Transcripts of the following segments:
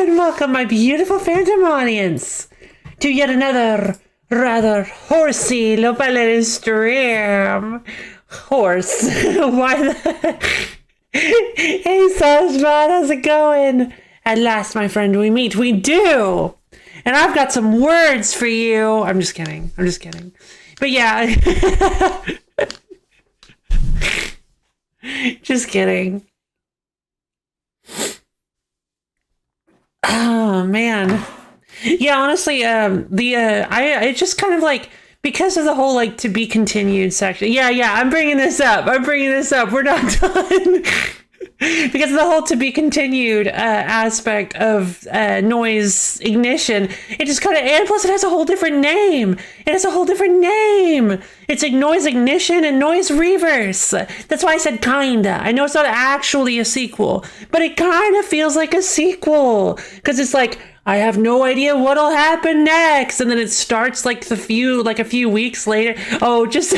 and welcome, my beautiful phantom audience, to yet another rather horsey Lopalene stream. Horse. Why the... Hey, Sashman, how's it going? At last, my friend, we meet. We do! And I've got some words for you. I'm just kidding. But yeah. Just kidding. Oh, man. Yeah, honestly, I just kind of like, because of the whole like to be continued section. Yeah, I'm bringing this up. We're not done. Because of the whole to be continued aspect of noise ignition, it just kind of, and plus it has a whole different name. It's like noise ignition and noise reverse. That's why I said kinda. I know it's not actually a sequel, but it kind of feels like a sequel because it's like, I have no idea what'll happen next, and then it starts like a few weeks later. Oh, just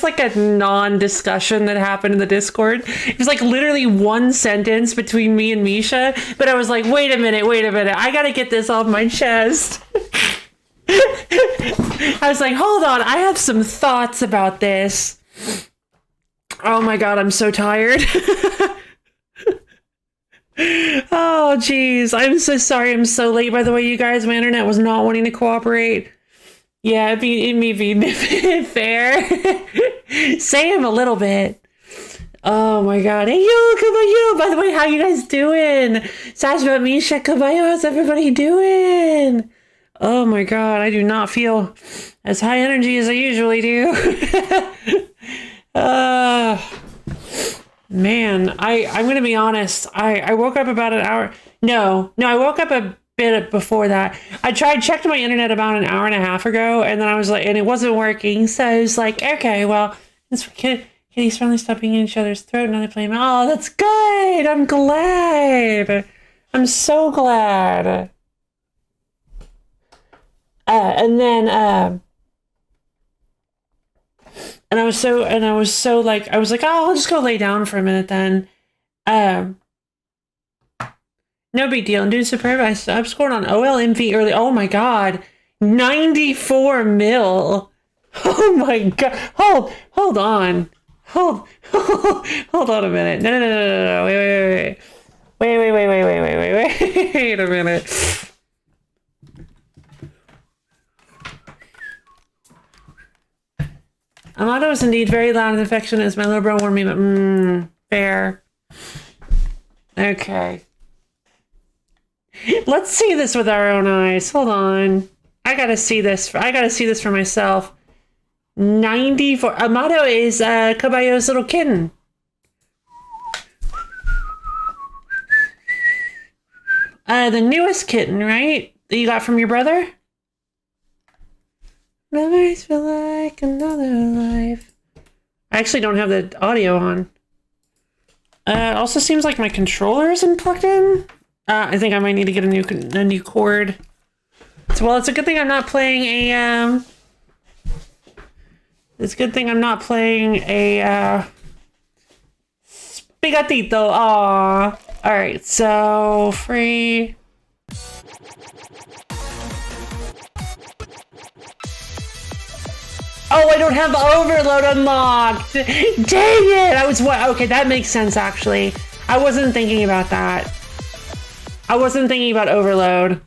like a non-discussion that happened in the Discord. It was like literally one sentence between me and Misha, but I was like, wait a minute, I gotta get this off my chest. I was like, hold on, I have some thoughts about this. Oh my god, I'm so tired. Oh, geez. I'm so sorry I'm so late, by the way, you guys. My internet was not wanting to cooperate. Yeah, it may be fair. Same a little bit. Oh, my God. Hey, yo, Kabayo. By the way, how you guys doing? Sashma, Misha, Kabayo, how's everybody doing? Oh, my God. I do not feel as high energy as I usually do. Man, I'm going to be honest. I woke up about an hour. No, I woke up a bit before that. I checked my internet about an hour and a half ago, and then I was like, and it wasn't working. So I was like, okay, well, kitties finally stopping in each other's throat. Now they play. Oh, that's good. I'm glad. I'm so glad. And I was so like, I was like, oh, I'll just go lay down for a minute then. No big deal. I'm doing superb. I've scored on OLMV early. Oh my God. 94 mil. Oh my God. Hold on. Hold on a minute. No. Wait a minute. Amato is indeed very loud and affectionate as my little bro warned me, but fair. Okay. Let's see this with our own eyes. Hold on. I gotta see this for myself. 94. Amato is Caballo's little kitten. The newest kitten, right? That you got from your brother? Memories feel like another life. I actually don't have the audio on. Also seems like my controller isn't plugged in. I think I might need to get a new cord. So, well, it's a good thing I'm not playing a, it's a good thing I'm not playing a, Spigatito. Aww. Alright, so, free. Oh, I don't have overload unlocked. Dang it. Okay, that makes sense, actually. I wasn't thinking about that. I wasn't thinking about overload.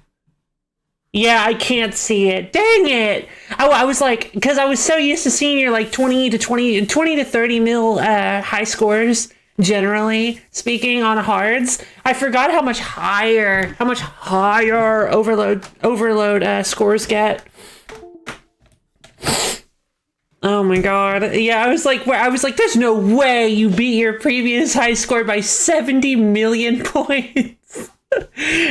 Yeah, I can't see it. Dang it. I was like, because I was so used to seeing your like 20 to 30 mil high scores, generally speaking, on hards. I forgot how much higher overload scores get. Oh my God. Yeah, I was like, there's no way you beat your previous high score by 70 million points.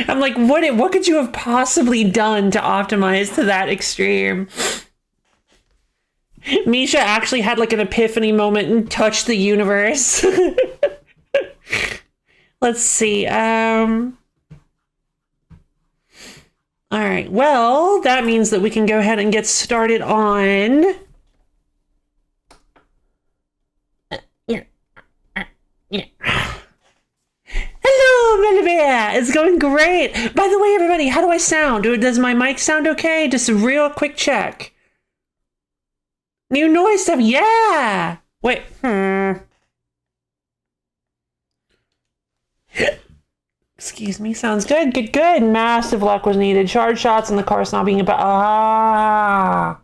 I'm like, what could you have possibly done to optimize to that extreme? Misha actually had like an epiphany moment and touched the universe. Let's see. All right. Well, that means that we can go ahead and get started on Yeah. Hello, Melibea. It's going great. By the way, everybody, how do I sound? Does my mic sound okay? Just a real quick check. New noise stuff. Yeah. Wait. Excuse me. Sounds good. Good, good. Massive luck was needed. Charge shots and the car's not being about. Ah.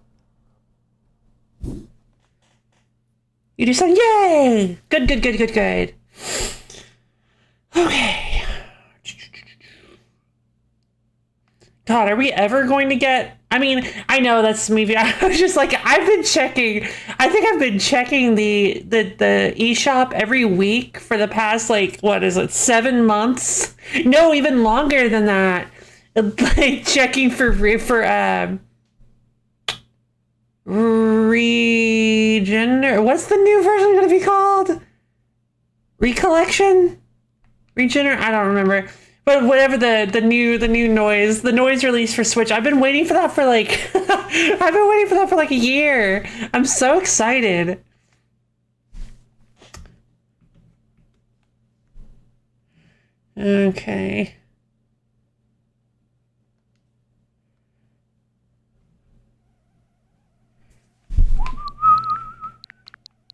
You do something. Yay. Good, good, good, good, good. Okay. God, are we ever going to get... I mean, I know that's maybe... I was just like, I've been checking... I think I've been checking the eShop every week for the past, like, what is it, 7 months? No, even longer than that. Like, checking for region... or what's the new version going to be called? Recollection? Region? I don't remember. But whatever the new noise, the noise release for Switch, I've been waiting for that for like, I've been waiting for that for like a year. I'm so excited. Okay.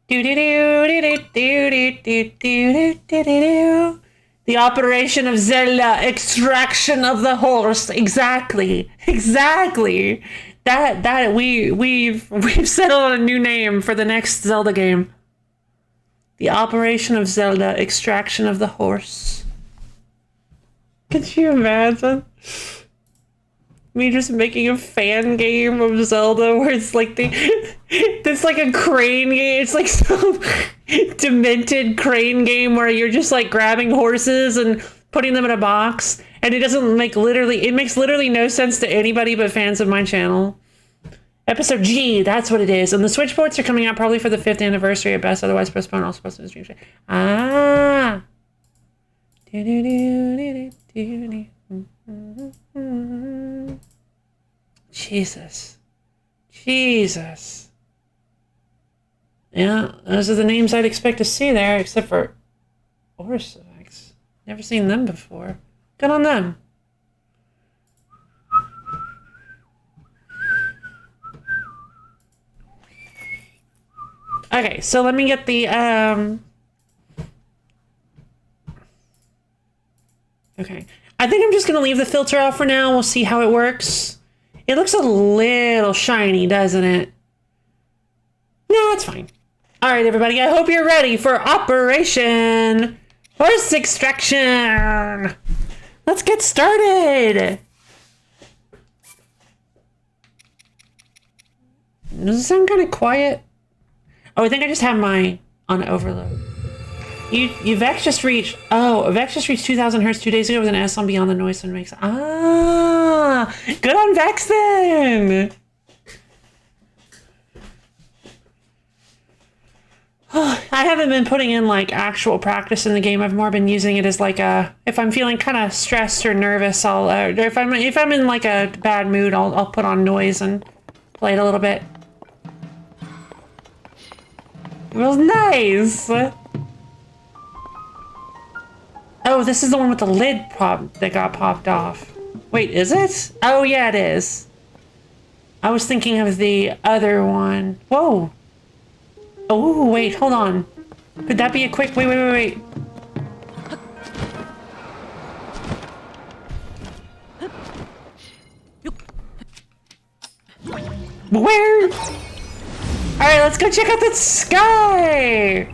Do do do do do do do do do do. The operation of Zelda, extraction of the horse. Exactly. Exactly. That we've settled on a new name for the next Zelda game. The operation of Zelda, extraction of the horse. Could you imagine me just making a fan game of Zelda where it's like it's like a crane game. It's like some demented crane game where you're just like grabbing horses and putting them in a box, and it makes literally no sense to anybody but fans of my channel. Episode G, that's what it is. And the Switch ports are coming out probably for the 5th anniversary at best, otherwise postponed. Also supposed to stream. Ah. Jesus. Yeah, those are the names I'd expect to see there, except for Orsivax. Never seen them before. Good on them. Okay, so let me get the, okay. I think I'm just going to leave the filter off for now. We'll see how it works. It looks a little shiny, doesn't it? No, it's fine. All right, everybody. I hope you're ready for Operation Horse Extraction. Let's get started. Does it sound kind of quiet? Oh, I think I just have my on overload. Vex just reached 2,000 hertz 2 days ago with an S on Beyond the Noise and makes. Ah, good on Vex then. I haven't been putting in like actual practice in the game. I've more been using it as like if I'm feeling kind of stressed or nervous, I'll if I'm in like a bad mood, I'll put on noise and play it a little bit. It was nice. Oh, this is the one with the lid that got popped off. Wait, is it? Oh yeah, it is. I was thinking of the other one. Whoa. Oh, wait, hold on. Could that be a quick... Wait. Where? Alright, let's go check out the sky!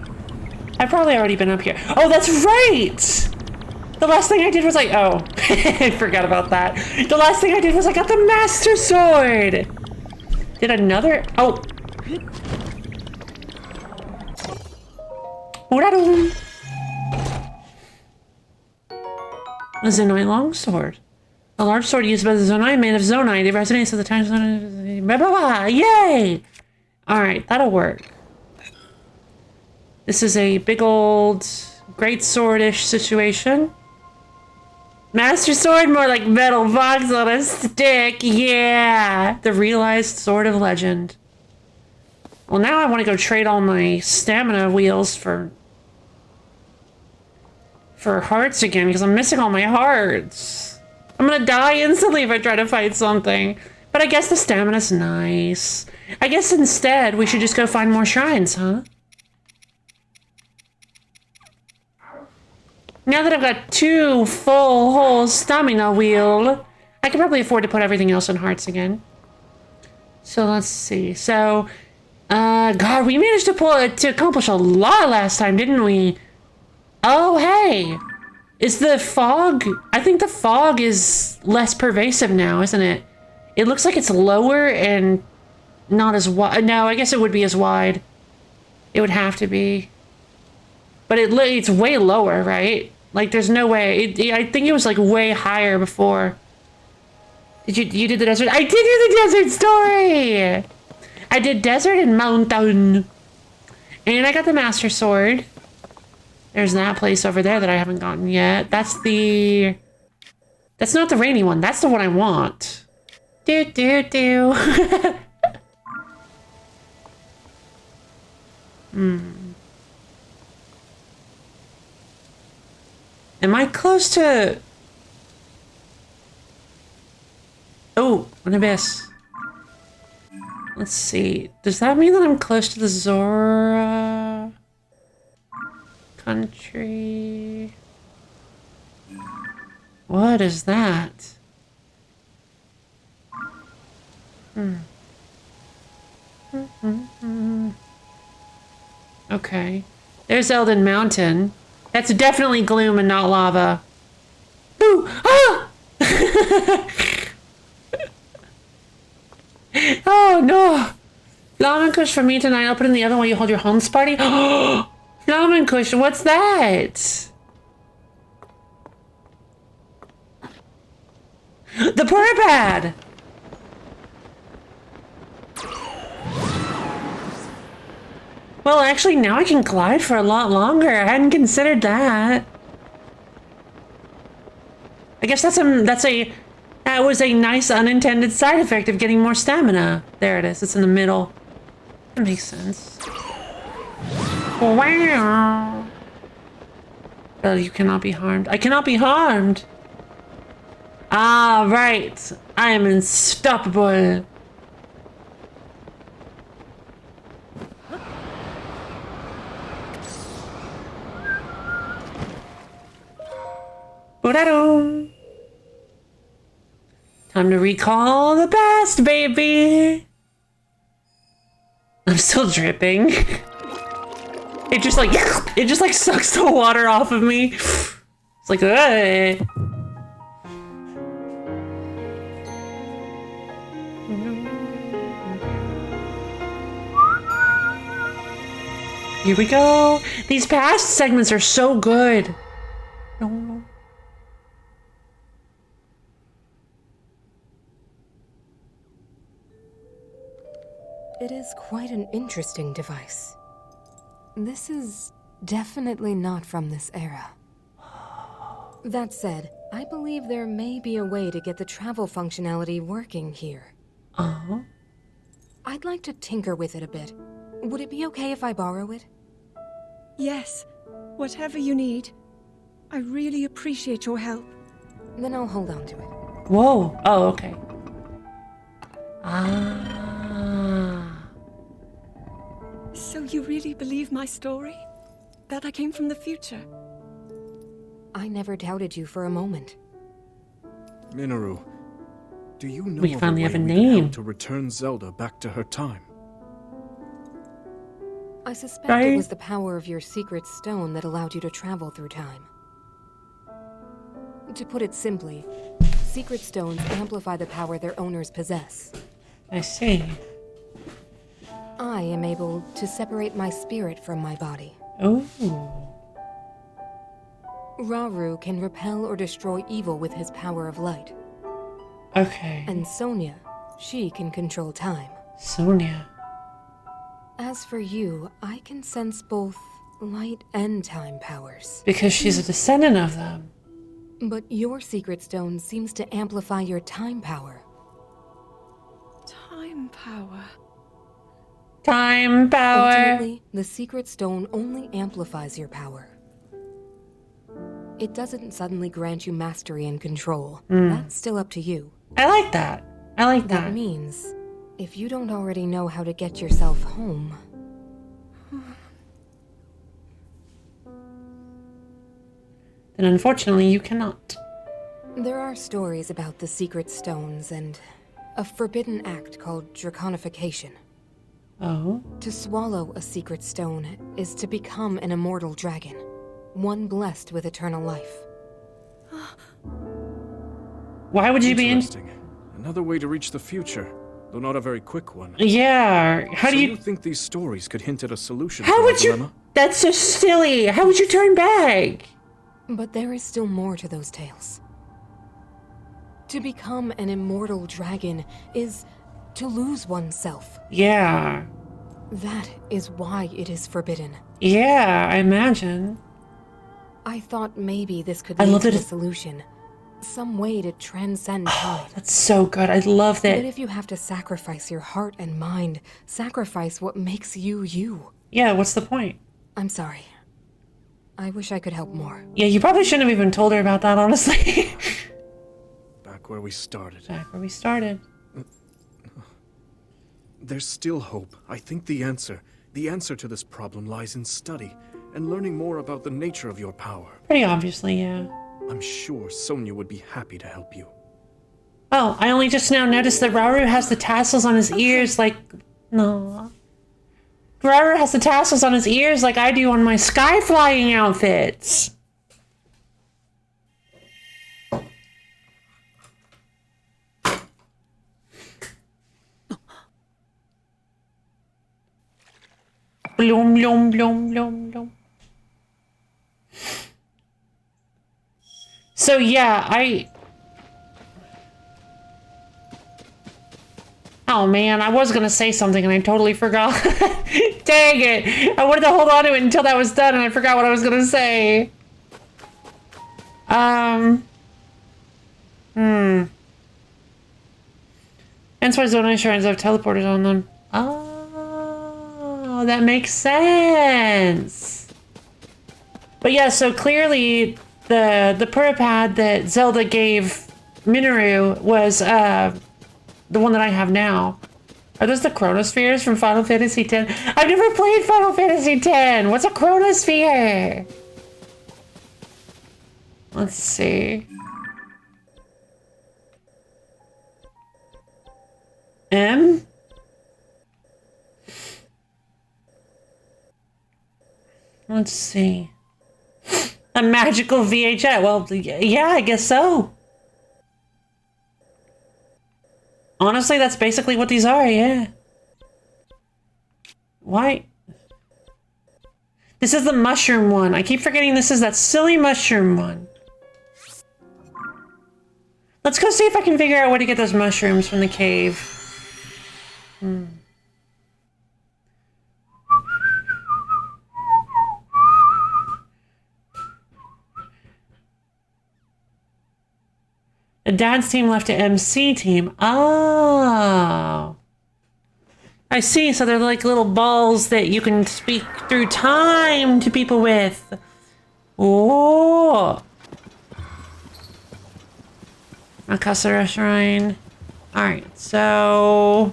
I've probably already been up here. Oh, that's right! The last thing I did was like... Oh, I forgot about that. The last thing I did was I got the Master Sword! Did another... Oh. A Zonai longsword. A large sword used by the Zonai, made of Zonai. The residents of the time Zonai. Blah, blah, blah. Yay! Alright, that'll work. This is a big old great sword-ish situation. Master Sword, more like metal box on a stick. Yeah! The realized sword of legend. Well, now I want to go trade all my stamina wheels for for hearts again because I'm missing all my hearts. I'm gonna die instantly if I try to fight something. But I guess the stamina's nice. I guess instead we should just go find more shrines, huh? Now that I've got 2 full whole stamina wheel, I can probably afford to put everything else in hearts again. So let's see. So, God, we managed to accomplish a lot last time, didn't we? Oh, hey! Is the fog... I think the fog is less pervasive now, isn't it? It looks like it's lower and not as wide. No, I guess it would be as wide. It would have to be. But it's way lower, right? Like, there's no way. I think it was, like, way higher before. You did the desert? I did do the desert story! I did desert and mountain. And I got the master sword. There's that place over there that I haven't gotten yet. That's not the rainy one. That's the one I want. Do. Am I close to... Oh, an abyss. Let's see. Does that mean that I'm close to the Zora country? What is that? Okay. There's Elden Mountain. That's definitely gloom and not lava. Ooh! Ah! Oh no! Flamenkush for me tonight. I'll put in the oven while you hold your homes party. Flamenkush, what's that? The purpad! Well, actually, now I can glide for a lot longer. I hadn't considered that. I guess that was a nice unintended side effect of getting more stamina. There it is. It's in the middle. That makes sense. Wow. Oh, you cannot be harmed. I cannot be harmed. Ah, right. I am unstoppable. Ba-da-dum. Time to recall the past, baby. I'm still dripping. It just like sucks the water off of me. It's like, hey. Here we go. These past segments are so good. No. It is quite an interesting device. This is definitely not from this era. That said, I believe there may be a way to get the travel functionality working here. Uh-huh. I'd like to tinker with it a bit. Would it be okay if I borrow it? Yes, whatever you need. I really appreciate your help. Then I'll hold on to it. Whoa. Oh, okay. Ah. So you really believe my story? That I came from the future? I never doubted you for a moment. Minoru, do you know We of finally way have a we can help name. to return Zelda back to her time? I suspect Right. it was the power of your secret stone that allowed you to travel through time. To put it simply, secret stones amplify the power their owners possess. I see. I am able to separate my spirit from my body. Oh. Rauru can repel or destroy evil with his power of light. Okay. And Sonia, she can control time. Sonia. As for you, I can sense both light and time powers. Because she's a descendant of them. But your secret stone seems to amplify your time power. Time power. Time power. Ultimately, the secret stone only amplifies your power. it doesn't suddenly grant you mastery and control. That's still up to you. I like that. I like That that. means, if you don't already know how to get yourself home... Then unfortunately you cannot. There are stories about the secret stones and a forbidden act called draconification. Oh? To swallow a secret stone is to become an immortal dragon, one blessed with eternal life. Why would you be in... Interesting. Another way to reach the future, though not a very quick one. Yeah, how So do you you... think these stories could hint at a solution How to our would you... dilemma? That's so silly. How would you turn back? But there is still more to those tales. To become an immortal dragon is to lose oneself. Yeah. That is why it is forbidden. Yeah, I imagine. I thought maybe this could I lead love to that a it- solution. Some way to transcend time. That's so good. I love But that. if you have to sacrifice your heart and mind, sacrifice what makes you you. Yeah, what's the point? I'm sorry. I wish I could help more. Yeah, you probably shouldn't have even told her about that, honestly. Back where we started. Back where we started. There's still hope. I think the answer to this problem lies in study and learning more about the nature of your power. Pretty obviously, yeah. I'm sure Sonia would be happy to help you. Oh, I only just now noticed that Rauru has the tassels on his ears like... No. Rauru has the tassels on his ears like I do on my sky flying outfits. Bloom, bloom, bloom, bloom, bloom. So yeah, Oh man, I was gonna say something and I totally forgot. Dang it! I wanted to hold on to it until that was done and I forgot what I was gonna say. Hence why Zona shrines have teleporters on them. Oh, that makes sense. But yeah, so clearly the Purapad that Zelda gave Minoru was the one that I have now. Are those the chronospheres from Final Fantasy X? I've never played Final Fantasy X. What's a chronosphere? Let's see. M? Let's see. A magical VHS. Well, yeah, I guess so. Honestly, that's basically what these are, yeah. Why? This is the mushroom one. I keep forgetting this is that silly mushroom one. Let's go see if I can figure out where to get those mushrooms from the cave. The dad's team left to MC team. Oh. I see. So they're like little balls that you can speak through time to people with. Oh. Akasura Shrine. Alright, so...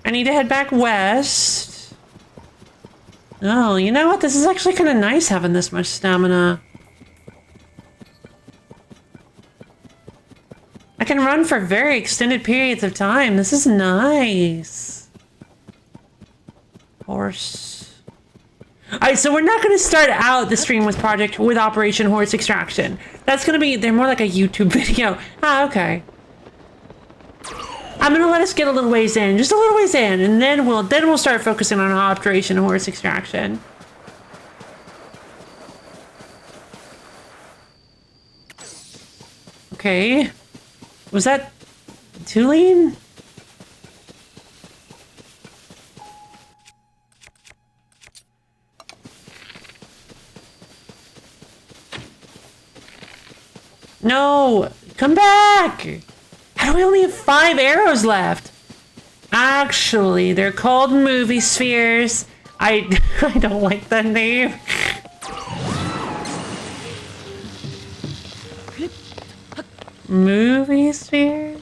I need to head back west. Oh, you know what? This is actually kind of nice having this much stamina. I can run for very extended periods of time. This is nice. Horse. Alright, so we're not going to start out the stream with Operation Horse Extraction. That's going to be, they're more like a YouTube video. Ah, okay. I'm going to let us get a little ways in, just a little ways in, and then we'll start focusing on Operation Horse Extraction. Okay. Was that Tulane? No! Come back! How do we only have 5 arrows left? Actually, they're called movie spheres. I don't like that name. Movie sphere?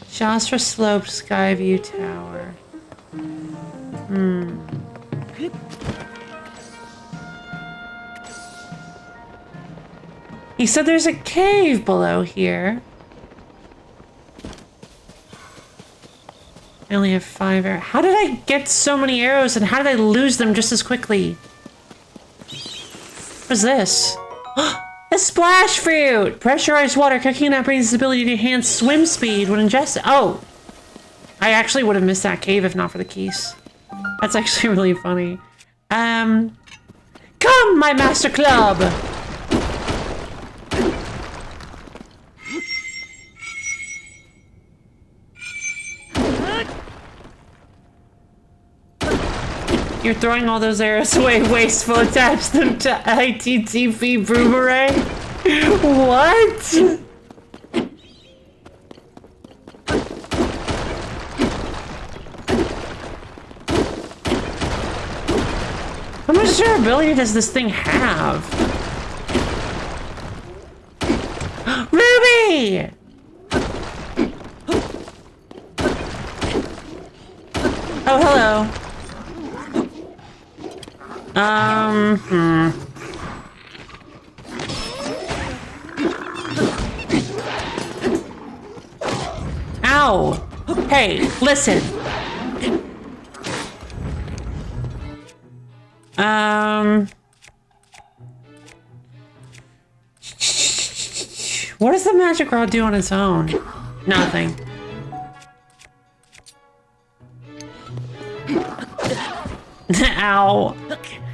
Shastra Slope Skyview Tower. He said there's a cave below here. I only have 5 arrows. How did I get so many arrows and how did I lose them just as quickly? What's this? A splash fruit! Pressurized water cooking and upgrades its ability to enhance swim speed when ingested. Oh! I actually would have missed that cave if not for the keys. That's actually really funny. Come, my master club! You're throwing all those arrows away wasteful. Attach them to ITTP boomerang? What? How much durability does this thing have? Ruby! Oh, hello. Ow! Hey, listen. What does the magic rod do on its own? Nothing. Ow.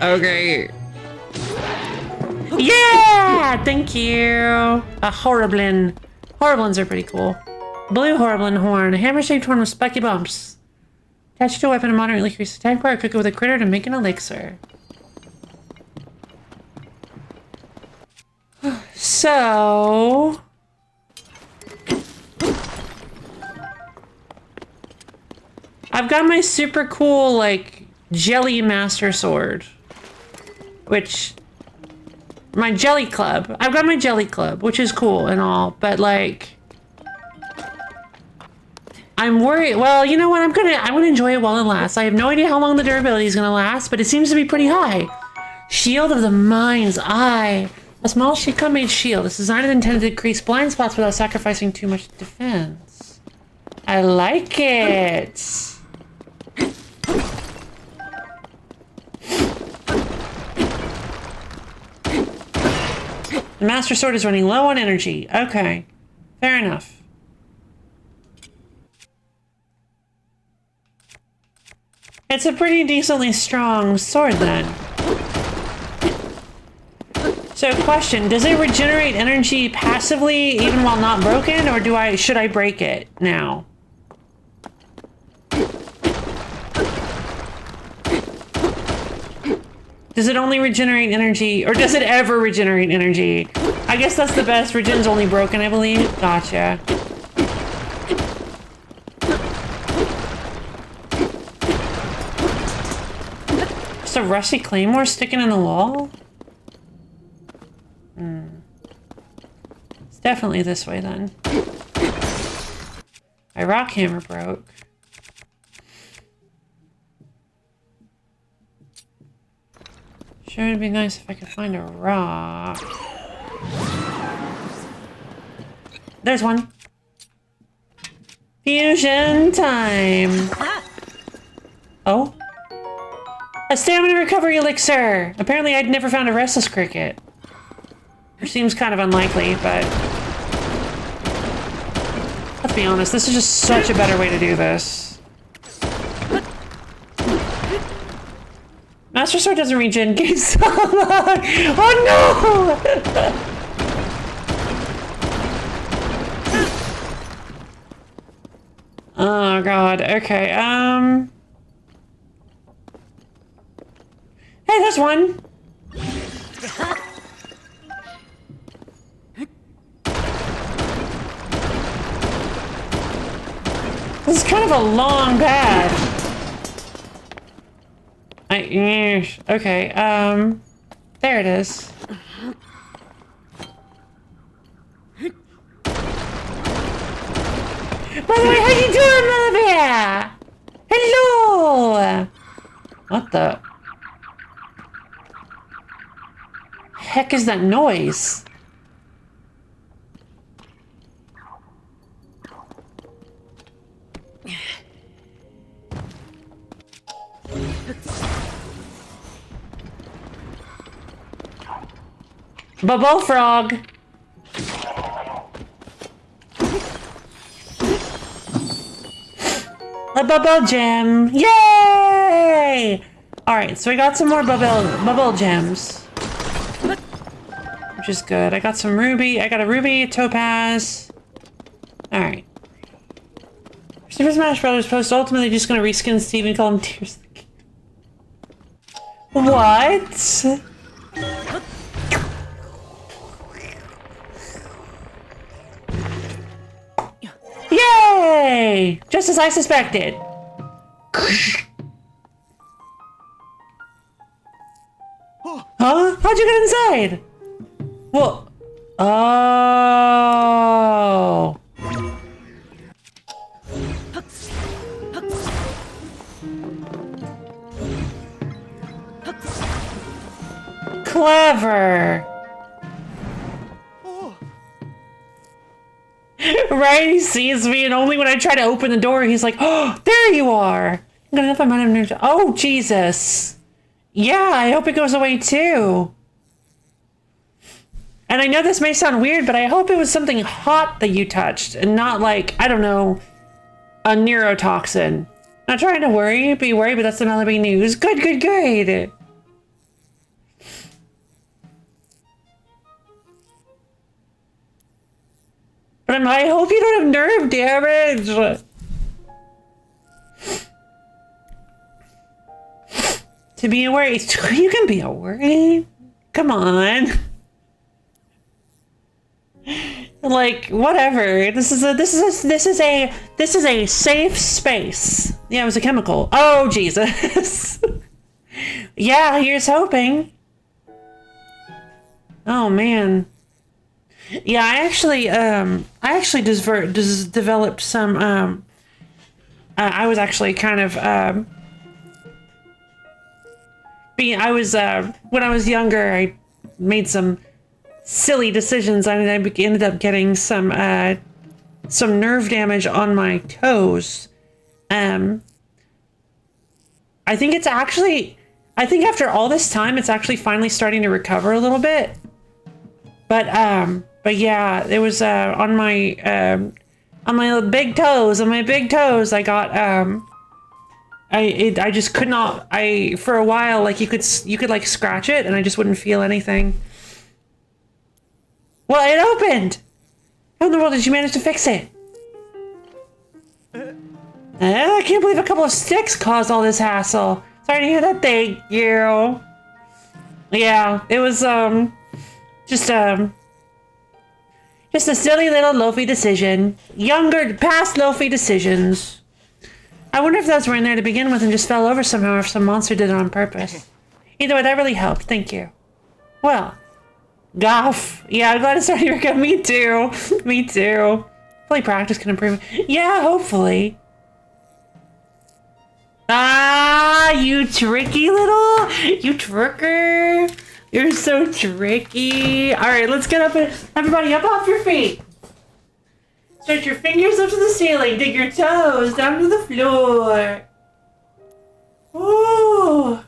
Okay. Yeah! Thank you! A Horriblin. Horriblins are pretty cool. Blue Horriblin horn. A hammer-shaped horn with spiky bumps. Attached to a weapon to moderately increase attack power. Cook it with a critter to make an elixir. So... I've got my super cool, like, jelly master sword. Which... My jelly club. I've got my jelly club, which is cool and all, but like... I'm worried. Well, you know what? I'm gonna enjoy it while it lasts. I have no idea how long the durability is gonna last, but it seems to be pretty high. Shield of the Mind's Eye. A small Shika-made shield. It's designed and intended to decrease blind spots without sacrificing too much defense. I like it. The Master Sword is running low on energy. Okay. Fair enough. It's a pretty decently strong sword then. So question, does it regenerate energy passively even while not broken, or should I break it now? Does it only regenerate energy, or does it ever regenerate energy? I guess that's the best. Regen's only broken, I believe. Gotcha. Just a rusty claymore sticking in the wall? It's definitely this way then. My rock hammer broke. Sure, it'd be nice if I could find a rock. There's one. Fusion time. Oh? A stamina recovery elixir! Apparently I'd never found a restless cricket. Which seems kind of unlikely, but... Let's be honest, this is just such a better way to do this. Master Sword doesn't regen games so long! Oh no! Oh god, okay, Hey, there's one! This is kind of a long path. Okay, there it is. By the way, how you doing, Mother Bear? Hello! What the heck is that noise? Bubble frog. A bubble gem. Yay! Alright, so we got some more bubble gems. Which is good. I got some ruby. I got a ruby, topaz. Alright. Super Smash Brothers post ultimately just gonna reskin Steve and call him Tears of the Kingdom. What? Yay! Just as I suspected. Huh? How'd you get inside? Well, oh. Clever. Right? He sees me, and only when I try to open the door, he's like, oh, there you are. I'm gonna know if I might have. Oh, Jesus. Yeah, I hope it goes away too. And I know this may sound weird, but I hope it was something hot that you touched and not like, I don't know, a neurotoxin. Not trying to be worried, but that's the Malibu news. Good, good, good. But I hope you don't have nerve damage. To be a worry, you can be a worry. Come on. Like, whatever. This is a safe space. Yeah, it was a chemical. Oh, Jesus. Yeah, here's hoping. Oh, man. Yeah, I actually developed some, I was actually kind of, when I was younger, I made some silly decisions. I ended up getting some nerve damage on my toes. I think after all this time, it's actually finally starting to recover a little bit. But yeah, it was on my big toes. On my big toes, I got I just could not. For a while, like you could like scratch it, and I just wouldn't feel anything. Well, it opened. How in the world did you manage to fix it? I can't believe a couple of sticks caused all this hassle. Sorry to hear that. Thank you. Yeah, it was just a silly little loafy decision. Past loafy decisions. I wonder if those were in there to begin with and just fell over somehow, or if some monster did it on purpose. Either way, that really helped. Thank you. Well, goff. Yeah, I'm glad it's starting to work out. Me too. Me too. Hopefully practice can improve. Yeah, hopefully. Ah, you tricky you tricker. You're so tricky. All right, let's get up and everybody up off your feet. Stretch your fingers up to the ceiling. Dig your toes down to the floor. Ooh.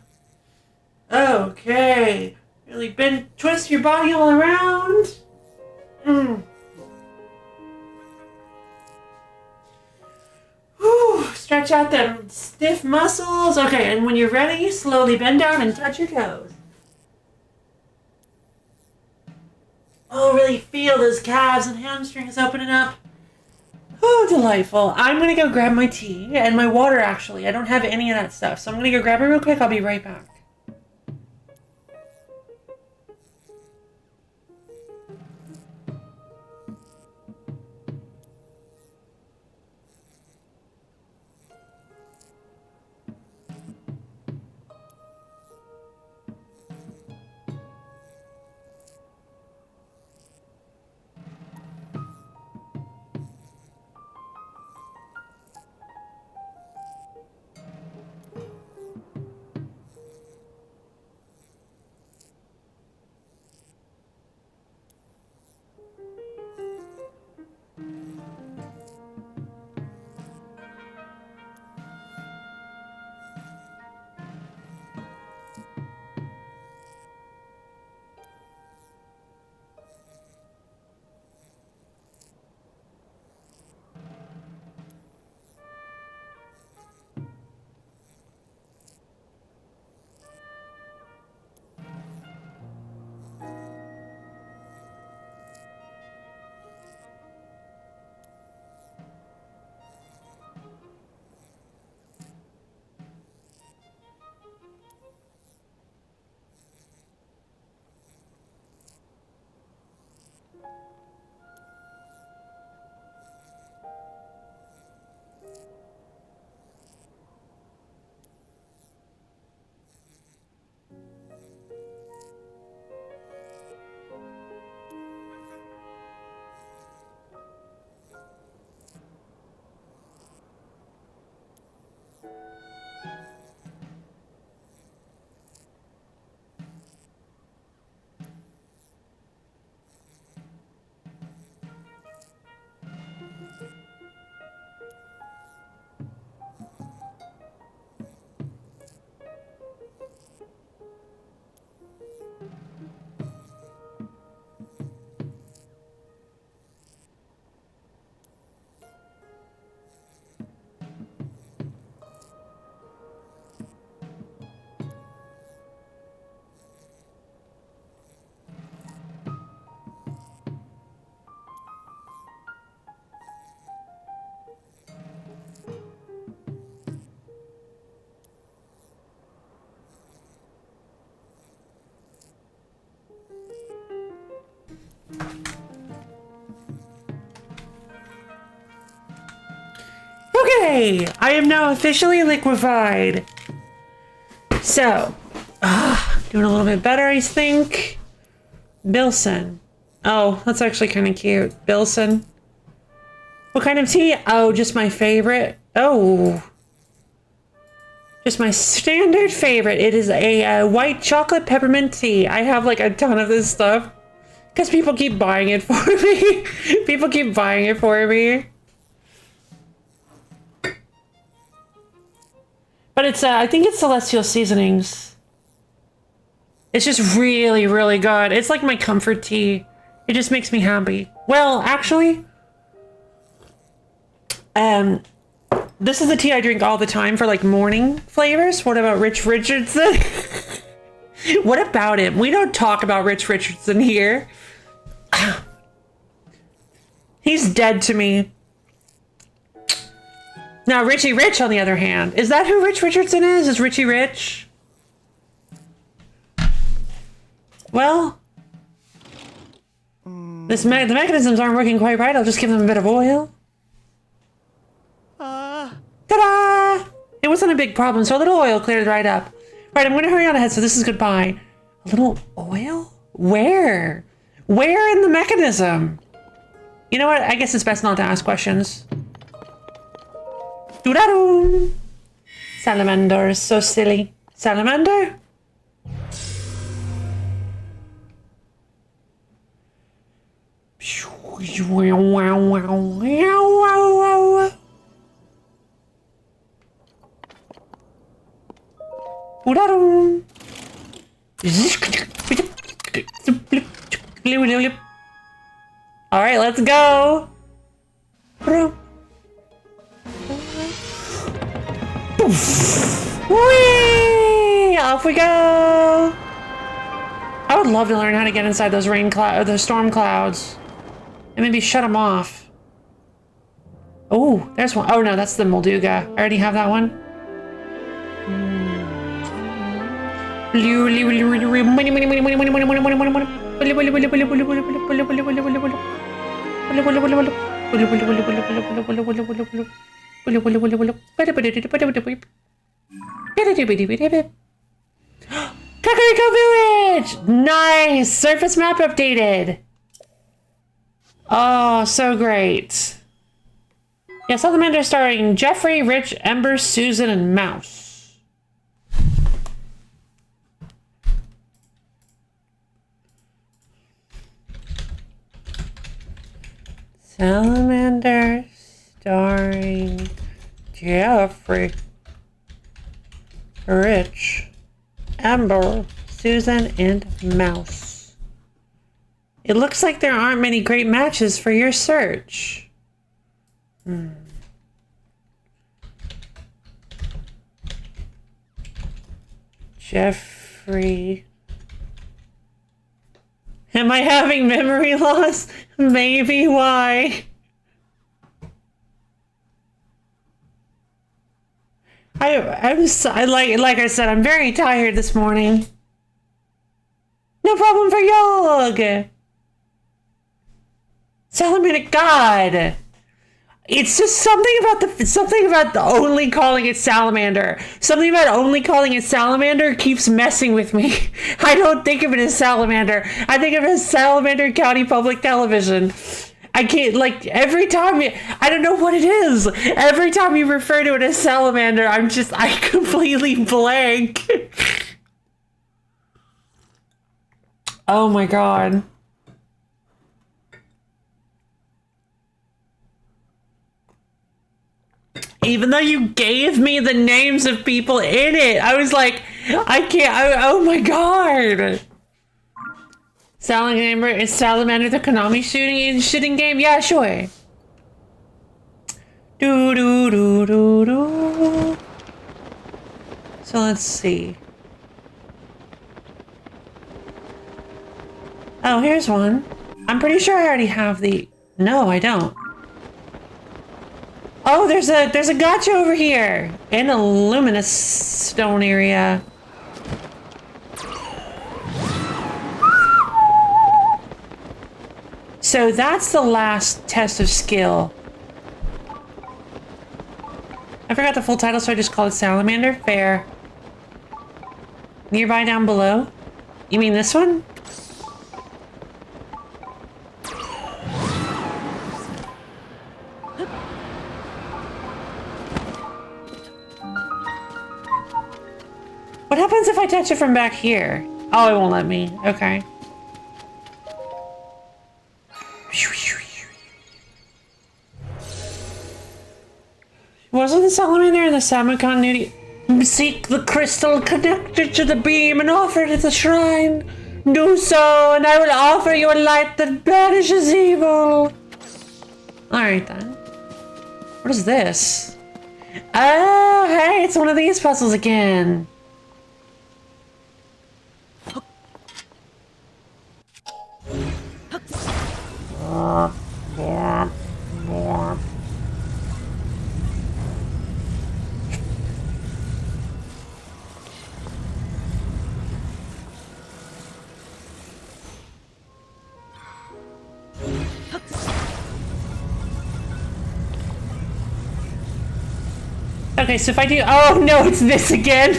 Okay. Really twist your body all around. Whew. Stretch out them stiff muscles. Okay, and when you're ready, slowly bend down and touch your toes. Oh, really feel those calves and hamstrings opening up. Oh, delightful. I'm gonna go grab my tea and my water, actually. I don't have any of that stuff, so I'm gonna go grab it real quick. I'll be right back. Yay! I am now officially liquefied. So, doing a little bit better, I think. Bilson. Oh, that's actually kind of cute. Bilson. What kind of tea? Oh, just my favorite. Oh. Just my standard favorite. It is a white chocolate peppermint tea. I have like a ton of this stuff. Because people keep buying it for me. People keep buying it for me. But it's, I think it's Celestial Seasonings. It's just really, really good. It's like my comfort tea. It just makes me happy. Well, actually, this is the tea I drink all the time for like morning flavors. What about Rich Richardson? What about him? We don't talk about Rich Richardson here. He's dead to me. Now, Richie Rich, on the other hand. Is that who Rich Richardson is? Is Richie Rich? Well, the mechanisms aren't working quite right. I'll just give them a bit of oil. Ta-da! It wasn't a big problem, so a little oil cleared right up. Right, I'm going to hurry on ahead, so this is goodbye. A little oil? Where? Where in the mechanism? You know what? I guess it's best not to ask questions. Doo-da-doo! Salamander is so silly. Salamander? Doo-da-doo! Alright, let's go! Whee! Off we go! I would love to learn how to get inside those those storm clouds. And maybe shut them off. Oh, there's one. Oh no, that's the Molduga. I already have that one. Kakariko Village! Nice! Surface map updated. Oh, so great. Yeah, Salamander starring Jeffrey, Rich, Ember, Susan, and Mouse. Salamander starring Jeffrey, Rich, Ember, Susan, and Mouse. It looks like there aren't many great matches for your search. Jeffrey. Am I having memory loss? Maybe why? Like I said, I'm very tired this morning. No problem for Yog. Salamander, God. It's just something about the only calling it Salamander. Something about only calling it Salamander keeps messing with me. I don't think of it as Salamander. I think of it as Salamander County Public Television. I can't, like, every time I don't know what it is. Every time you refer to it as Salamander, I completely blank. Oh my God. Even though you gave me the names of people in it, I was like, oh my God. Salamander, is Salamander the Konami shooting game? Yeah, sure. Do do do do do. So let's see. Oh, here's one. I'm pretty sure I already have the... No, I don't. Oh, there's a gotcha over here in a luminous stone area. So that's the last test of skill. I forgot the full title, so I just called it Salamander. Fair. Nearby down below? You mean this one? What happens if I touch it from back here? Oh, it won't let me. Okay. Wasn't the salamander in the salmon continuity? Seek the crystal connected to the beam and offer it at the shrine. Do so, and I will offer you a light that banishes evil. Alright then. What is this? Oh, hey, it's one of these puzzles again. Okay, so if I do, oh no, it's this again.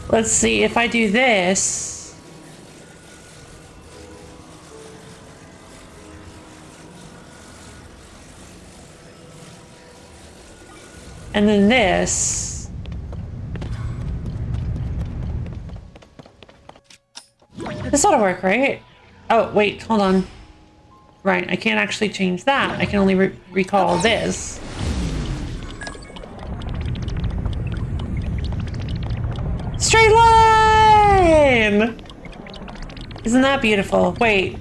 Let's see, if I do this. And then this. This ought to work, right? Oh, wait, hold on. Right, I can't actually change that. I can only recall this. Straight line! Isn't that beautiful? Wait.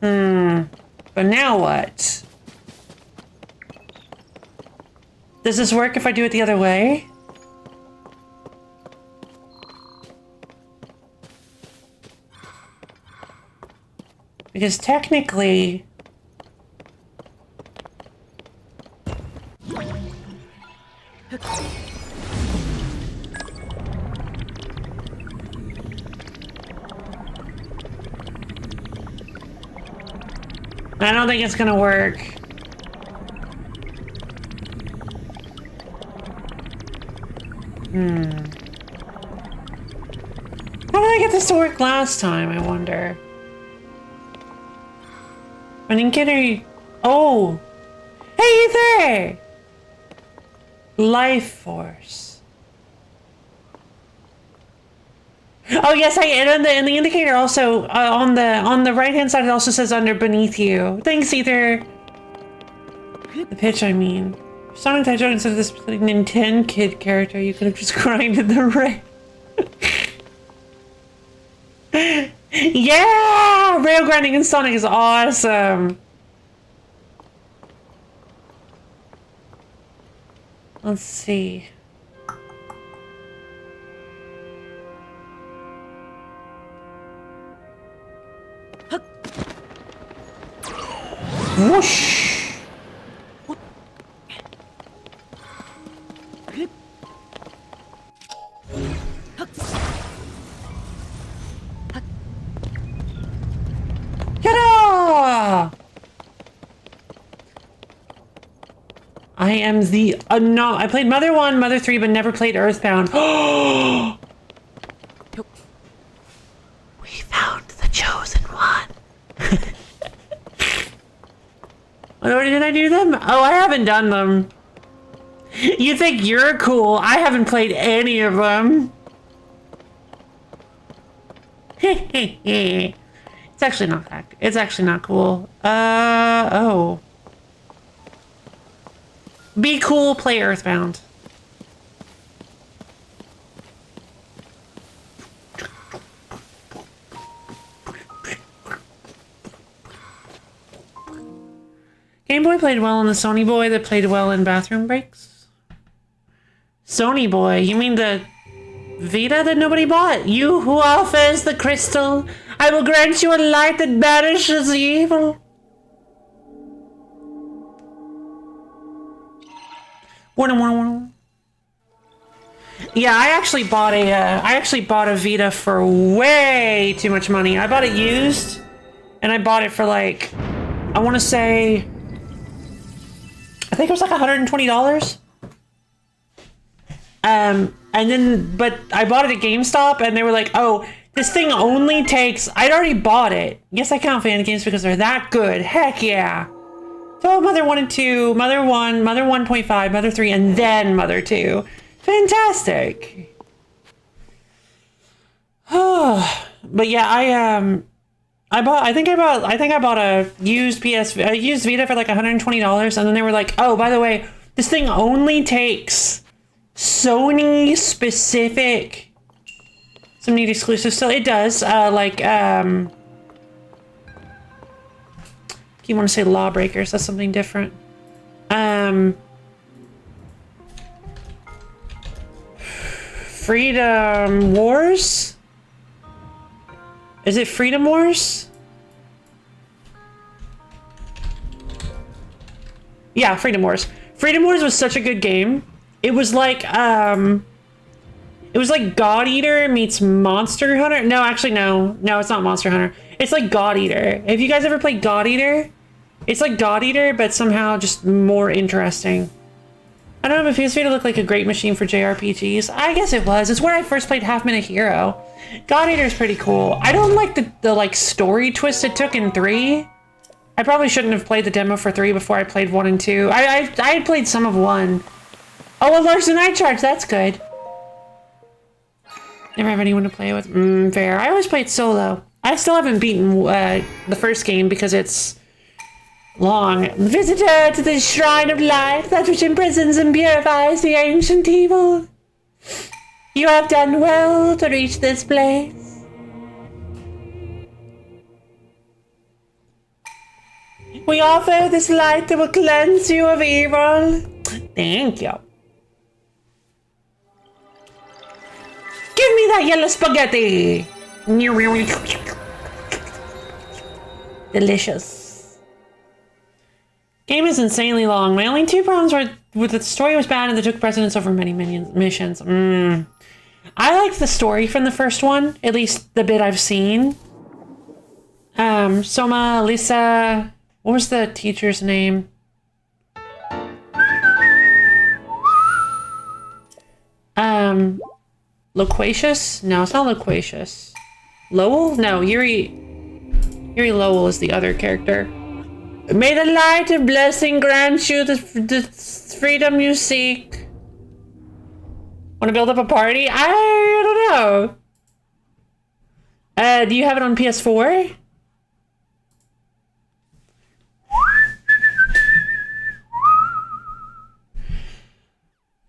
But now what? Does this work if I do it the other way? Because technically... I don't think it's gonna work. How did I get this to work last time, I wonder? I didn't get any... Oh! Hey there! Life force. Oh yes, and the indicator also on the right hand side it also says under beneath you. Thanks, Ether. The pitch, I mean. Sonic Hedgehog instead of this Nintendo kid character, you could have just grinded the right. Yeah! Rail grinding in Sonic is awesome. Let's see. Whoosh! Ta-da! I am the no. I played Mother 1, Mother 3, but never played Earthbound. Oh! We found the chosen one. Or did I do them? Oh, I haven't done them. You think you're cool? I haven't played any of them. It's actually not that. It's actually not cool. Oh. Be cool, play Earthbound. Game Boy played well in the Sony Boy that played well in bathroom breaks. Sony Boy? You mean the Vita that nobody bought? You who offers the crystal, I will grant you a light that banishes evil. Yeah, I actually bought a Vita for way too much money. I bought it used, And I bought it for like, I want to say, I think it was like $120. And then, but I bought it at GameStop and they were like, oh, this thing only takes, I'd already bought it. Yes, I count fan games because they're that good. Heck yeah. So Mother 1 and 2, Mother 1, Mother 1.5, Mother 3, and then Mother 2. Fantastic. But yeah, I bought a used used Vita for like $120, and then they were like, oh, by the way, this thing only takes Sony specific, some neat exclusives. So it does, you want to say Lawbreakers, that's something different. Freedom Wars? Is it Freedom Wars? Yeah, Freedom Wars. Freedom Wars was such a good game. It was like God Eater meets Monster Hunter. No, actually, no, it's not Monster Hunter. It's like God Eater. Have you guys ever played God Eater? It's like God Eater, but somehow just more interesting. I don't know if PS Vita looked like a great machine for JRPGs. I guess it was. It's where I first played Half Minute Hero. God Eater is pretty cool. I don't like the like story twist it took in 3. I probably shouldn't have played the demo for 3 before I played 1 and 2. I had played some of 1. Oh, a Larson Night Charge. That's good. Never have anyone to play with. Fair. I always played solo. I still haven't beaten the first game because it's long. Visitor to the shrine of light, that which imprisons and purifies the ancient evil. You have done well to reach this place. We offer this light that will cleanse you of evil. Thank you. Give me that yellow spaghetti. Delicious. Game is insanely long. My only 2 problems were with the story was bad and they took precedence over many missions. I liked the story from the first one, at least the bit I've seen. Soma, Lisa, what was the teacher's name? Loquacious? No, it's not Loquacious. Lowell? No, Yuri Lowell is the other character. May the light of blessing grant you the freedom you seek. Want to build up a party? I don't know. Do you have it on PS4?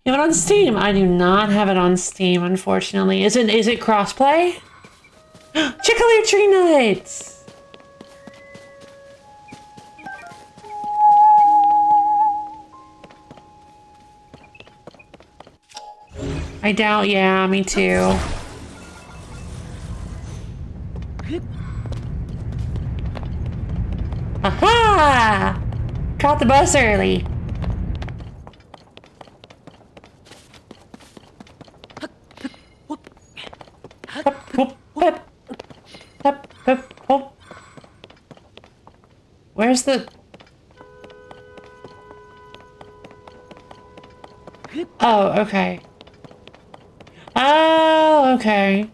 You have it on Steam? I do not have it on Steam, unfortunately. Is it crossplay? Chickly Tree Nights! I doubt, yeah, me too. Aha! Caught the bus early. Where's the... Oh, okay. Oh, okay.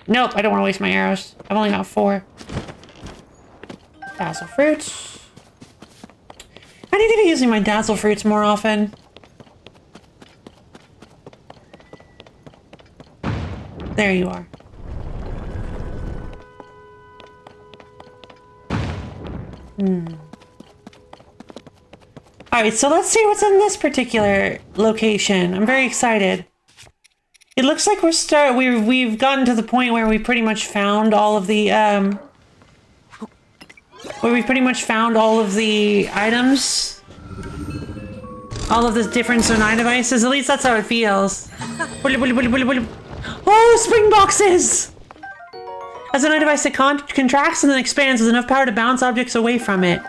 Nope, I don't want to waste my arrows. I've only got 4. Dazzle fruits. I need to be using my dazzle fruits more often. There you are. Alright, so let's see what's in this particular location. I'm very excited. It looks like we've gotten to the point where we pretty much found all of the items. All of the different Zonai devices. At least that's how it feels. Oh, spring boxes! A Zonai device that contracts and then expands with enough power to bounce objects away from it.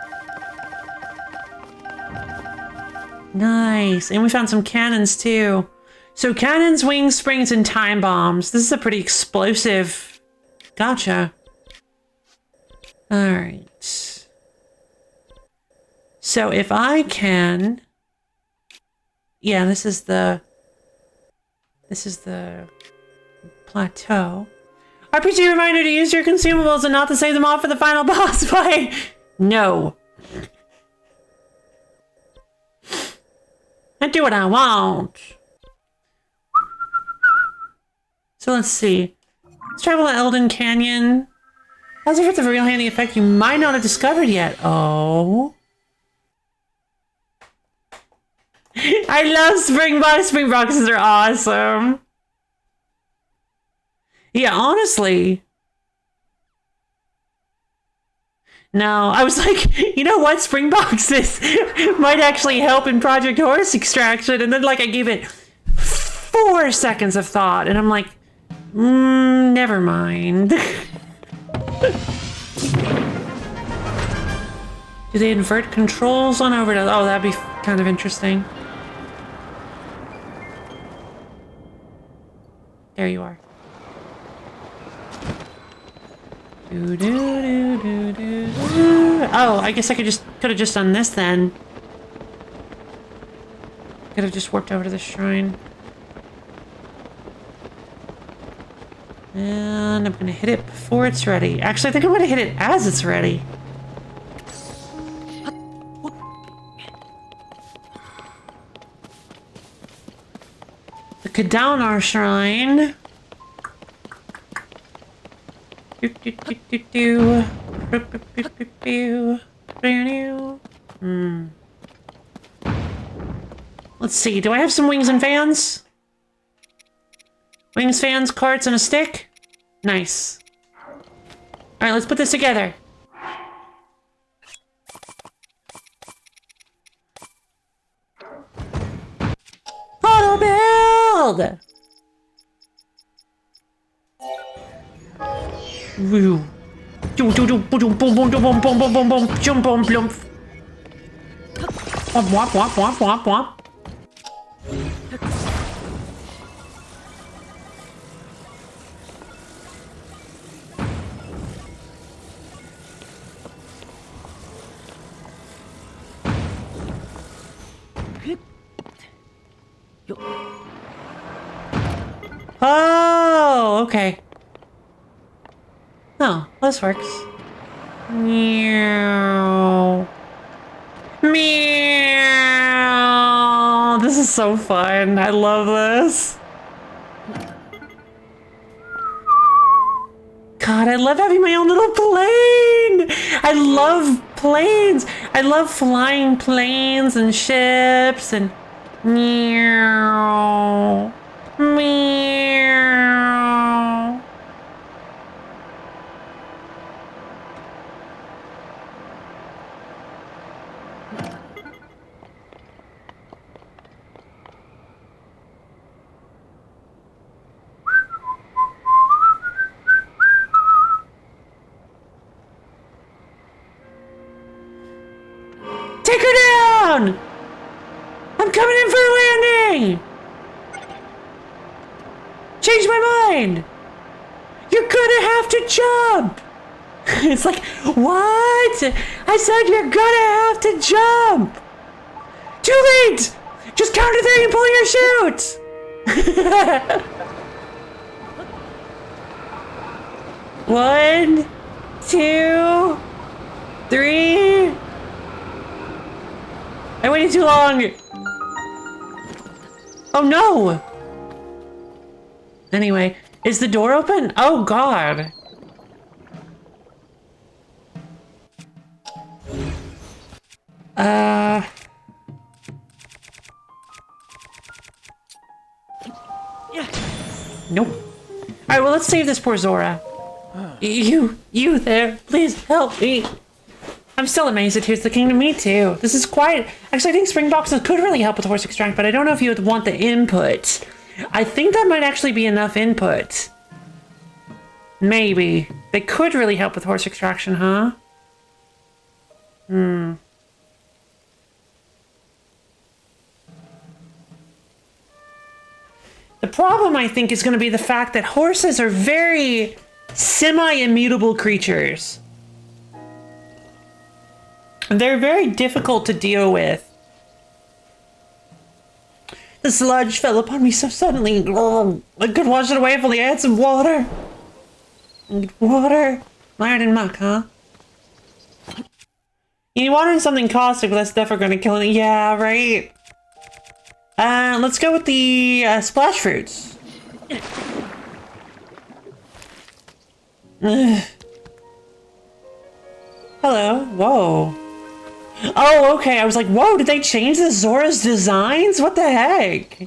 Nice. And we found some cannons too. So cannons, wings, springs, and time bombs. This is a pretty explosive. Gotcha. All right. So if I can... Yeah, this is the plateau. RPG reminder to use your consumables and not to save them all for the final boss fight. No. I do what I want. So let's see. Let's travel to Elden Canyon. How's it with the real handy effect you might not have discovered yet? Oh. I love Springboks. Springboks are awesome. Yeah, honestly. No, I was like, you know what? Springboks might actually help in Project Horse Extraction. And then like I gave it 4 seconds of thought. And I'm like, never mind. Do they invert controls on overdose? Oh, that'd be kind of interesting. There you are. Oh, I guess I could have just done this then. Could have just warped over to the shrine. And I'm gonna hit it before it's ready. Actually, I think I'm gonna hit it as it's ready. The Kadaunar Shrine. Let's see, do I have some wings and fans? Wings, fans, carts, and a stick? Nice. Alright, let's put this together. Auto build! Woo. Boom, boom, boom, boom, boom, boom, boom, boom, boom, boom, jump, boom, boom. Womp, womp, womp, womp, womp, womp. Oh, okay. Oh, this works. Meow. Meow. This is so fun. I love this. God, I love having my own little plane. I love planes. I love flying planes and ships and meow. Meow. Take her down! I'm coming in for a landing! Change my mind! You're gonna have to jump! It's like, what? I said you're gonna have to jump! Too late! Just count to 3 and pull your chute! 1, 2, 3. I waited too long! Oh no! Anyway, is the door open? Oh god. Nope. Alright, well let's save this poor Zora. You there, please help me. I'm still amazed at Tears of the Kingdom, me too. This is quite... Actually, I think Springboks could really help with horse extract, but I don't know if you would want the input. I think that might actually be enough input. Maybe. They could really help with horse extraction, huh? The problem, I think, is going to be the fact that horses are very semi-immutable creatures. They're very difficult to deal with. The sludge fell upon me so suddenly. I could wash it away if only I had some water. Water? Iron and muck, huh? You need water and something caustic, but that's never gonna kill it. Yeah, right? Let's go with the splash fruits. Ugh. Hello. Whoa. Oh, okay. I was like, whoa, did they change the Zora's designs? What the heck?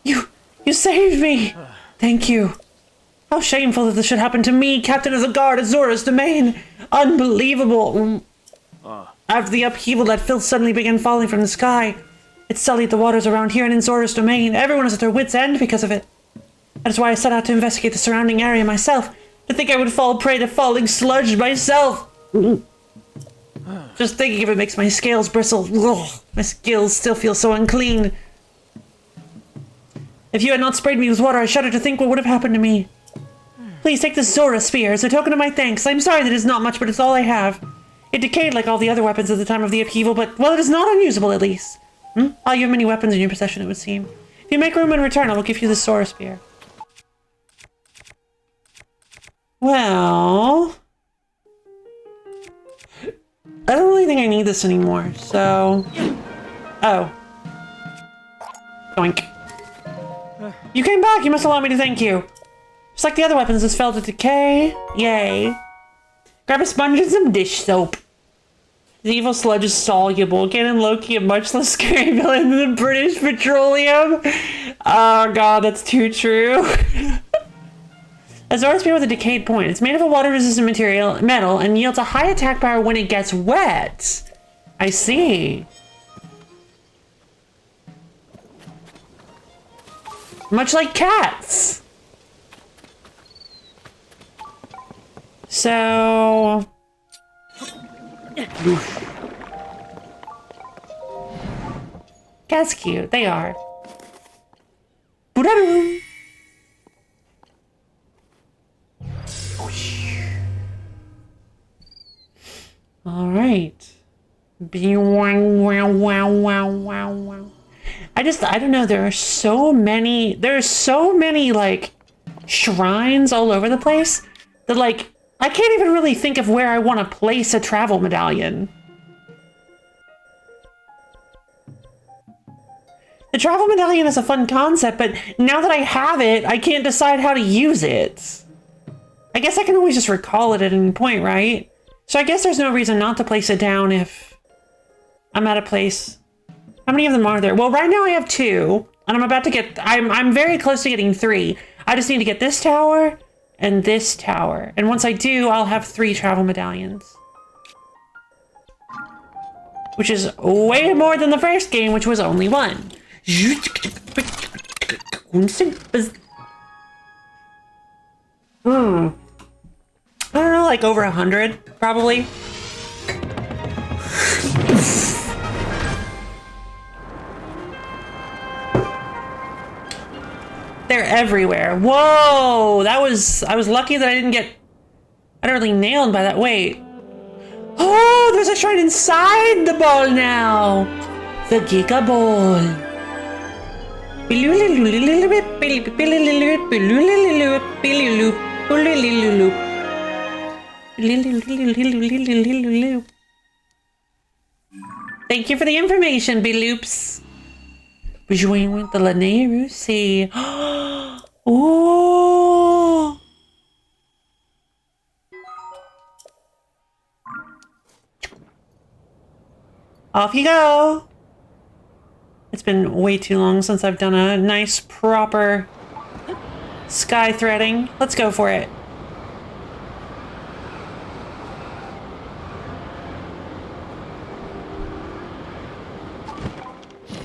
You saved me. Thank you. How shameful that this should happen to me, captain of the guard at Zora's domain. Unbelievable. After the upheaval, that filth suddenly began falling from the sky. It sullied the waters around here and in Zora's domain. Everyone is at their wits' end because of it. That is why I set out to investigate the surrounding area myself. To think I would fall prey to falling sludge myself. Just thinking of it makes my scales bristle. Ugh, my scales still feel so unclean. If you had not sprayed me with water, I shudder to think what would have happened to me. Please take this Zora spear as a token of my thanks. I'm sorry that it's not much, but it's all I have. It decayed like all the other weapons at the time of the upheaval, but, well, it is not unusable at least. You have many weapons in your possession, it would seem. If you make room in return, I will give you the Zora spear. Well... I don't really think I need this anymore, so... Oh. Doink. You came back! You must allow me to thank you! Just like the other weapons, this fell to decay. Yay. Grab a sponge and some dish soap. The evil sludge is soluble. Again, and Loki, a much less scary villain than the British Petroleum. Oh god, that's too true. A Zora spear with a decayed point. It's made of a water-resistant metal and yields a high attack power when it gets wet. I see. Much like cats. So... Cats cute. They are. Boodadoo. All right. I don't know. There's so many, like, shrines all over the place that, like, I can't even really think of where I want to place a travel medallion. The travel medallion is a fun concept, but now that I have it, I can't decide how to use it. I guess I can always just recall it at any point, right? So I guess there's no reason not to place it down if I'm at a place. How many of them are there? Well, right now I have 2, and I'm about to get, I'm very close to getting 3. I just need to get this tower and this tower. And once I do, I'll have 3 travel medallions. Which is way more than the first game, which was only 1. I don't know, like over 100, probably. They're everywhere. Whoa! I was lucky that I didn't get utterly nailed by that. Wait. Oh, there's a shrine inside the ball now! The Giga Ball. Thank you for the information, Biloops. Rejoin with the Lanayru Sea. Oh! Off you go! It's been way too long since I've done a nice, proper sky threading. Let's go for it.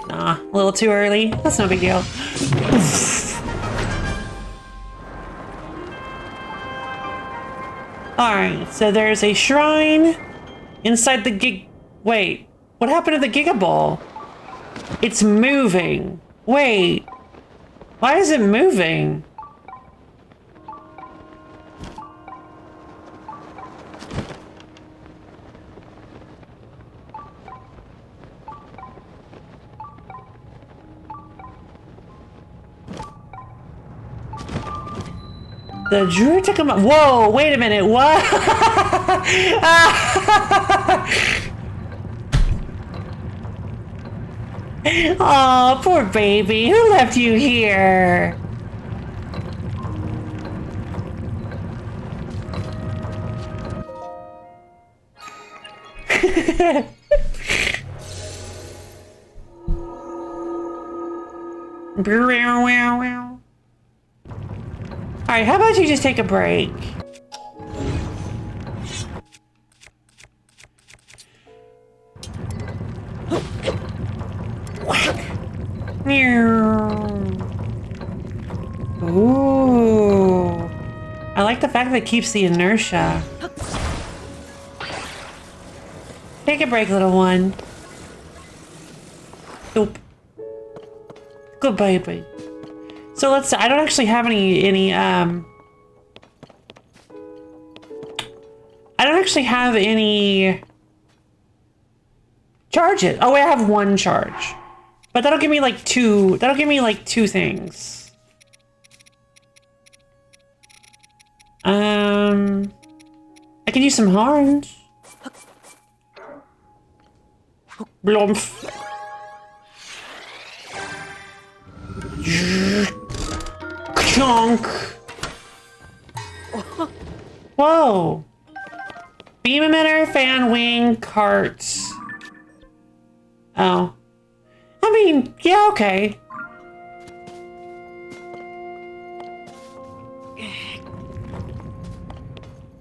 Nah, a little too early. That's no big deal. Alright, so there's a shrine inside the gig... Wait, what happened to the Giga Ball? It's moving. Wait, why is it moving? The druid took him. Whoa! Wait a minute. What? Oh, poor baby. Who left you here? Alright, how about you just take a break? Whack! Ooh. I like the fact that it keeps the inertia. Take a break, little one. Nope. Good baby. So let's. I don't actually have any. I don't actually have any charges. Oh, wait, I have one charge, but that'll give me like two. That'll give me like two things. I can use some horns. Blumph. Chonk. Whoa. Beam emitter, fan, wing, cart. Oh. I mean, yeah, okay.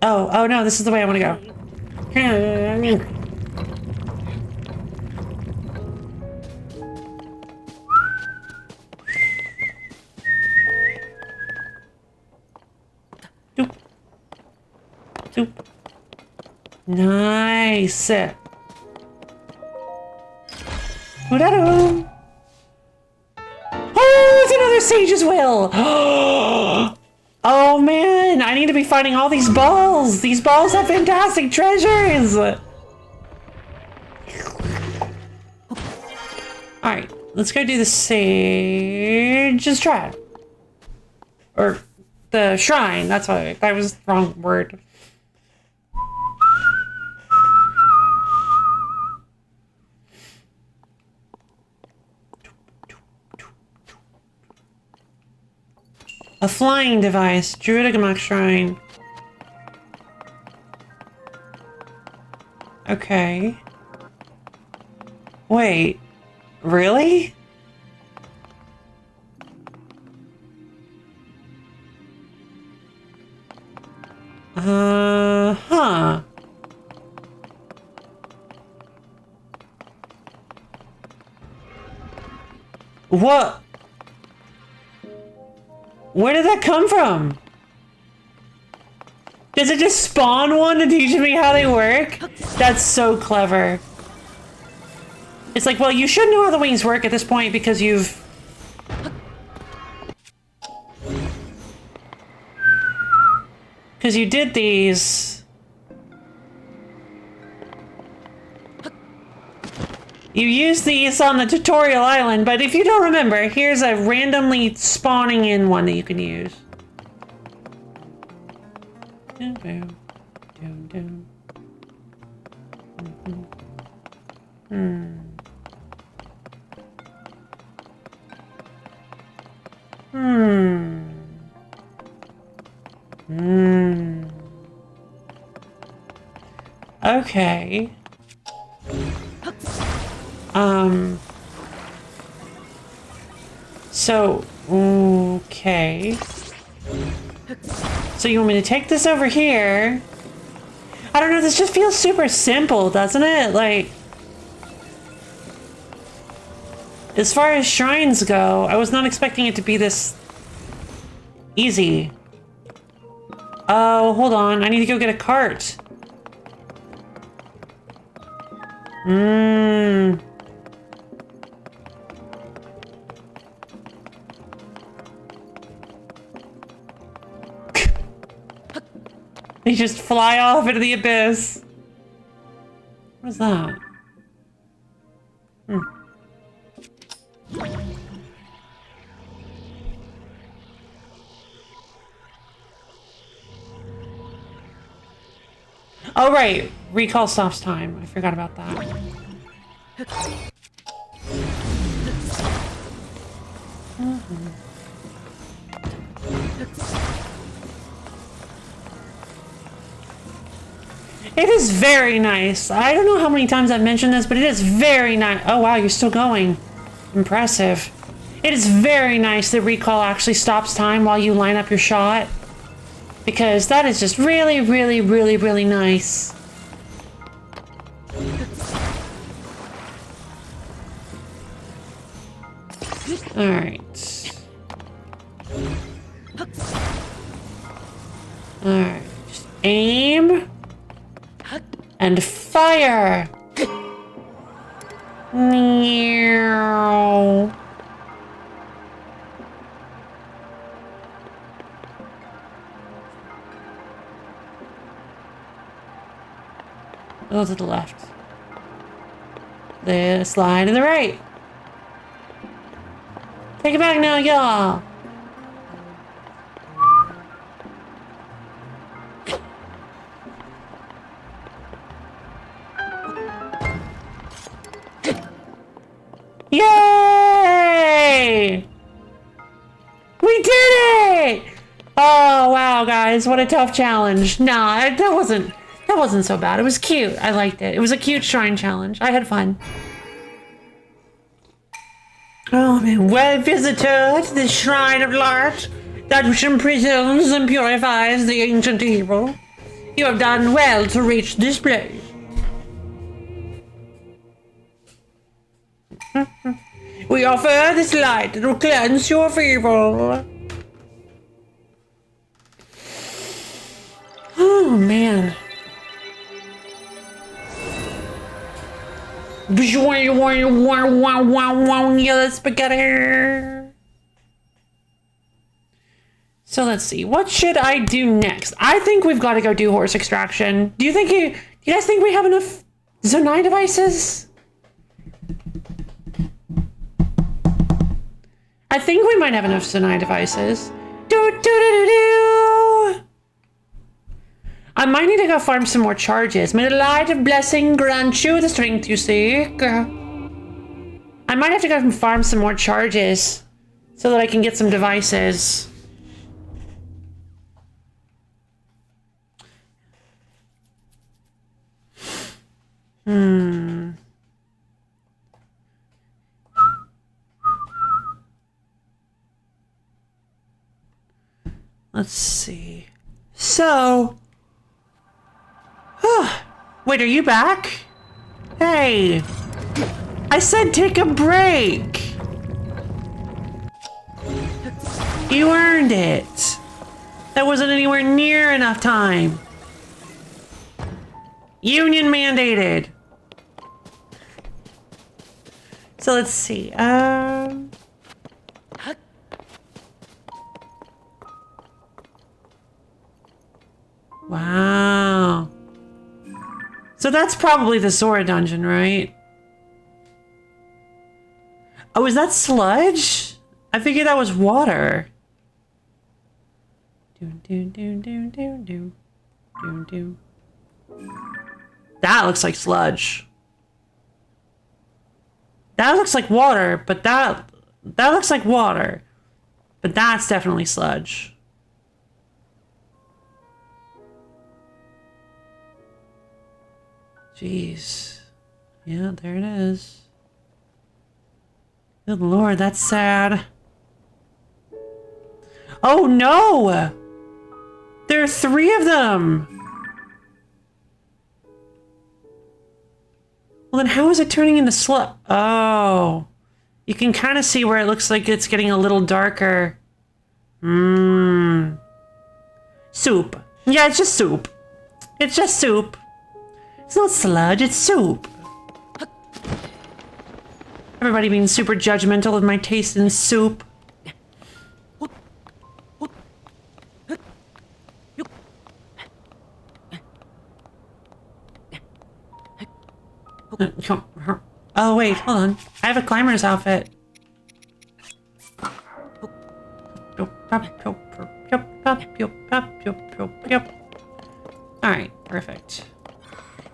Oh no, this is the way I want to go. Doop. Doop. Nice. Ooh-da-doo. Oh, it's another Sage's Will. Oh man, I need to be finding all these balls. These balls have fantastic treasures. Alright, let's go do the Sage's Triad. Or the Shrine, that's why that was the wrong word. A flying device, Druidic Shrine. Okay. Wait, really? Huh. What? Where did that come from? Does it just spawn one to teach me how they work? That's so clever. It's like, well, you should know how the wings work at this point because you've... Because you did these. You used these on the tutorial island, but if you don't remember, here's a randomly spawning in one that you can use. Doom, boom, doom, doom. Okay. So, okay. So you want me to take this over here? I don't know, this just feels super simple, doesn't it? Like, as far as shrines go, I was not expecting it to be this easy. Oh, hold on, I need to go get a cart. They just fly off into the abyss. What is that? Oh, right. Recall stops time. I forgot about that. It is very nice. I don't know how many times I've mentioned this, but it is very nice. Oh, wow, you're still going. Impressive. It is very nice that recall actually stops time while you line up your shot. Because that is just really, really, really, really nice. Alright. Alright. Just aim. And fire! Meow. Go to the left. Then slide to the right. Take it back now, y'all. Yay! We did it! Oh wow, guys, what a tough challenge. Nah, that wasn't so bad. It was cute. I liked it. It was a cute shrine challenge. I had fun. Oh man, well, visitor to the shrine of light, that which imprisons and purifies the ancient evil, you have done well to reach this place. We offer this light that will cleanse your evil. Oh man. Yeah, spaghetti. So let's see. What should I do next? I think we've got to go do horse extraction. Do you guys think we have enough Zonai devices? I think we might have enough Zonai devices. I might need to go farm some more charges. May the light of blessing grant you the strength you seek. I might have to go and farm some more charges so that I can get some devices. Let's see. So... Wait, are you back? Hey! I said take a break! You earned it! That wasn't anywhere near enough time! Union mandated! So let's see, Wow. So that's probably the Sora dungeon, right? Oh, is that sludge? I figured that was water. That looks like sludge. That looks like water, but that looks like water. But that's definitely sludge. Jeez. Yeah, there it is. Good lord, that's sad. Oh no! There are 3 of them! Well then how is it turning into sludge? Oh. You can kind of see where it looks like it's getting a little darker. Soup. Yeah, it's just soup. It's just soup. It's not sludge, it's soup. Everybody being super judgmental of my taste in soup. Oh wait, hold on. I have a climber's outfit. Alright, perfect.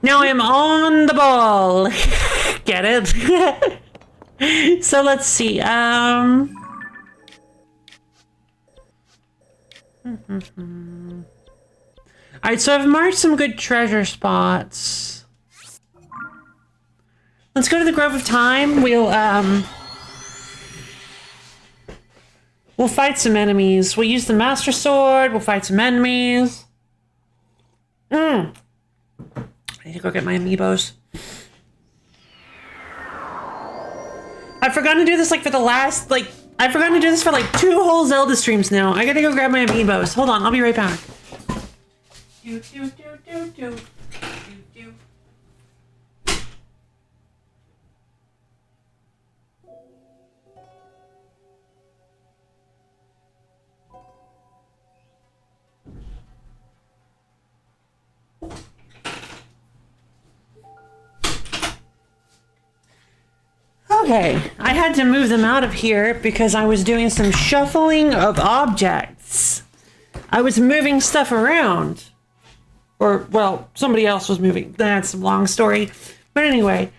Now I'm on the ball. Get it? So let's see. Alright, so I've marked some good treasure spots. Let's go to the Grove of Time. We'll fight some enemies. We'll use the Master Sword. We'll fight some enemies. I need to go get my amiibos. I've forgotten to do this like for the last, like, I've forgotten to do this for like 2 whole Zelda streams now. I gotta go grab my amiibos. Hold on, I'll be right back. Okay, I had to move them out of here because I was doing some shuffling of objects. I was moving stuff around. Or, well, somebody else was moving. That's a long story. But anyway.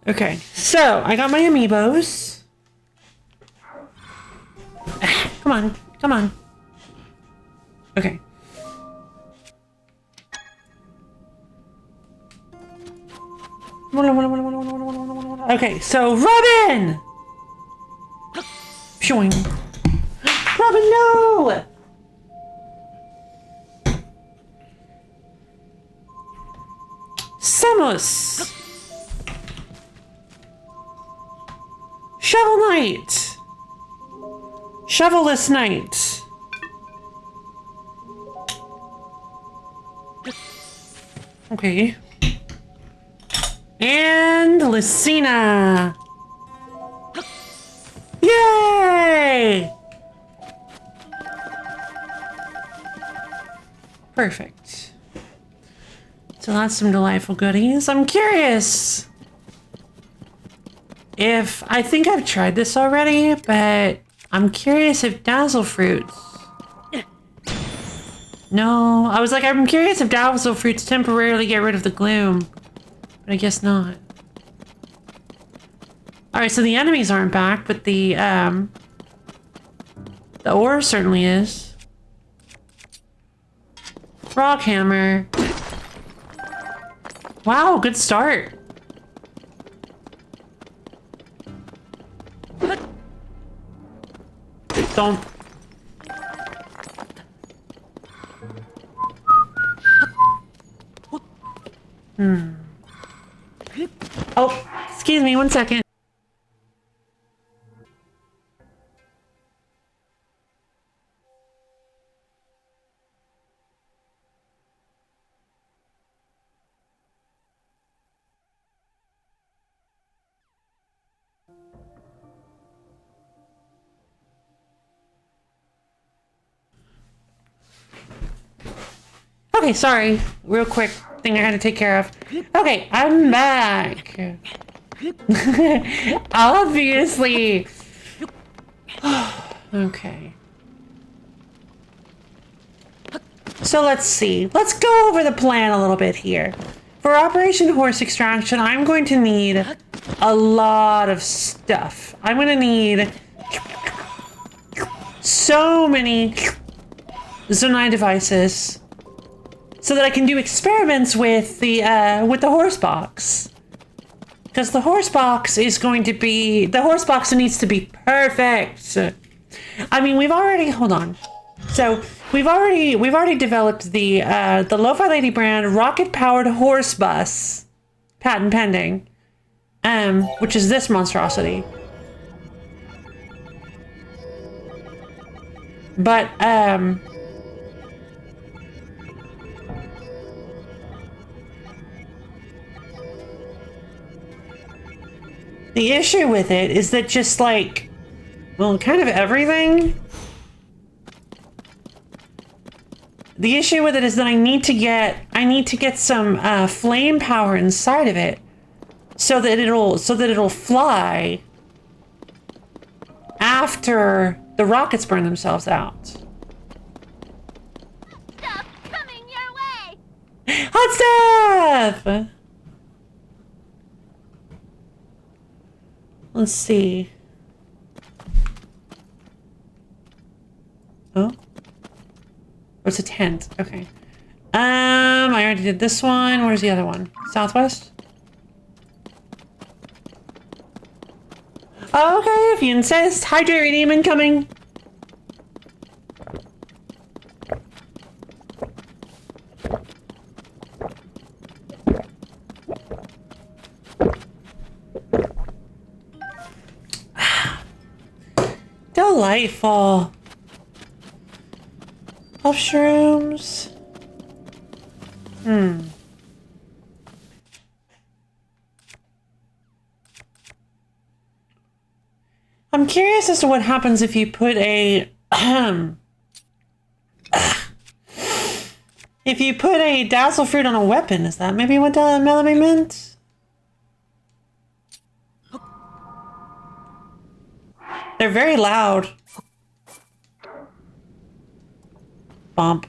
Okay, so I got my amiibos. Come on, come on. Okay. Okay, so Robin! Showing. Robin, no! Samus! Shovel Knight! Shovelless Knight! Okay. And Lucina! Yay! Perfect. So that's some delightful goodies. I'm curious if, I think I've tried this already, but I'm curious if Dazzle Fruits. No, I was like, I'm curious if Dazzle Fruits temporarily get rid of the gloom. But I guess not. Alright, so the enemies aren't back, but the ore certainly is. Rock hammer. Wow, good start. Don't. Oh, excuse me, 1 second. Okay, sorry. Real quick thing I had to take care of. Okay, I'm back. Obviously. Okay. So let's see. Let's go over the plan a little bit here. For Operation Horse Extraction, I'm going to need a lot of stuff. I'm going to need so many Zonai devices so that I can do experiments with the horse box. Because the horse box is going to be, the horse box needs to be perfect. I mean, we've already, hold on. So we've already developed the Lo-Fi Lady brand rocket powered horse bus, patent pending, which is this monstrosity. But the issue with it is that just like, well, kind of everything. The issue with it is that I need to get some flame power inside of it, so that it'll fly after the rockets burn themselves out. Hot stuff! Let's see. Oh? Oh, it's a tent. Okay. I already did this one. Where's the other one? Southwest? Oh, okay, if you insist. Hydrate demon coming. Delightful. Mushrooms. I'm curious as to what happens if you put a if you put a dazzle fruit on a weapon. Is that maybe what Melanie meant? They're very loud. Bump.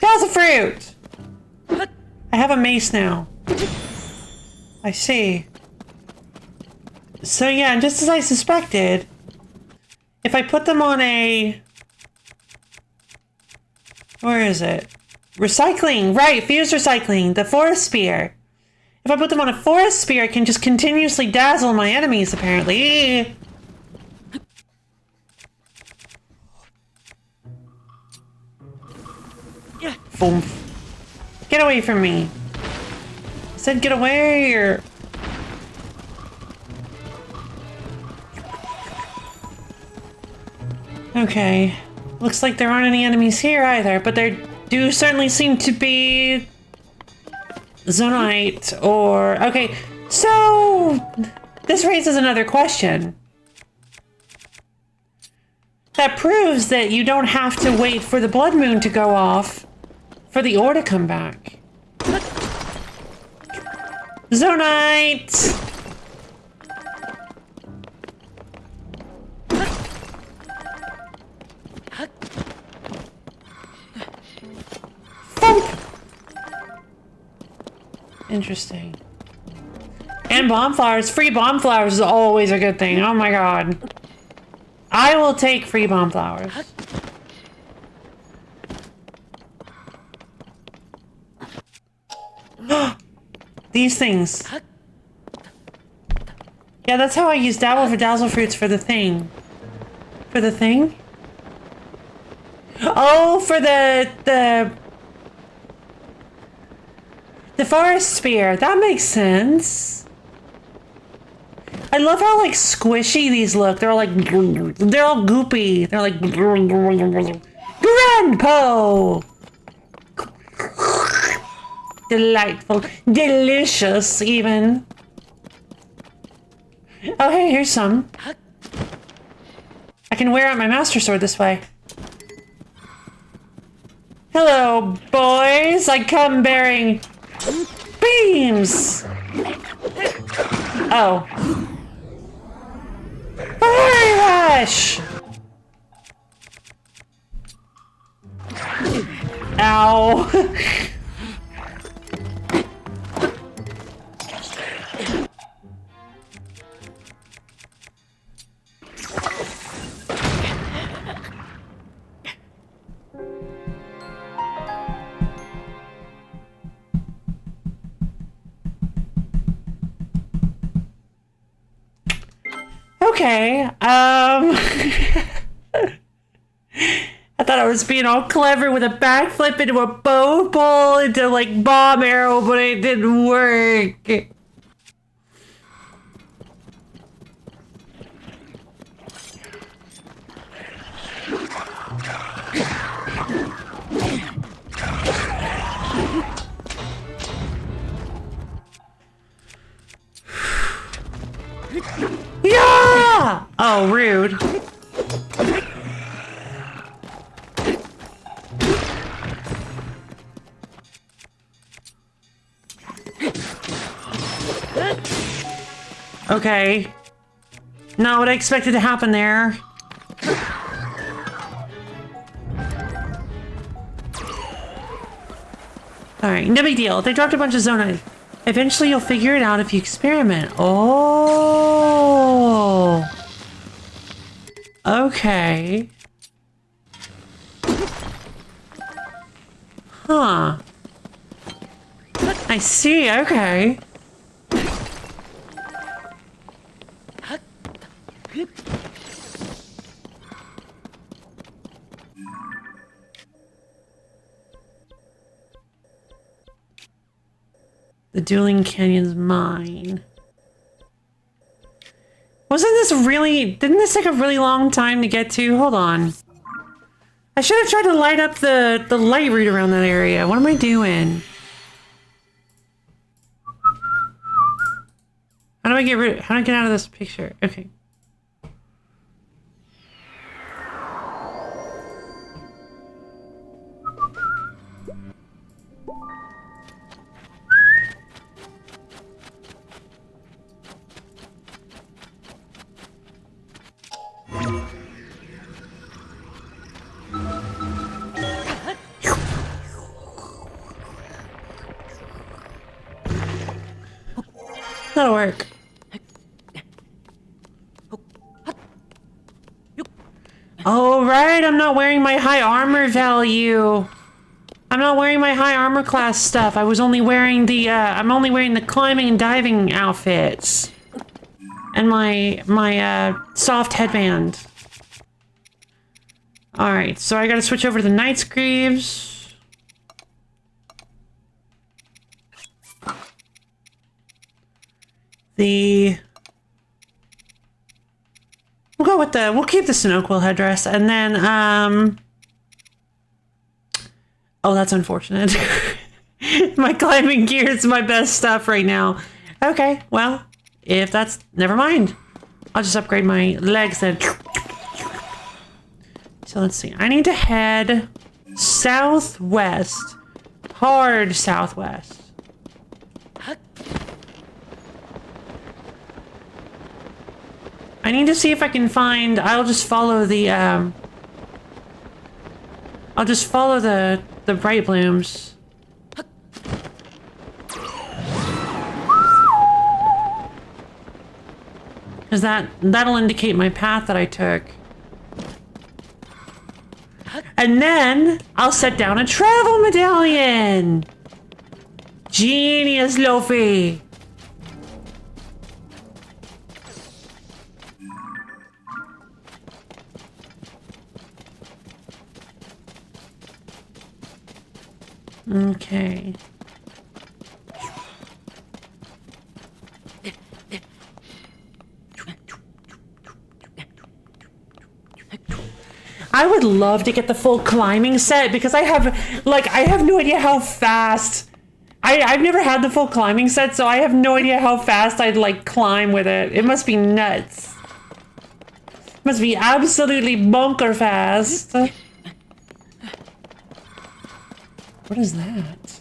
Dazzle fruit! I have a mace now. I see. So yeah, just as I suspected, if I put them on a... Where is it? Recycling! Right, fused recycling. The forest spear. If I put them on a forest spear, I can just continuously dazzle my enemies, apparently. Boom. Get away from me. I said get away, or... Okay. Looks like there aren't any enemies here either, but there do certainly seem to be... Zonite, or... Okay, so... This raises another question. That proves that you don't have to wait for the blood moon to go off for the ore to come back. Zonite! Thump! Interesting. And bomb flowers. Free bomb flowers is always a good thing. Oh my god. I will take free bomb flowers. These things. Yeah, that's how I use dabble for dazzle fruits for the thing. For the thing? Oh, for the forest spear. That makes sense. I love how like squishy these look. They're like they're all goopy. They're like Grandpa. Delightful. Delicious, even. Oh, hey, here's some. I can wear out my master sword this way. Hello, boys. I come bearing beams. Oh. Fire rush! Ow. Okay, I thought I was being all clever with a backflip into a bow pull into like bomb arrow, but it didn't work. Yeah! Oh, rude. Okay. Not what I expected to happen there. Alright, no big deal. They dropped a bunch of zonite. Eventually you'll figure it out if you experiment. Oh. Okay. Huh. I see, okay. The Dueling Canyon's mine. Wasn't this really... Didn't this take a really long time to get to? Hold on. I should have tried to light up the light route around that area. What am I doing? How do I get out of this picture? Okay. That'll work. Oh, right, I'm not wearing my high armor value. I'm not wearing my high armor class stuff. I was only wearing the, I'm only wearing the climbing and diving outfits. And my soft headband. Alright, so I gotta switch over to the Knight's Greaves. We'll go with we'll keep the Snow Quill headdress, and then, oh, that's unfortunate. My climbing gear is my best stuff right now. Okay, well, if that's, never mind. I'll just upgrade my legs then. So let's see, I need to head southwest, hard southwest. I need to see if I can find, I'll just follow the bright blooms. Because that'll indicate my path that I took. And then I'll set down a travel medallion. Genius, Lofi. Okay. I would love to get the full climbing set because I have no idea how fast. I've never had the full climbing set, so I have no idea how fast I'd like climb with it. It must be nuts. Must be absolutely bunker fast. What is that?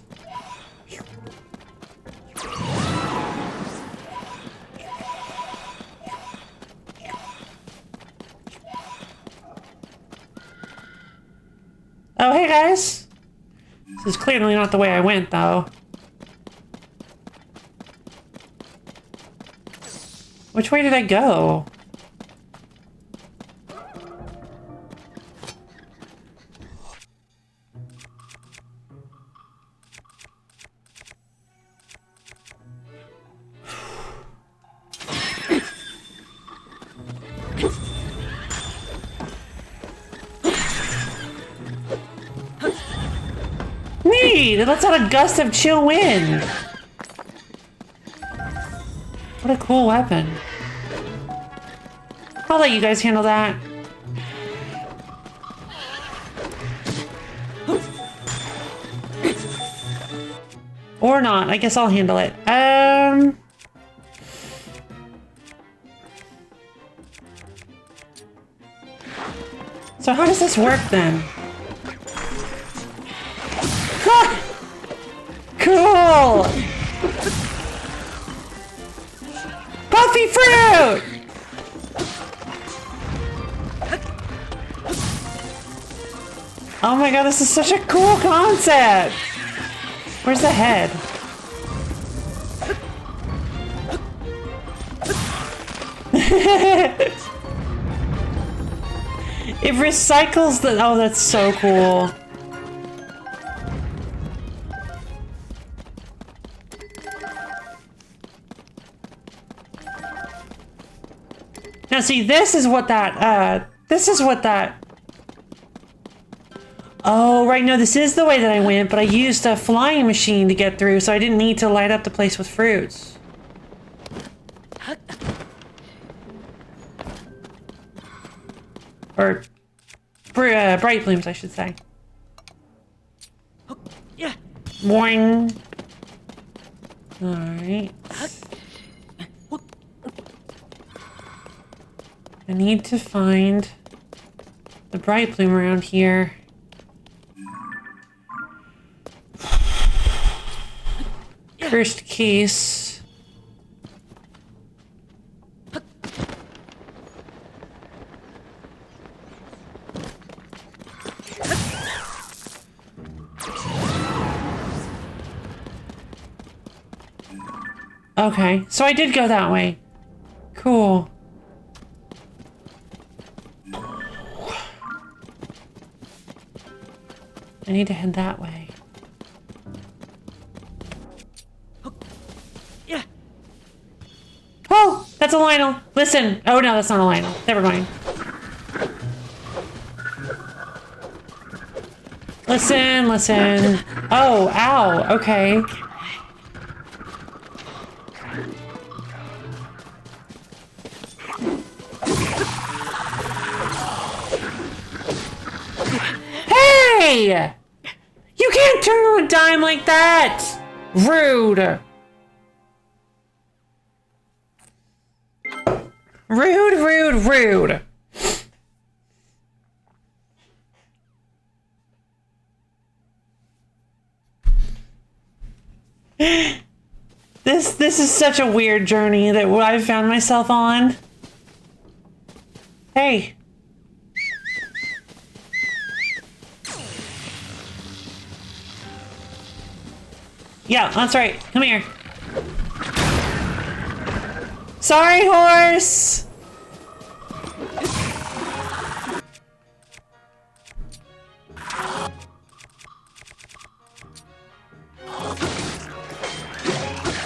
Oh, hey guys! This is clearly not the way I went, though. Which way did I go? Neat! Let's have a gust of chill wind! What a cool weapon. I'll let you guys handle that. Or not. I guess I'll handle it. So how does this work then? Cool! Puffy fruit! Oh my god, this is such a cool concept! Where's the head? It recycles the... Oh, that's so cool. Now see, this is what that... Oh, right, no, this is the way that I went, but I used a flying machine to get through, so I didn't need to light up the place with fruits. Or... bright blooms, I should say. Yeah. Boing. Alright. I need to find the bright bloom around here. Cursed case. Okay, so I did go that way. Cool. I need to head that way. Yeah. Oh, that's a Lionel. Listen. Oh no, that's not a Lionel. Never mind. Listen, listen. Oh, ow. Okay. Hey! You can't turn on a dime like that! Rude! Rude, rude, rude. This is such a weird journey that I've found myself on. Hey. Yeah, that's right. Come here. Sorry, horse!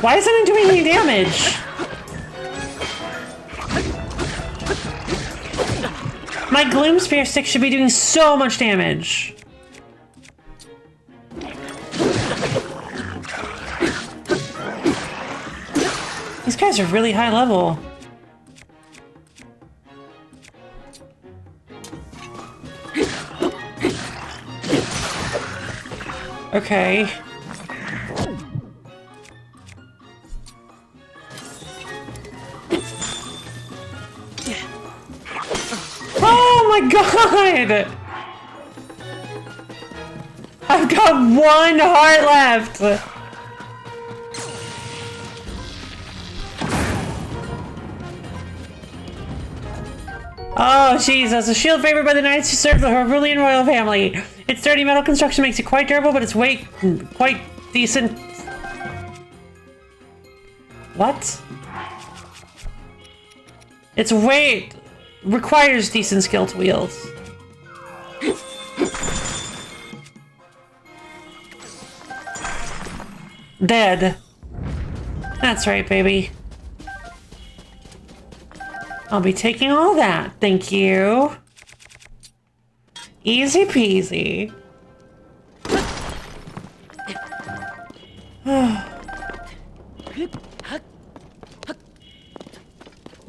Why isn't it doing any damage? My Gloom Spear stick should be doing so much damage. These guys are really high level. Okay. Oh my god! I've got one heart left! Oh, Jesus. A shield favored by the knights who serve the Herulian royal family. Its sturdy metal construction makes it quite durable, but its weight quite decent. What? Its weight requires decent skill to wield. Dead. That's right, baby. I'll be taking all that, thank you. Easy peasy.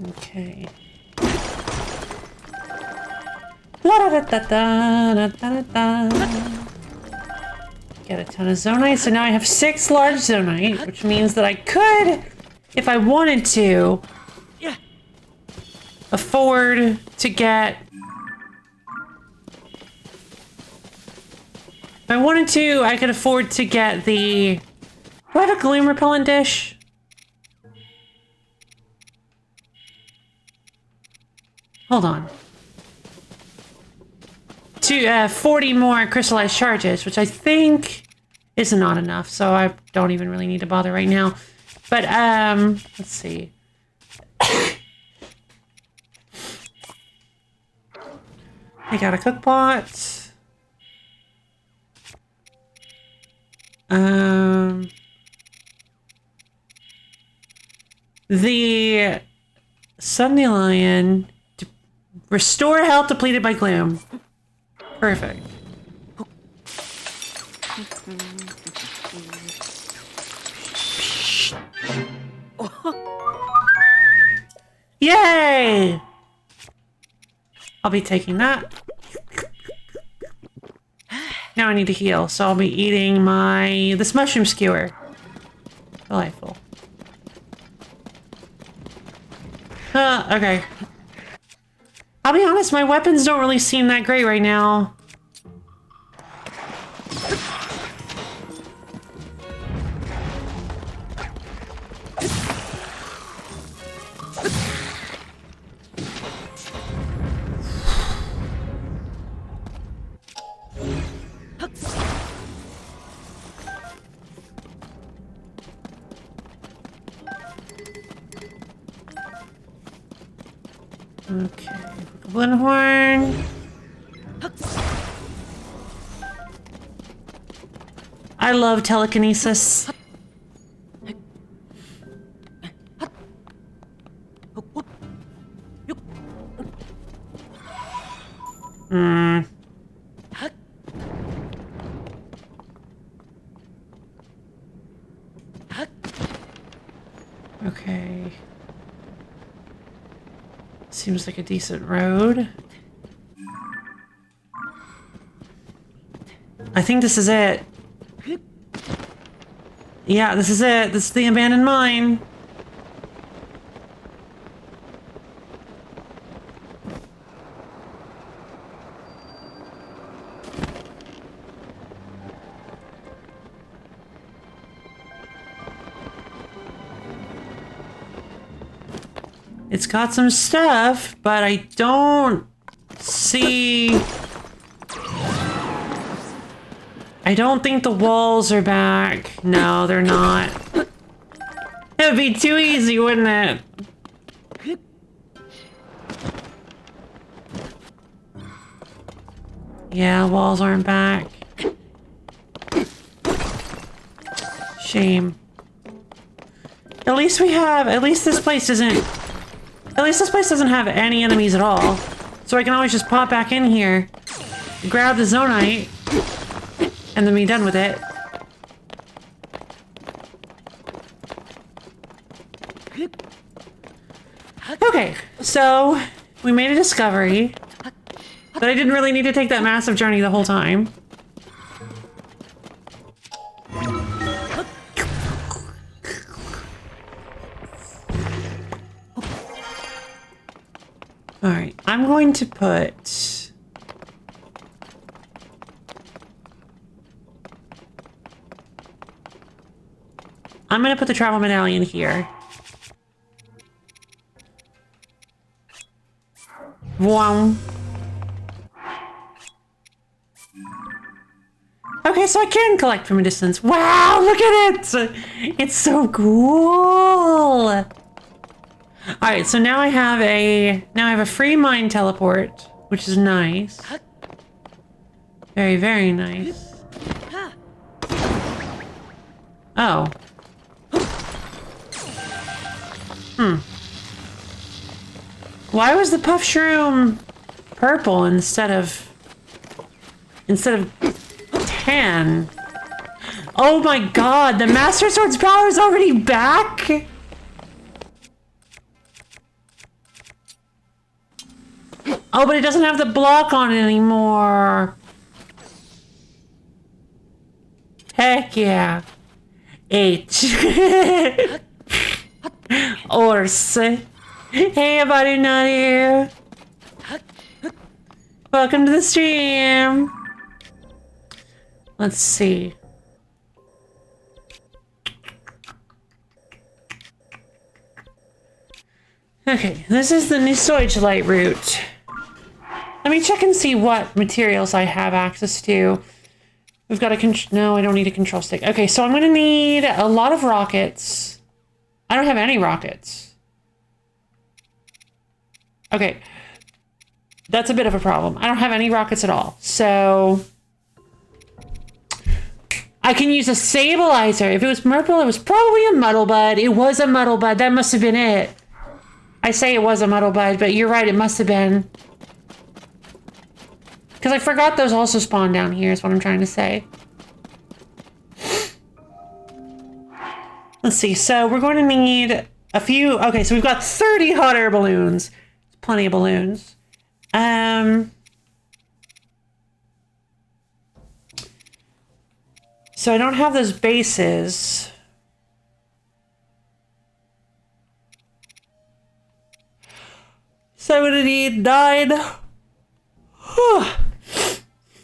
Okay. La da da da da da da da. Get a ton of zonite, so now I have 6 large zonite, which means that I could, if I wanted to, afford to get... If I wanted to, I could afford to get the... Do I have a gloom repellent dish? Hold on. 40 more crystallized charges, which I think is not enough, so I don't even really need to bother right now. But, let's see. I got a cook pot. The Sundelion restore health depleted by gloom. Perfect. Yay! I'll be taking that. Now I need to heal, so I'll be eating this mushroom skewer. Delightful. Okay. I'll be honest, my weapons don't really seem that great right now. Okay, goblin horn. I love telekinesis. Okay. Seems like a decent road. I think this is it. Yeah, this is it. This is the abandoned mine. It's got some stuff, but I don't see... I don't think the walls are back. No, they're not. It would be too easy, wouldn't it? Yeah, walls aren't back. Shame. At least this place doesn't have any enemies at all. So I can always just pop back in here, grab the zonite, and then be done with it. Okay, so we made a discovery that I didn't really need to take that massive journey the whole time. Alright, I'm going to put... I'm going to put the travel medallion here. Wow. Okay, so I can collect from a distance. Wow, look at it! It's so cool! Alright, so now I have a free mine teleport, which is nice. Very, very nice. Oh. Why was the puff shroom purple instead of tan? Oh my god, the Master Sword's power is already back? Oh, but it doesn't have the block on it anymore. Heck yeah. H. Orse. Hey, everybody not here. Welcome to the stream. Let's see. Okay, this is the Nisoich light route. Let me check and see what materials I have access to. We've got a no, I don't need a control stick. Okay, so I'm gonna need a lot of rockets. I don't have any rockets. Okay. That's a bit of a problem. I don't have any rockets at all. So I can use a stabilizer. If it was Myrtle, it was probably a Muddlebud. It was a Muddlebud. That must have been it. I say it was a Muddlebud, but you're right. It must have been. Because I forgot those also spawn down here is what I'm trying to say. Let's see. So we're going to need a few. Okay, so we've got 30 hot air balloons. Plenty of balloons. So I don't have those bases. So I'm gonna need 9.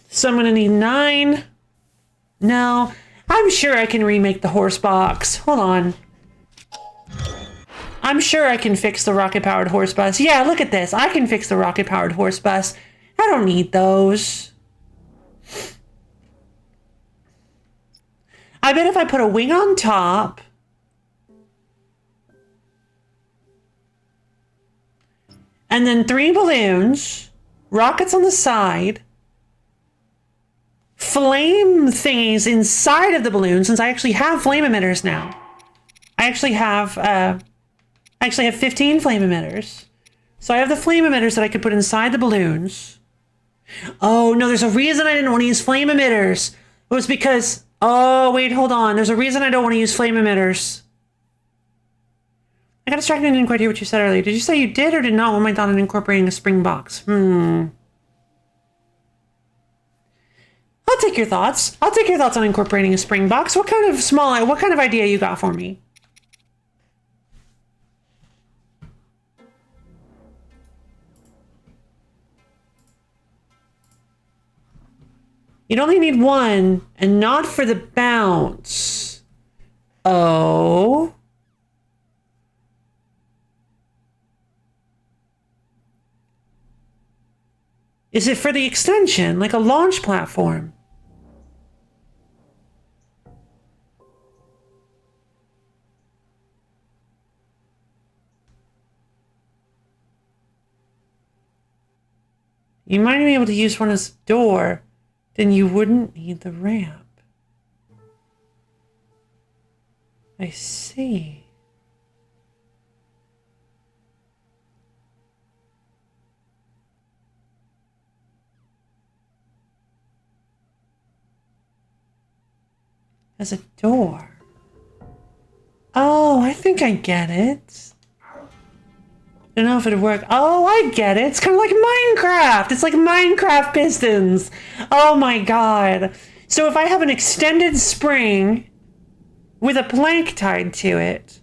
So I'm gonna need 9. No, I'm sure I can remake the horse box. Hold on. I'm sure I can fix the rocket-powered horse bus. Yeah, look at this. I can fix the rocket-powered horse bus. I don't need those. I bet if I put a wing on top... and then 3 balloons, rockets on the side, flame thingies inside of the balloon, since I actually have flame emitters now. I actually have 15 flame emitters. So I have the flame emitters that I could put inside the balloons. Oh, no, there's a reason I didn't want to use flame emitters. It was because... Oh, wait, hold on. There's a reason I don't want to use flame emitters. I got distracted and didn't quite hear what you said earlier. Did you say you did or did not want my thought on incorporating a spring box? I'll take your thoughts. I'll take your thoughts on incorporating a spring box. What kind of idea you got for me? You'd only need 1 and not for the bounce. Oh. Is it for the extension, like a launch platform? You might be able to use one as a door. Then you wouldn't need the ramp. I see. As a door. Oh, I think I get it. Don't know if it'd work. Oh, I get it. It's kind of like Minecraft. It's like Minecraft pistons. Oh my god. So if I have an extended spring with a plank tied to it,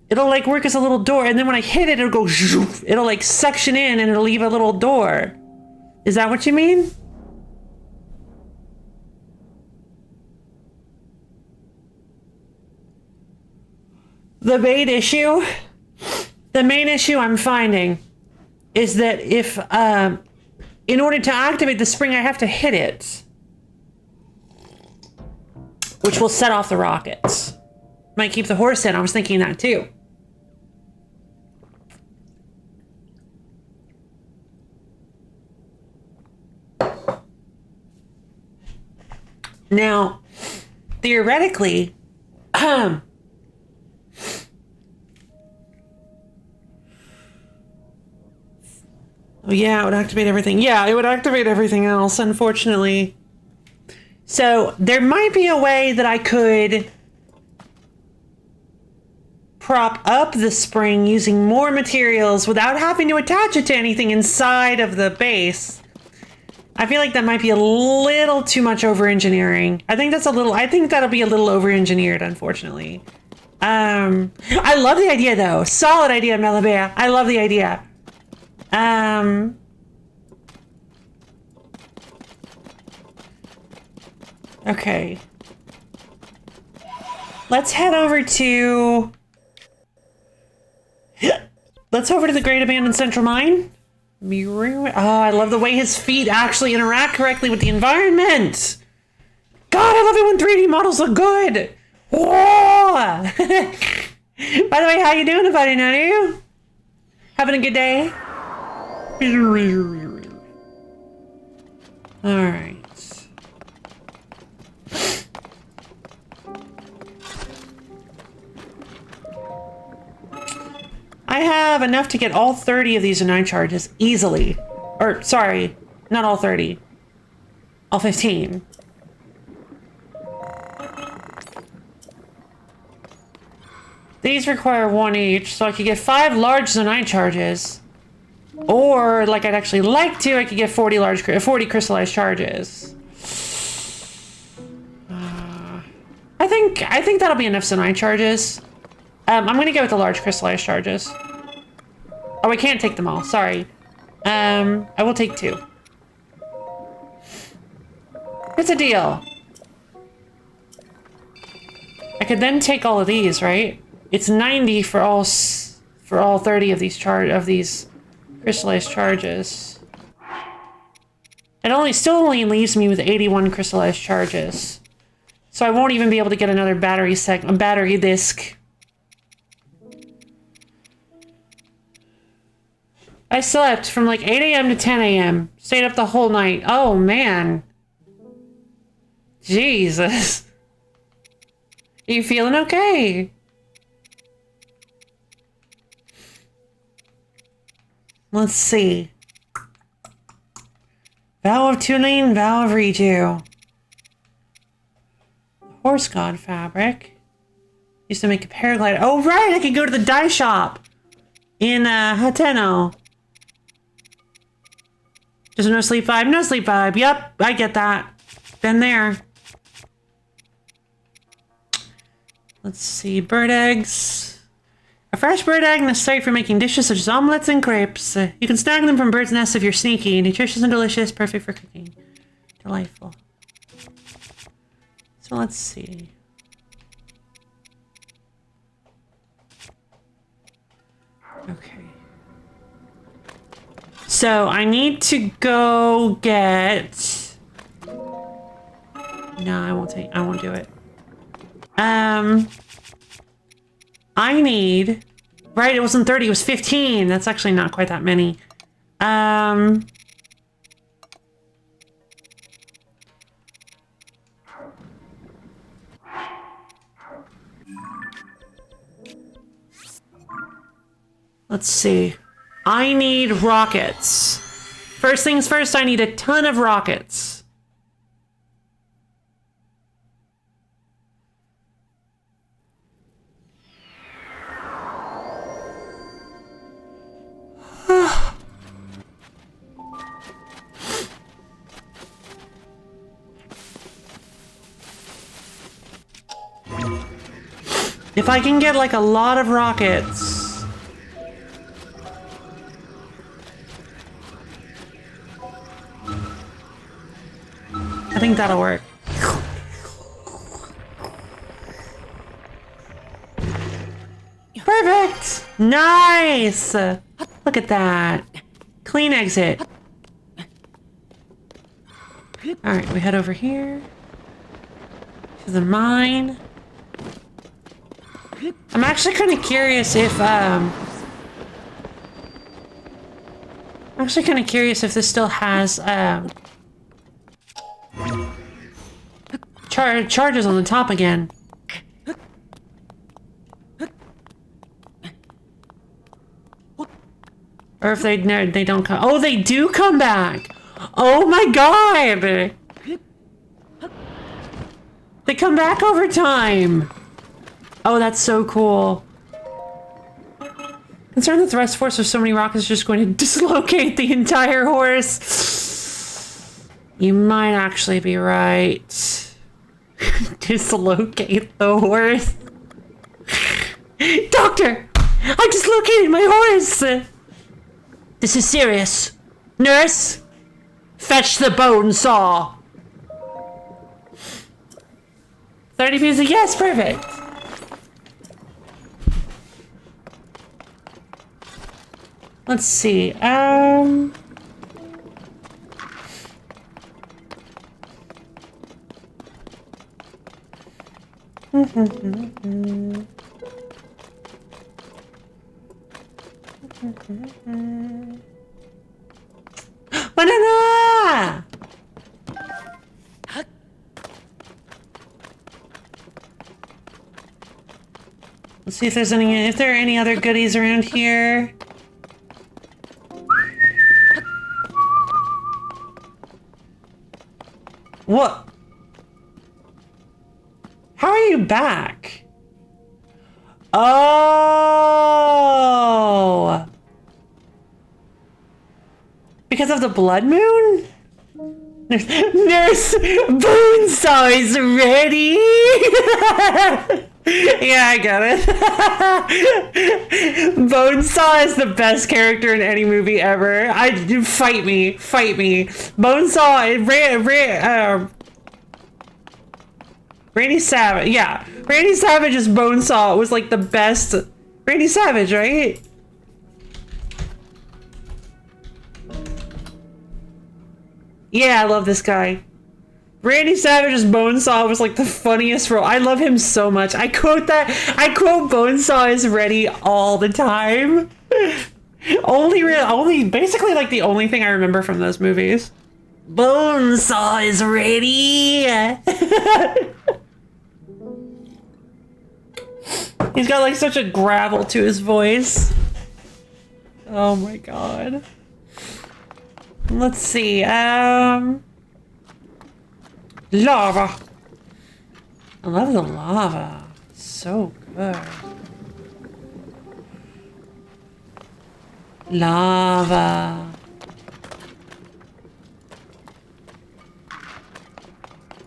it'll like work as a little door. And then when I hit it, it'll go, it'll like suction in and it'll leave a little door. Is that what you mean? The main issue I'm finding is that if, in order to activate the spring, I have to hit it, which will set off the rockets. Might keep the horse in. I was thinking that too. Now, theoretically, yeah, it would activate everything. Yeah, it would activate everything else, unfortunately. So there might be a way that I could prop up the spring using more materials without having to attach it to anything inside of the base. I feel like that might be a little too much over-engineering. I think that'll be a little over-engineered, unfortunately. I love the idea, though. Solid idea, Melibea. I love the idea. Okay. Let's head over to let's over to the Great Abandoned Central Mine. Oh, I love the way his feet actually interact correctly with the environment. God, I love it when 3D models look good. Whoa! By the way, how you doing, buddy? Now you having a good day? All right. I have enough to get all 30 of these Unite charges easily. Or, sorry, not all 30. All 15. These require 1 each, so I could get 5 large Unite charges. Or, like I'd actually like to, I could get 40 crystallized charges. I think that'll be enough Unite charges. I'm gonna go with the large crystallized charges. Oh, I can't take them all, sorry. I will take 2. It's a deal. I could then take all of these, right? It's 90 for all 30 of these crystallized charges. It still only leaves me with 81 crystallized charges. So I won't even be able to get another battery disc. I slept from like 8 a.m. to 10 a.m. Stayed up the whole night. Oh, man. Jesus. Are you feeling okay? Let's see. Vow of tuning, vow of redo. Horse god fabric. Used to make a paraglider. Oh, right! I could go to the dye shop in Hateno. Just no sleep vibe. No sleep vibe. Yep, I get that. Been there. Let's see. Bird eggs. A fresh bird egg necessary for making dishes such as omelets and crepes. You can snag them from birds' nests if you're sneaky. Nutritious and delicious. Perfect for cooking. Delightful. So let's see. Okay. So I need to go get... No, I won't do it. I need... Right, it wasn't 30, it was 15. That's actually not quite that many. Let's see. I need rockets. First things first, I need a ton of rockets. If I can get like a lot of rockets. I think that'll work. Perfect! Nice! Look at that. Clean exit. Alright, we head over here. To the mine. I'm actually kind of curious if, this still has, charges on the top again. Or if they don't come. Oh, they do come back! Oh my god! They come back over time! Oh, that's so cool. Concerned that the thrust force of so many rockets is just going to dislocate the entire horse. You might actually be right. Dislocate the horse. Doctor! I dislocated my horse! This is serious. Nurse, fetch the bone saw. 30 pieces, yes, perfect. Let's see. Banana! Let's see if there's if there are any other goodies around here. What? How are you back? Oh! Because of the blood moon? Nurse Bonesaw is ready! Yeah, I get it. Bonesaw is the best character in any movie ever. Fight me. Bonesaw, Randy Savage. Yeah, Randy Savage's Bonesaw was like the best. Randy Savage, right? Yeah, I love this guy. Randy Savage's Bonesaw was like the funniest role. I love him so much. I quote Bonesaw is ready all the time. only basically like the only thing I remember from those movies. Bonesaw is ready. He's got like such a gravel to his voice. Oh my god. Let's see. Lava. I love the lava. So good. Lava.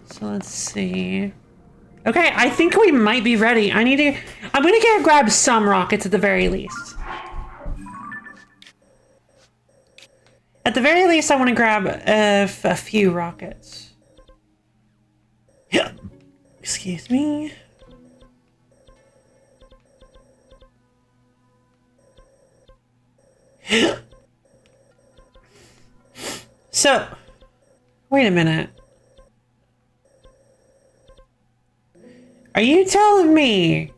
So let's see. Okay, I think we might be ready. I'm gonna go grab some rockets at the very least. At the very least, I want to grab a few rockets. Yeah. Excuse me. So, wait a minute. Are you telling me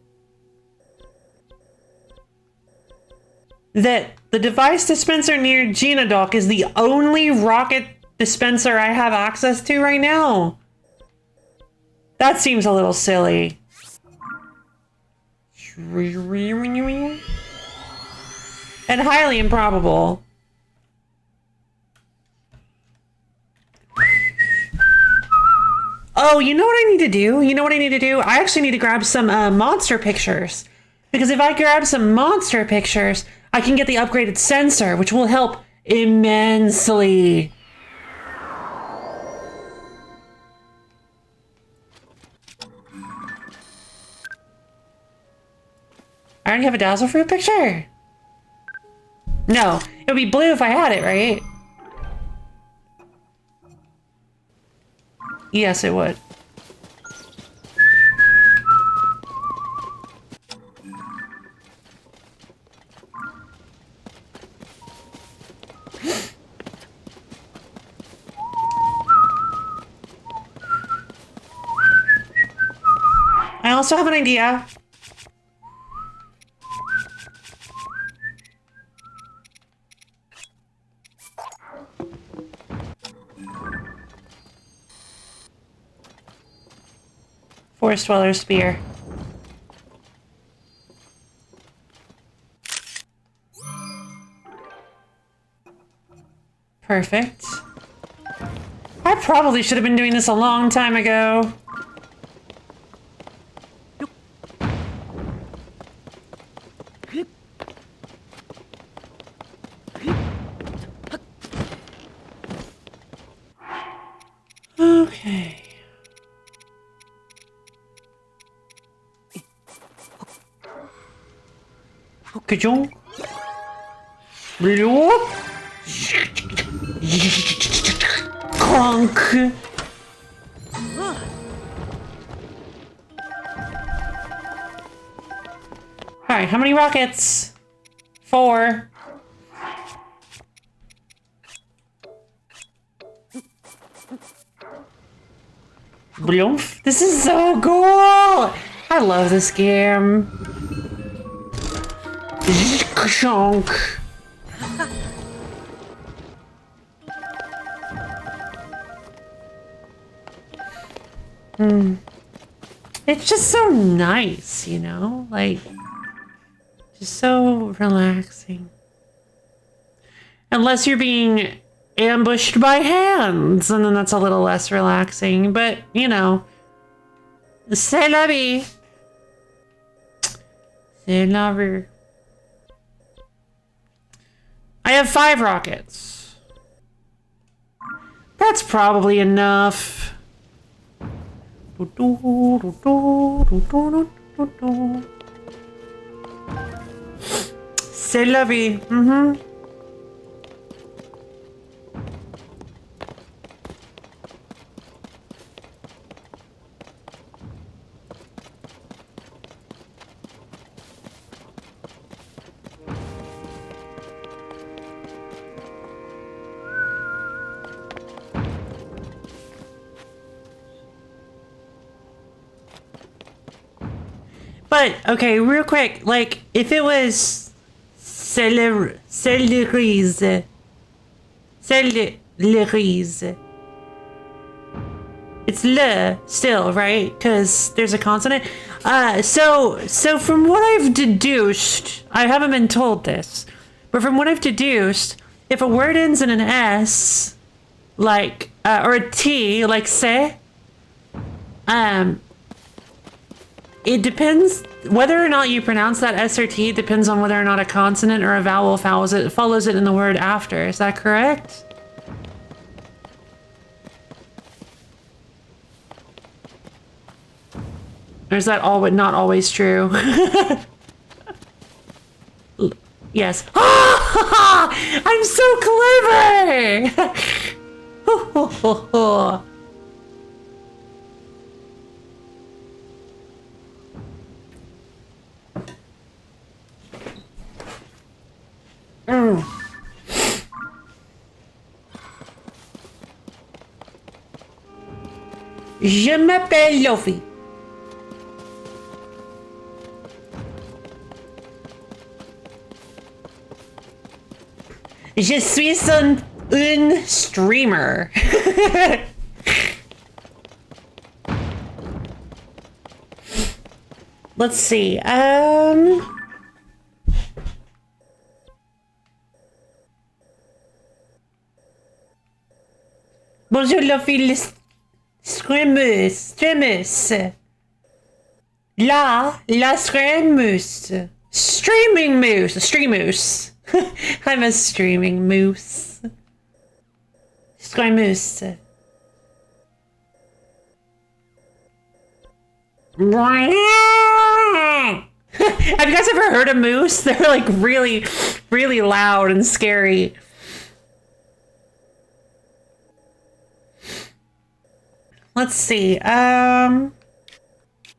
that the device dispenser near Genodoc is the only rocket dispenser I have access to right now? That seems a little silly. And highly improbable. Oh, you know what I need to do? I actually need to grab some monster pictures. Because if I grab some monster pictures, I can get the upgraded sensor, which will help immensely. I already have a Dazzle Fruit picture? No, it would be blue if I had it, right? Yes, it would. I also have an idea. Forest Dweller Spear. Perfect. I probably should have been doing this a long time ago. Okay. Ka-chong. Bloop. Conk. Alright, how many rockets? 4. Bloomf. This is so cool! I love this game. Chunk. It's just so nice, you know? Like, just so relaxing. Unless you're being ambushed by hands, and then that's a little less relaxing, but, you know. C'est la vie. C'est la vie. I have 5 rockets. That's probably enough. C'est la vie. But, okay, real quick, like, if it was celeries, it's le still, right? Because there's a consonant. So from what I've deduced, I haven't been told this, but from what I've deduced, if a word ends in an S, like, or a T, like say, it depends whether or not you pronounce that S or T depends on whether or not a consonant or a vowel follows it in the word after. Is that correct? Or is that all but not always true? Yes. I'm so clever! Je m'appelle Luffy. Je suis un streamer. Let's see. Bonjour, Luffy. Streamus. La streamus. Streaming moose. Streamus. I'm a streaming moose. Streamus. Have you guys ever heard a moose? They're like really, really loud and scary. Let's see.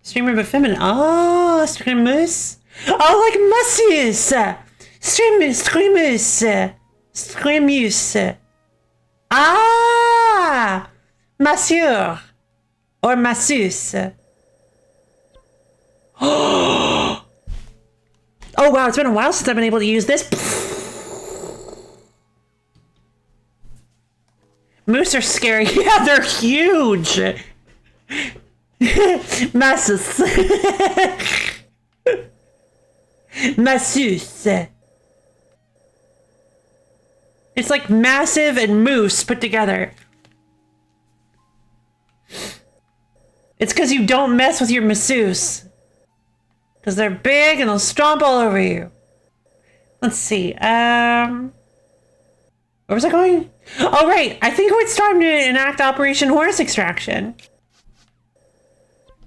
Streamer but feminine. Oh, streamus. Oh, like muscles. Streamus. Ah, monsieur or masseuse. Oh wow, it's been a while since I've been able to use this. Moose are scary. Yeah, they're huge. Masseuse. Masseuse. It's like massive and moose put together. It's because you don't mess with your masseuse. Because they're big and they'll stomp all over you. Let's see. Where was I going? Oh, right. I think it's time to enact Operation Horse Extraction.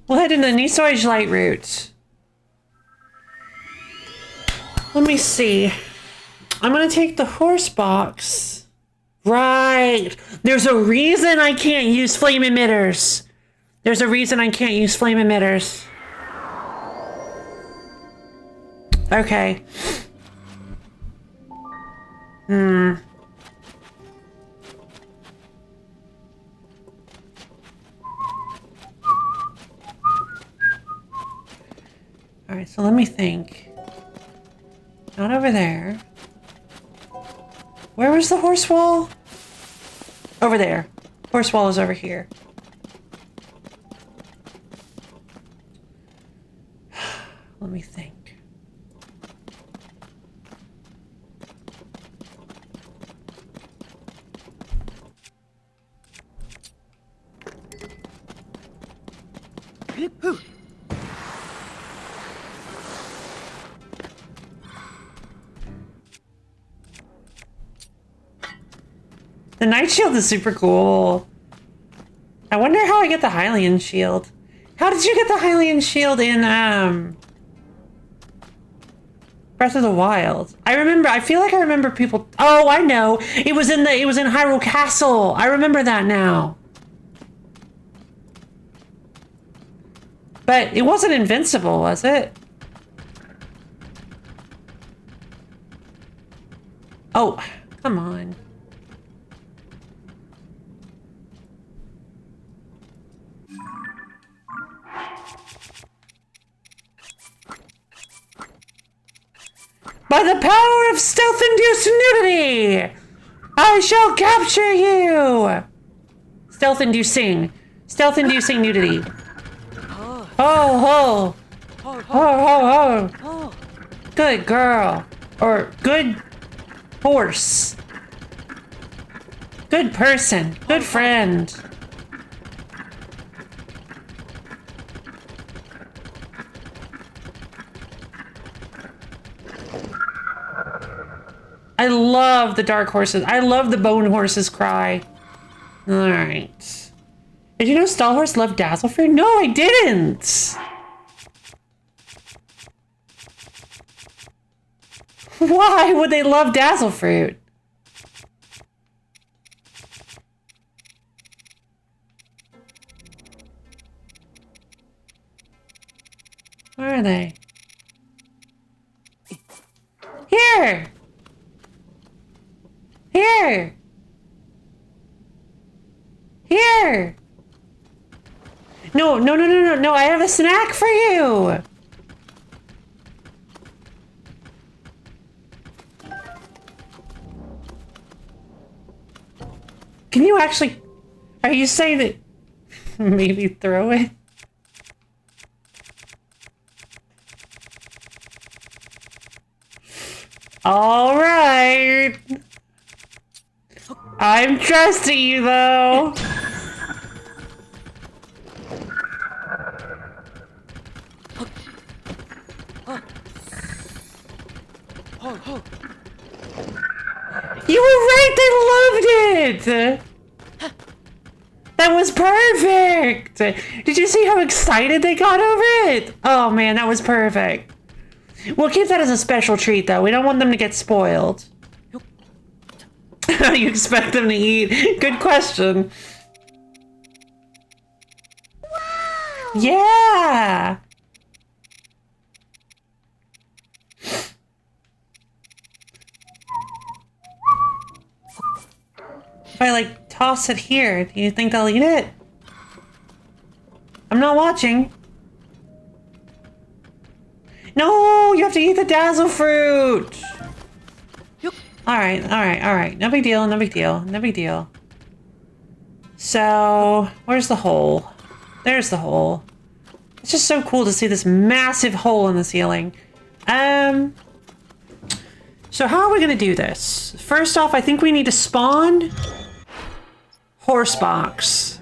We'll head into the Nisoij Light route. Let me see. I'm going to take the horse box. Right. There's a reason I can't use flame emitters. There's a reason I can't use flame emitters. Okay. Alright, so let me think. Not over there. Where was the horse wall? Over there. Horse wall is over here. Let me think. The Night Shield is super cool. I wonder how I get the Hylian Shield. How did you get the Hylian Shield in, Breath of the Wild? I feel like I remember people... Oh, I know! It was in Hyrule Castle! I remember that now. But it wasn't invincible, was it? Oh, come on. By the power of stealth-induced nudity, I shall capture you! Stealth-inducing nudity. Ho, ho. Ho, ho, ho. Good girl. Or good horse. Good person. Good friend. I love the dark horses. I love the bone horses cry. Alright. Did you know Stallhorse loved Dazzle Fruit? No, I didn't! Why would they love Dazzle Fruit? Where are they? Here! Here! Here! No, no, no, no, no, no, I have a snack for you! Can you actually... Are you saying that... Maybe throw it? All right. I'm trusting you, though. You were right, they loved it! That was perfect! Did you see how excited they got over it? Oh man, that was perfect. We'll keep that as a special treat, though. We don't want them to get spoiled. How do you expect them to eat? Good question. Wow. Yeah! If I, like, toss it here, do you think they'll eat it? I'm not watching. No, you have to eat the Dazzle Fruit! Alright, alright, alright. No big deal, no big deal, no big deal. So, where's the hole? There's the hole. It's just so cool to see this massive hole in the ceiling. So how are we gonna do this? First off, I think we need to spawn horse box.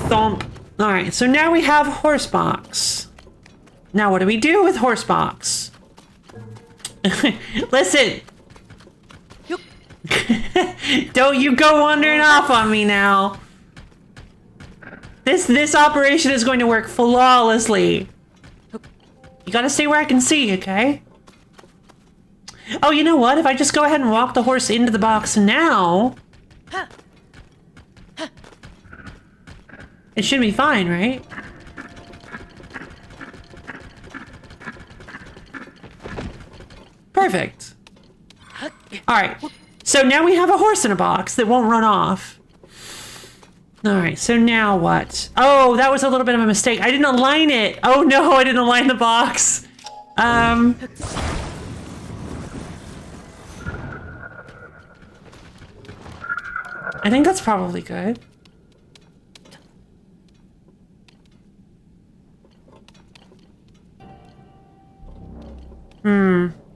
Thump. Alright, so now we have horse box. Now what do we do with horse box? Listen! Don't you go wandering off on me now. This operation is going to work flawlessly. You gotta stay where I can see, okay? Oh, you know what? If I just go ahead and walk the horse into the box now... It should be fine, right? Perfect. Alright, so now we have a horse in a box that won't run off. All right, so now what? Oh, that was a little bit of a mistake. I didn't align it. Oh no, I didn't align the box. I think that's probably good.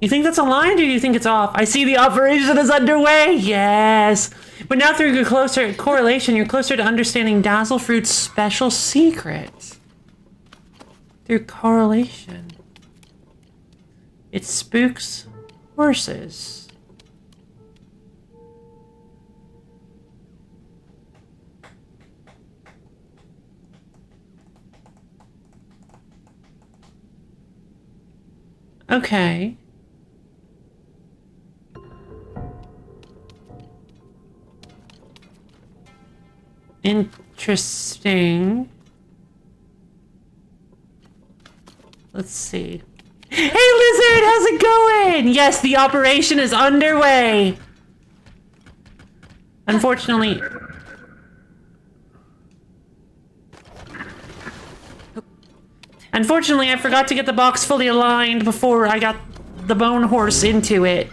You think that's aligned or do you think it's off? I see the operation is underway. Yes. But now through your closer correlation, you're closer to understanding Dazzlefruit's special secret. Through correlation. It spooks horses. Okay. Interesting. Let's see. Hey, Lizard, how's it going? Yes, the operation is underway. Unfortunately... Unfortunately, I forgot to get the box fully aligned before I got the bone horse into it.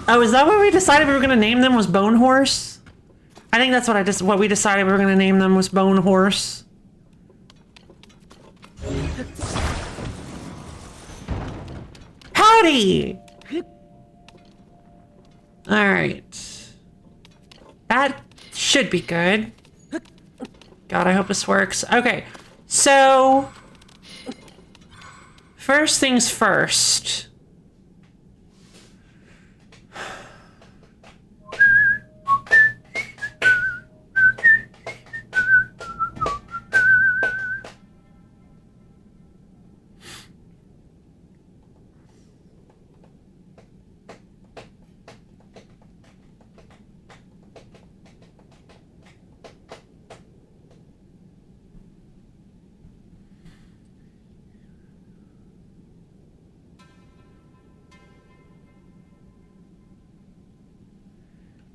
Oh, is that what we decided we were gonna name them was Bone Horse? I think that's what we decided we were gonna name them was Bone Horse. Howdy! Alright. That should be good. God, I hope this works. Okay, so... First things first.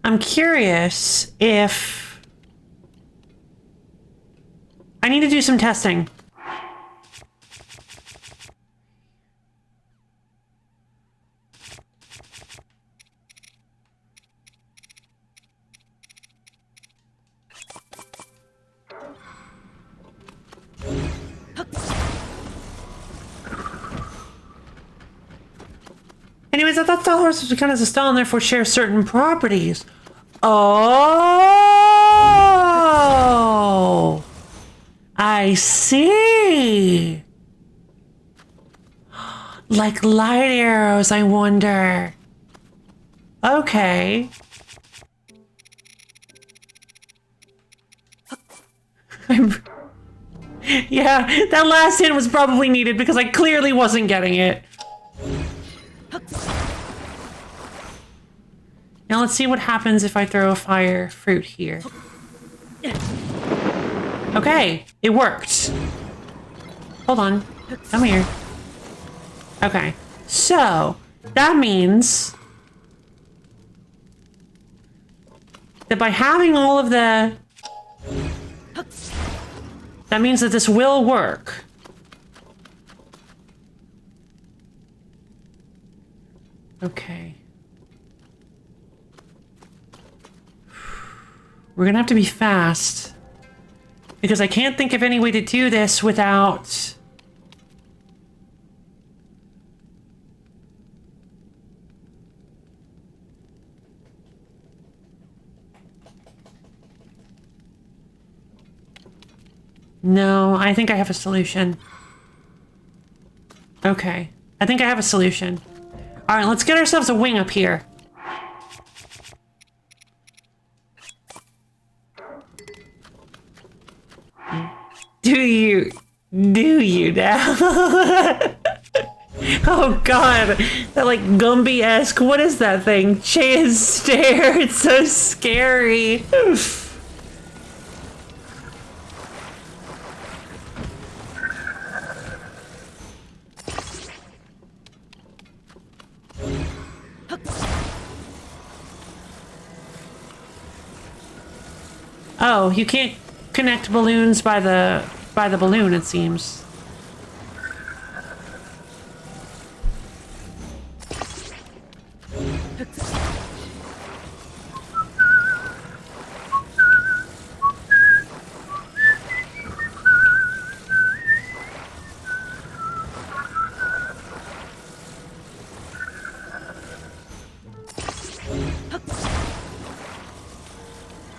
I'm curious if... I need to do some testing. Anyways, I thought the horse was kind of a stall and therefore share certain properties. Oh, I see. Like light arrows, I wonder. Okay. Yeah, that last hint was probably needed because I clearly wasn't getting it. Now let's see what happens if I throw a fire fruit here. Okay, it worked. Hold on, come here. Okay, so that means that by having all of the... That means that this will work. Okay. We're gonna have to be fast. Because I can't think of any way to do this without... No, I think I have a solution. Okay. I think I have a solution. Alright, let's get ourselves a wing up here. Do you now? Oh god, that like Gumby-esque, what is that thing? Chance stare, it's so scary. Oh, you can't connect balloons by the balloon, it seems.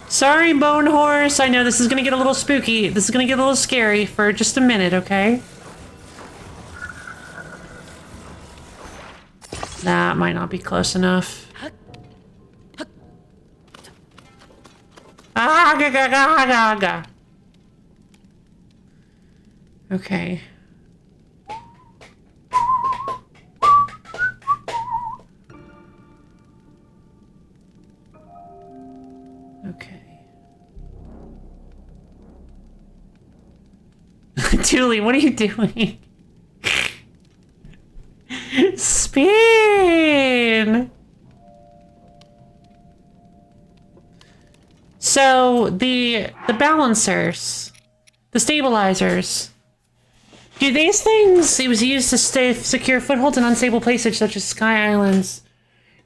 Sorry, Bone Horse. I know this is gonna get a little spooky. This is gonna get a little scary for just a minute, okay? That might not be close enough. Ah, ga, ga, ga, ga, ga. Okay. Okay. Julie, what are you doing? Spin! So, the balancers, the stabilizers, do these things, it was used to secure footholds in unstable places such as Sky Islands.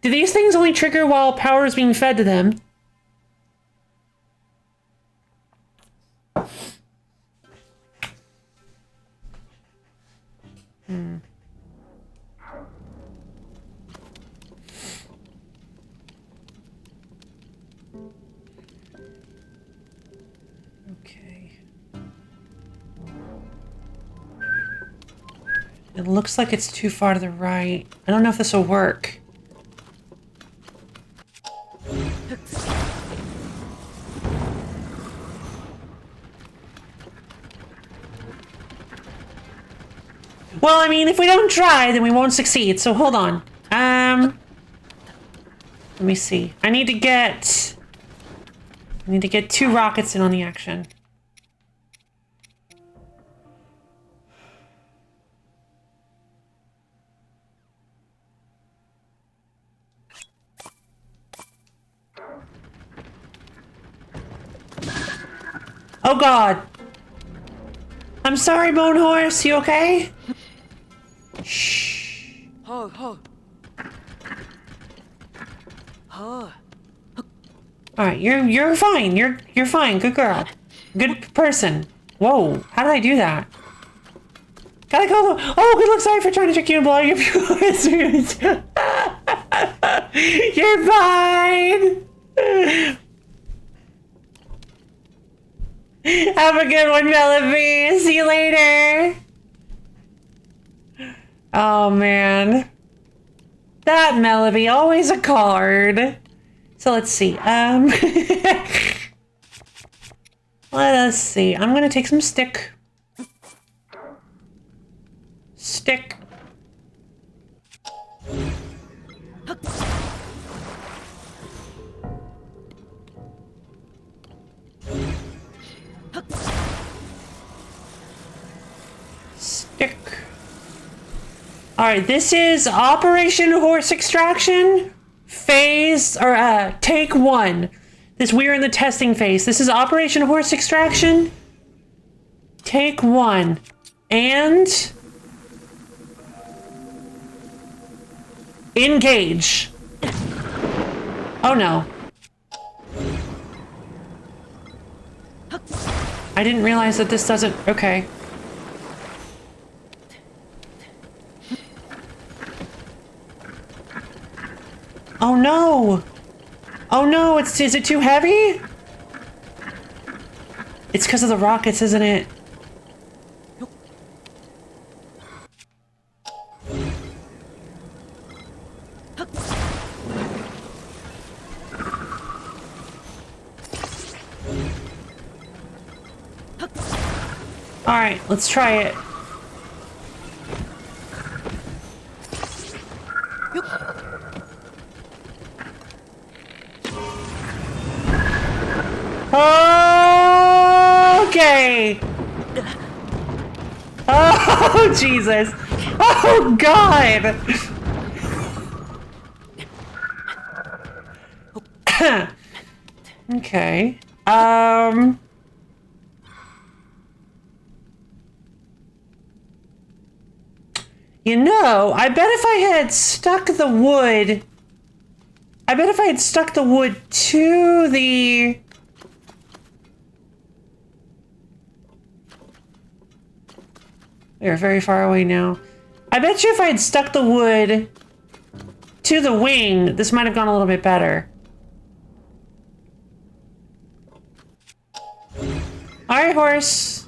Do these things only trigger while power is being fed to them? Okay. It looks like it's too far to the right. I don't know if this will work. Well, I mean, if we don't try, then we won't succeed. So hold on. Let me see. I need to get 2 rockets in on the action. Oh God. I'm sorry, Bone Horse. You okay? Shh. Ho, ho. Ho. All right, you're fine. You're fine. Good girl. Good person. Whoa, how did I do that? Gotta go. Oh, good luck. Sorry for trying to trick you and blow your viewers. You're fine. Have a good one, Melody. See you later. Oh man, that Melody, always a card. So let's see. Let us see. I'm gonna take some stick. Stick. Stick. All right, this is Operation Horse Extraction phase, or take 1. We're in the testing phase. This is Operation Horse Extraction, take 1, and engage. Oh no. I didn't realize that this doesn't, okay. Oh no! Oh no, is it too heavy? It's because of the rockets, isn't it? Alright, let's try it. Okay. Oh, Jesus. Oh, God. Okay. You know, I bet if I had stuck the wood... I bet if I had stuck the wood to the... We're very far away now. I bet you if I had stuck the wood to the wing, this might have gone a little bit better. Alright, horse.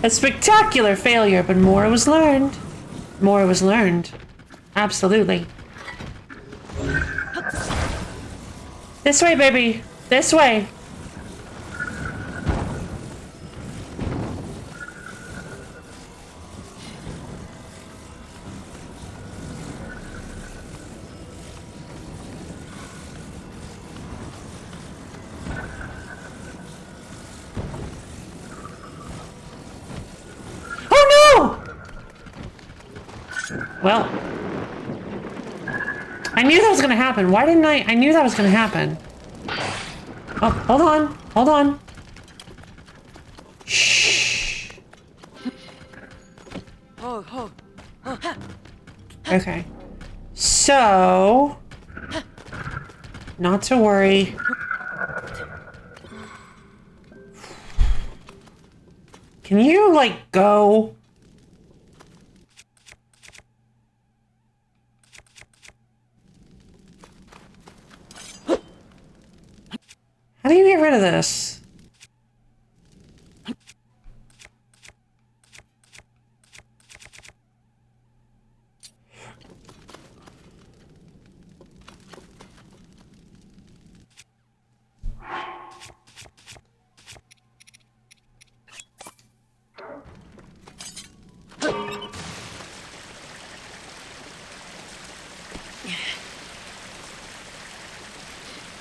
A spectacular failure, but more was learned. More was learned. Absolutely. This way, baby. This way. Well, I knew that was gonna happen. Why didn't I knew that was gonna happen. Oh, hold on. Hold on. Shh. Okay. So, not to worry. Can you, like, go? How do you get rid of this?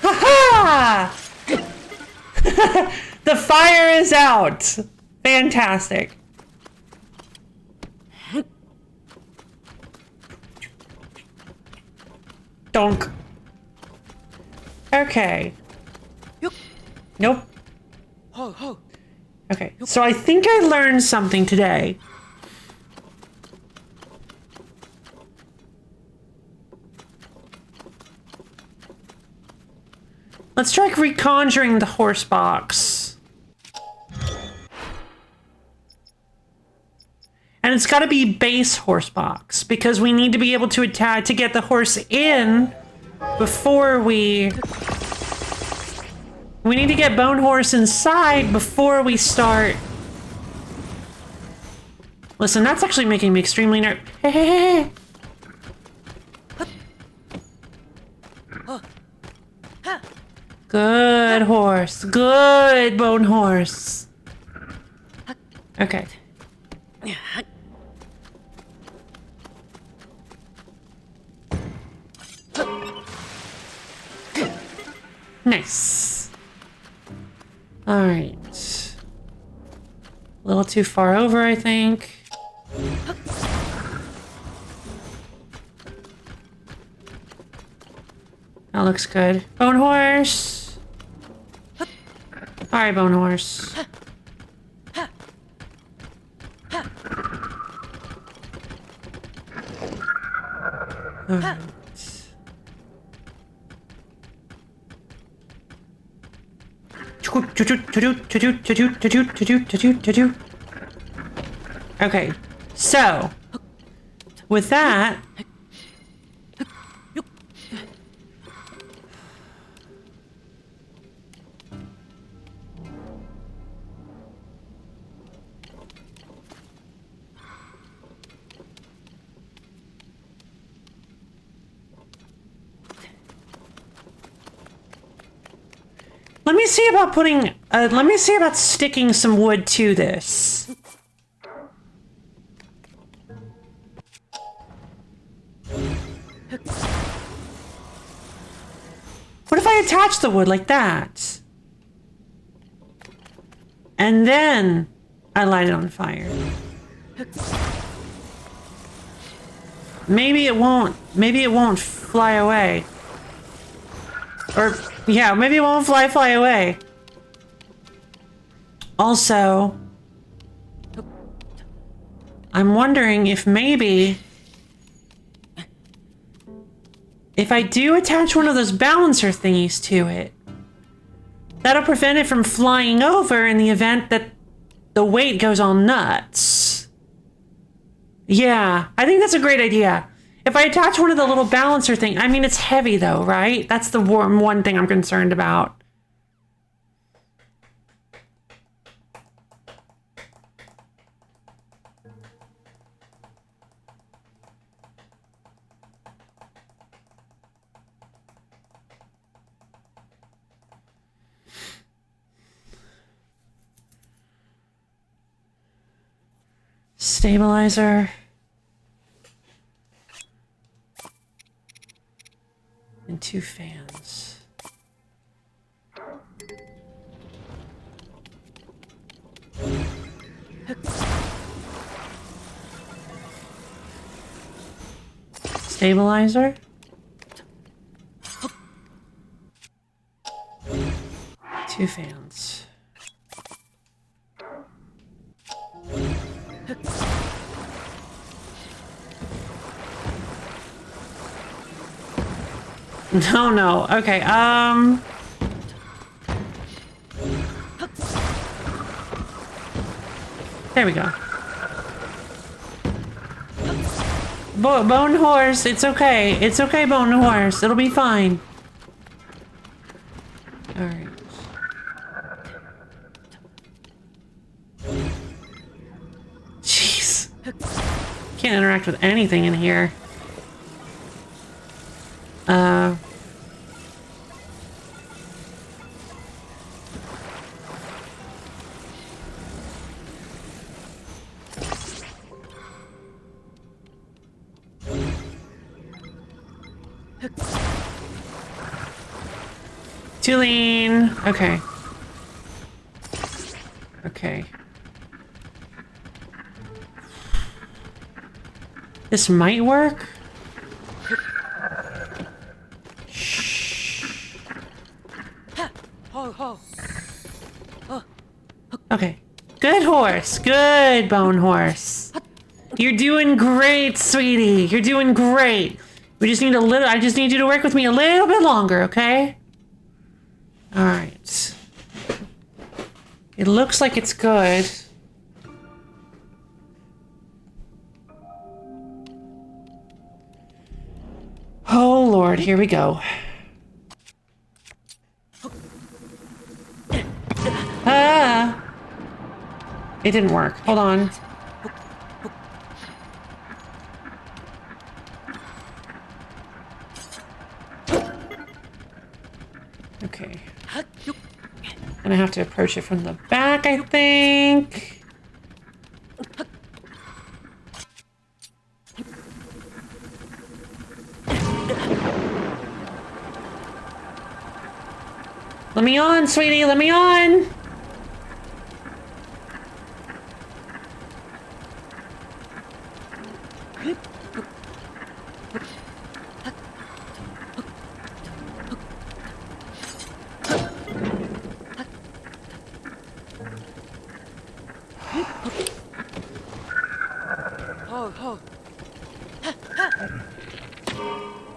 Ha-ha! The fire is out! Fantastic. Donk. Okay. Nope. Okay, so I think I learned something today. Let's try reconjuring the horse box. And it's got to be base horse box because we need to be able to attack to get the horse in before we need to get bone horse inside before we start. Listen, that's actually making me extremely nervous. Hey, hey, hey. Good horse. Good bone horse. Okay. Nice. All right. A little too far over, I think. That looks good. Bone horse. All right, bone horse. All right. Okay, so with that, let me see about putting, let me see about sticking some wood to this. What if I attach the wood like that? And then I light it on fire. Maybe it won't fly away. Or, yeah, maybe it won't fly away. Also, I'm wondering if maybe if I do attach one of those balancer thingies to it, that'll prevent it from flying over in the event that the weight goes all nuts. Yeah, I think that's a great idea. If I attach one of the little balancer thing, I mean, it's heavy though, right? That's the one thing I'm concerned about. Stabilizer. And 2 fans. Stabilizer. 2 fans. No, no. Okay, there we go. Bone horse, it's okay. It's okay, bone horse. It'll be fine. Alright. Jeez. Can't interact with anything in here. Too lean. Okay. Okay. This might work. Okay. Good horse. Good bone horse. You're doing great, sweetie. You're doing great. We just need a little. I just need you to work with me a little bit longer, okay? All right. It looks like it's good. Oh Lord, here we go. Ah! It didn't work. Hold on. Okay. And I have to approach it from the back, I think. Let me on, sweetie, let me on!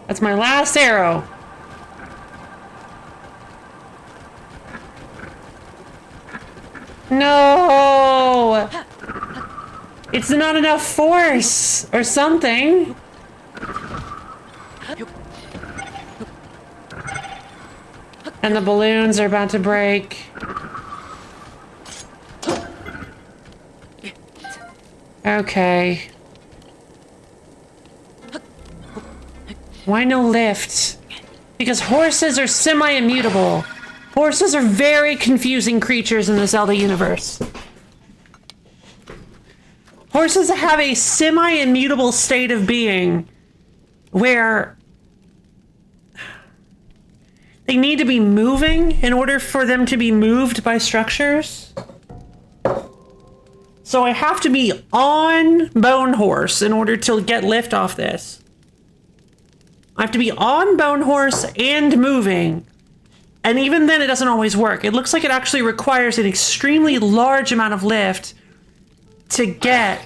That's my last arrow. No! It's not enough force or something. And the balloons are about to break. Okay. Why no lift? Because horses are semi-immutable. Horses are very confusing creatures in the Zelda universe. Horses have a semi-immutable state of being where they need to be moving in order for them to be moved by structures. So I have to be on Bone Horse in order to get lift off this. I have to be on Bone Horse and moving And even then, it doesn't always work. It looks like it actually requires an extremely large amount of lift to get...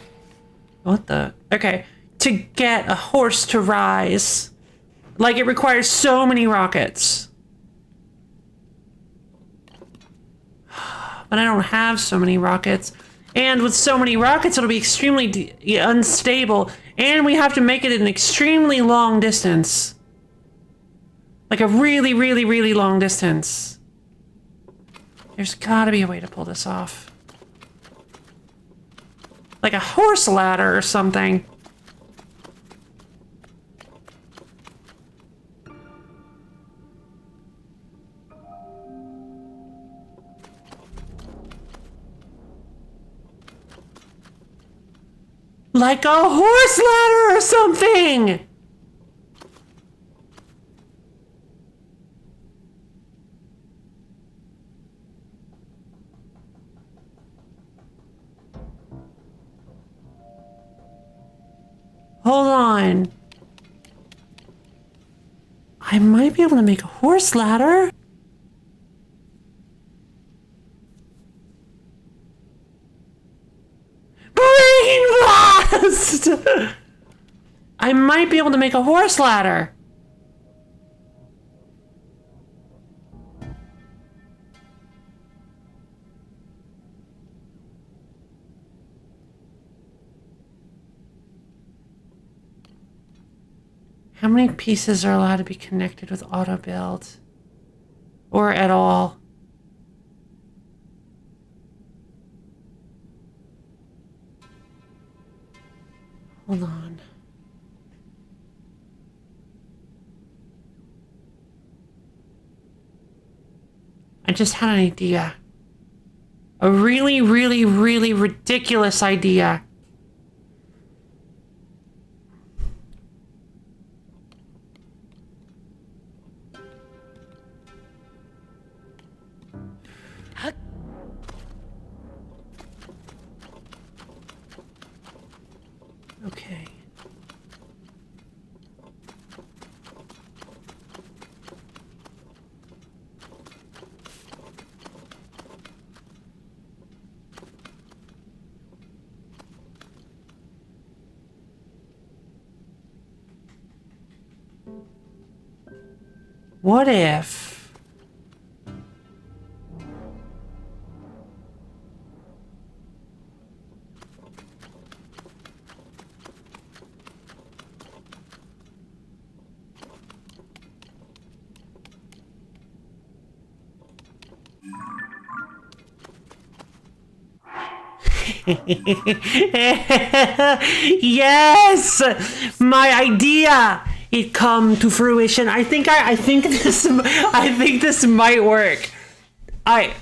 What the... Okay. To get a horse to rise. Like, it requires so many rockets. But I don't have so many rockets. And with so many rockets, it'll be extremely unstable. And we have to make it an extremely long distance. Like a really, really, really long distance. There's gotta be a way to pull this off. Like a horse ladder or something. Like a horse ladder or something! Hold on. I might be able to make a horse ladder. Brain blast! I might be able to make a horse ladder. How many pieces are allowed to be connected with auto build? Or at all? Hold on. I just had an idea. A really, really, really ridiculous idea. Okay. What if... Yes! My idea! It come to fruition. I think this might work. I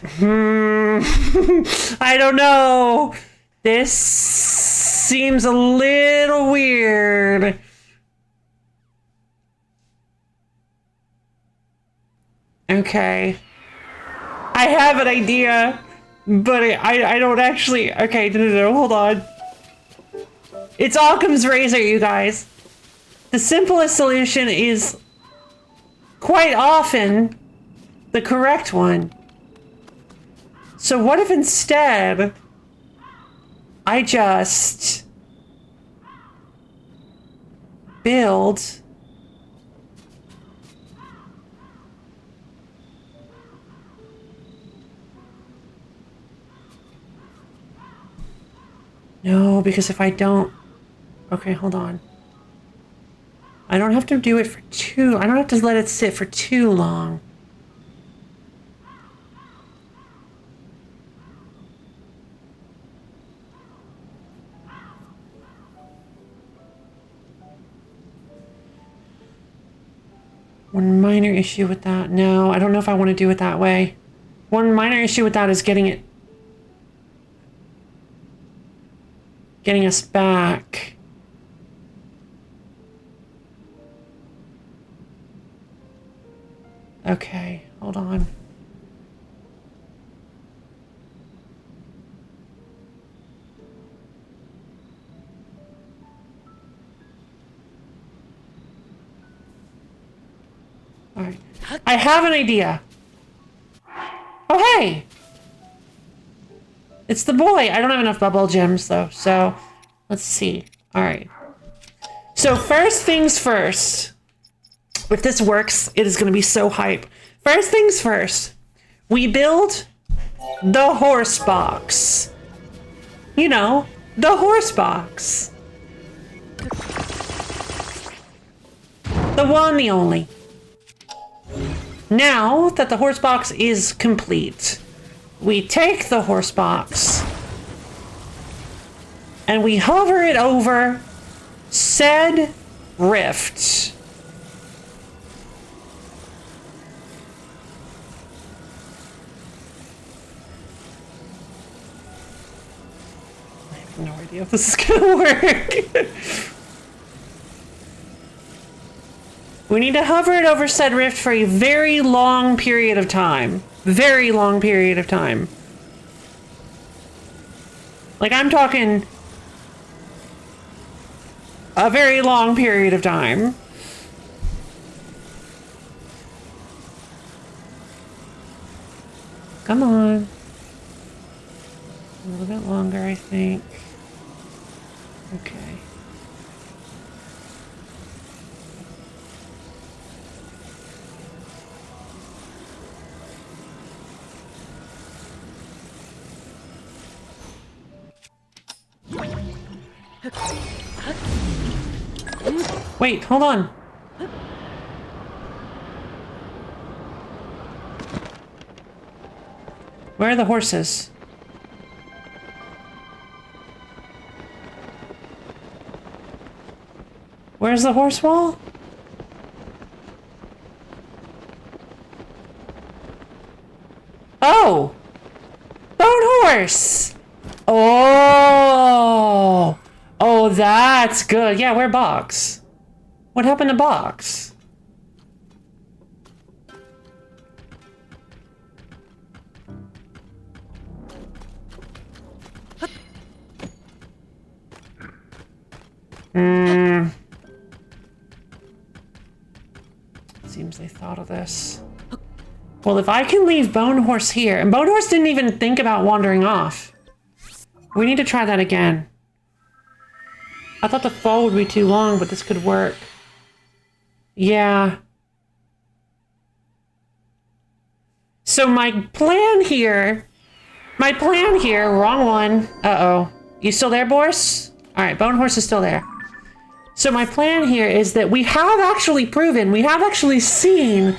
don't know. This seems a little weird. Okay. I have an idea. But I don't actually... Okay, no, hold on. It's Occam's razor, you guys. The simplest solution is quite often the correct one. So what if instead I just build... No, because if I don't... Okay, hold on. I don't have to do it for too... I don't have to let it sit for too long. One minor issue with that... No, I don't know if I want to do it that way. One minor issue with that is getting us back. Okay, hold on. All right. I have an idea. boy. It's the boy. I don't have enough bubble gems though, so let's see. All right. So first things first. If this works, it is going to be so hype. First things first. We build the horse box. You know, the horse box. The one, the only. Now that the horse box is complete, we take the horse box and we hover it over said rift. I have no idea if this is gonna work. We need to hover it over said rift for a very long period of time. Very long period of time. Like, I'm talking a very long period of time. Come on. A little bit longer, I think. Okay. Wait, hold on. Where are the horses? Where's the horse wall? Oh! Bone horse! Oh! Oh, that's good. Yeah, where Box? What happened to Box? Seems they thought of this. Well, if I can leave Bone Horse here, and Bone Horse didn't even think about wandering off. We need to try that again. I thought the fall would be too long, but this could work. Yeah. So my plan here, wrong one. Uh-oh. You still there, Boris? All right, Bone Horse is still there. So my plan here is that we have actually proven, we have actually seen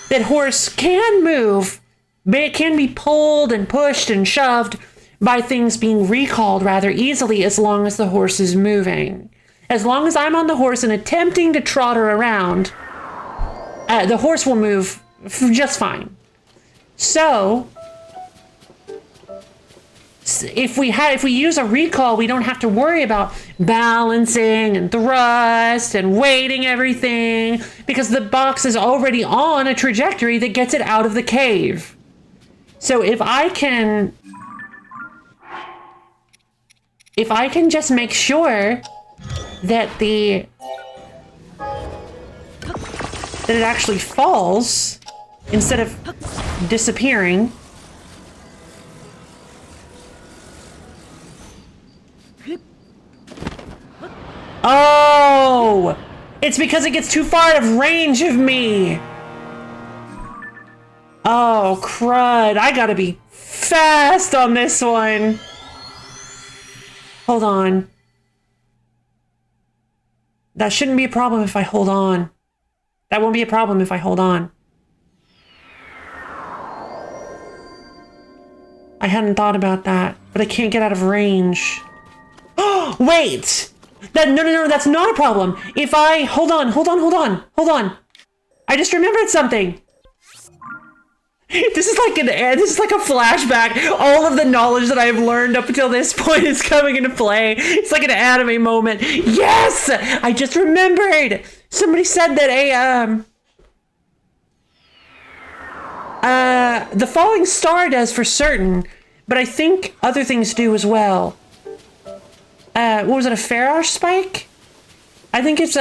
that horse can move, but it can be pulled and pushed and shoved by things being recalled rather easily as long as the horse is moving. As long as I'm on the horse and attempting to trot her around, the horse will move just fine. So, if we use a recall, we don't have to worry about balancing and thrust and weighting everything because the box is already on a trajectory that gets it out of the cave. So if I can just make sure that it actually falls instead of disappearing. Oh! It's because it gets too far out of range of me! Oh, crud. I gotta be fast on this one. Hold on. That shouldn't be a problem if I hold on. That won't be a problem if I hold on. I hadn't thought about that, but I can't get out of range. Oh, wait! No, that's not a problem. If I, hold on. I just remembered something. This is like a flashback. All of the knowledge that I've learned up until this point is coming into play. It's like an anime moment. Yes! I just remembered. Somebody said that the falling star does for certain, but I think other things do as well. What was it, a Farash spike? I think it was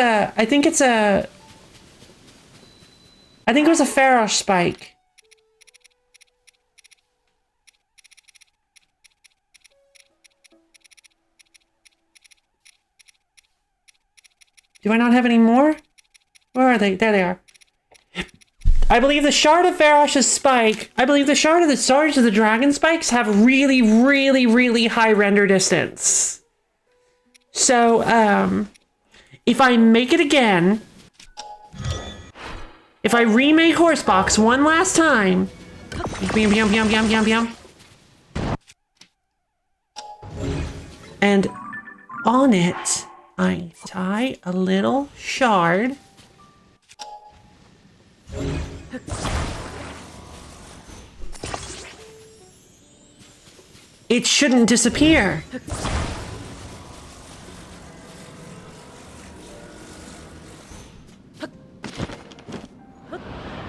a Farash spike. Do I not have any more? Where are they? There they are. I believe the shard of Varrosh's spike, I believe the shards of the dragon spikes have really, really, really high render distance. So, if I make it again, if I remake Horsebox one last time, yum, yum, yum, yum, yum, yum. And on it, I tie a little shard. It shouldn't disappear.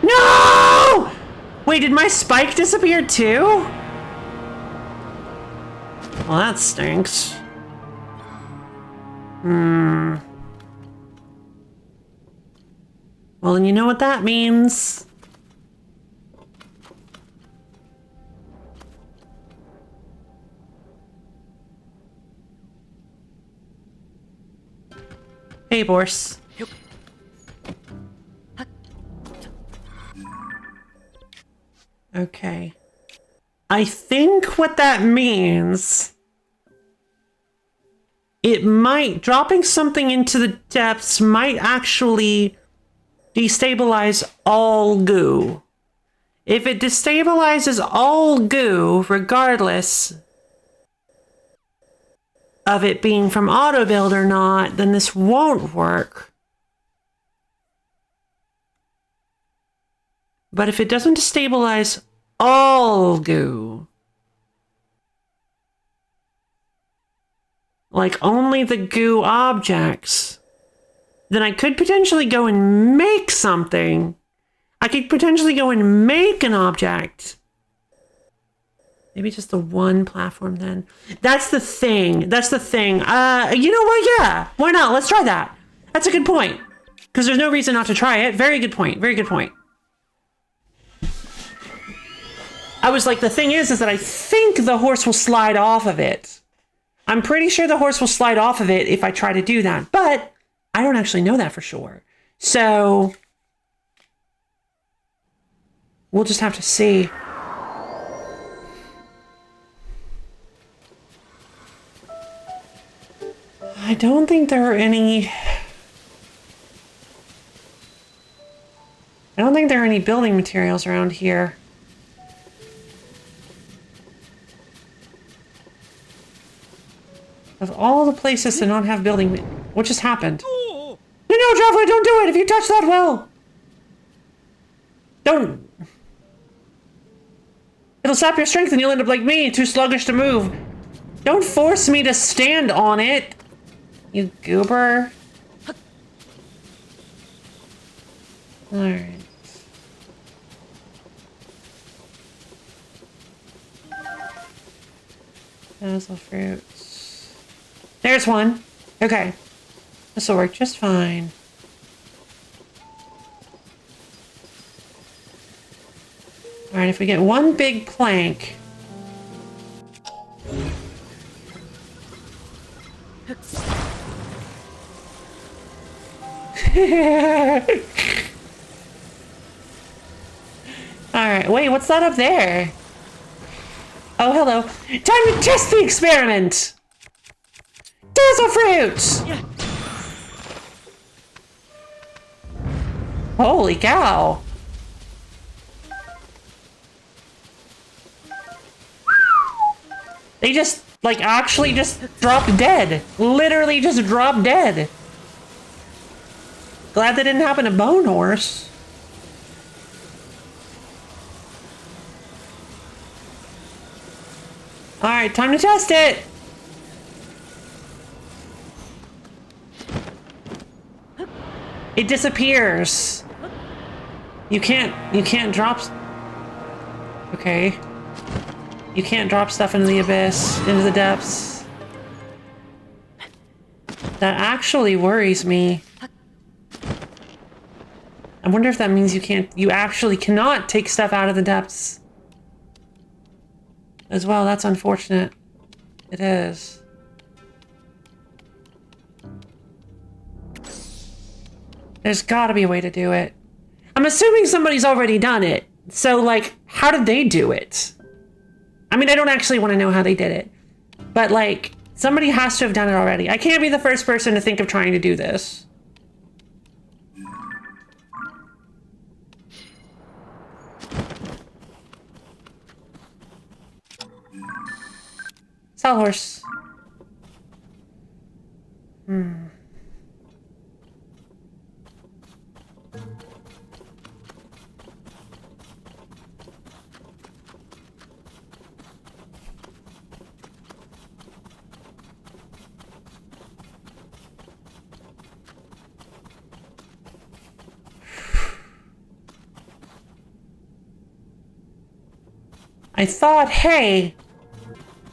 No! Wait, did my spike disappear too? Well, that stinks. Well, then you know what that means. Hey, Boris. Okay. I think what that means... dropping something into the depths might actually destabilize all goo. If it destabilizes all goo, regardless of it being from auto build or not, then this won't work. But if it doesn't destabilize all goo, like only the goo objects, then I could potentially go and make something. I could potentially go and make an object. Maybe just the one platform then. That's the thing. That's the thing. You know what? Yeah. Why not? Let's try that. That's a good point. Because there's no reason not to try it. Very good point. Very good point. I was like, the thing is that I think the horse will slide off of it. I'm pretty sure the horse will slide off of it if I try to do that. But I don't actually know that for sure. So we'll just have to see. I don't think there are any... I don't think there are any building materials around here. Of all the places to not have building... What just happened? No, Traveler, don't do it! If you touch that well! Don't... It'll sap your strength and you'll end up like me, too sluggish to move. Don't force me to stand on it, you goober. Alright. Basil fruits. There's one. Okay. This will work just fine. Alright, if we get one big plank. Alright, wait, what's that up there? Oh, hello. Time to test the experiment! Dazzle fruit! Yeah. Holy cow! They just, like, actually just dropped dead. Literally just dropped dead. Glad that didn't happen to Bone Horse. Alright, time to test it! It disappears. You can't drop... Okay. You can't drop stuff into the abyss, into the depths. That actually worries me. I wonder if that means you actually cannot take stuff out of the depths. As well, that's unfortunate. It is. There's gotta be a way to do it. I'm assuming somebody's already done it. So, like, how did they do it? I mean, I don't actually want to know how they did it. But, like, somebody has to have done it already. I can't be the first person to think of trying to do this. Sawhorse. I thought, hey,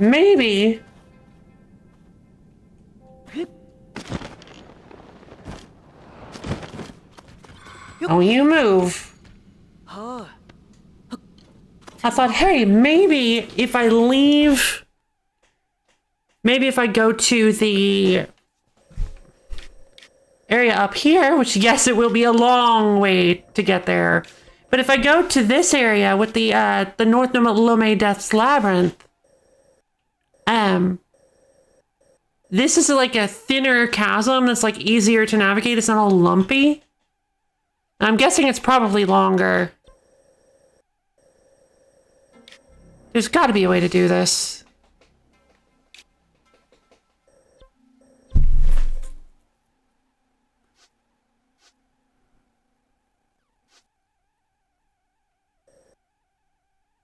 maybe... Oh, you move. Ha. I thought, hey, maybe if I leave... Maybe if I go to the area up here, which, yes, it will be a long way to get there. But if I go to this area with the North Lome Death's Labyrinth, this is like a thinner chasm that's like easier to navigate. It's not all lumpy. I'm guessing it's probably longer. There's got to be a way to do this.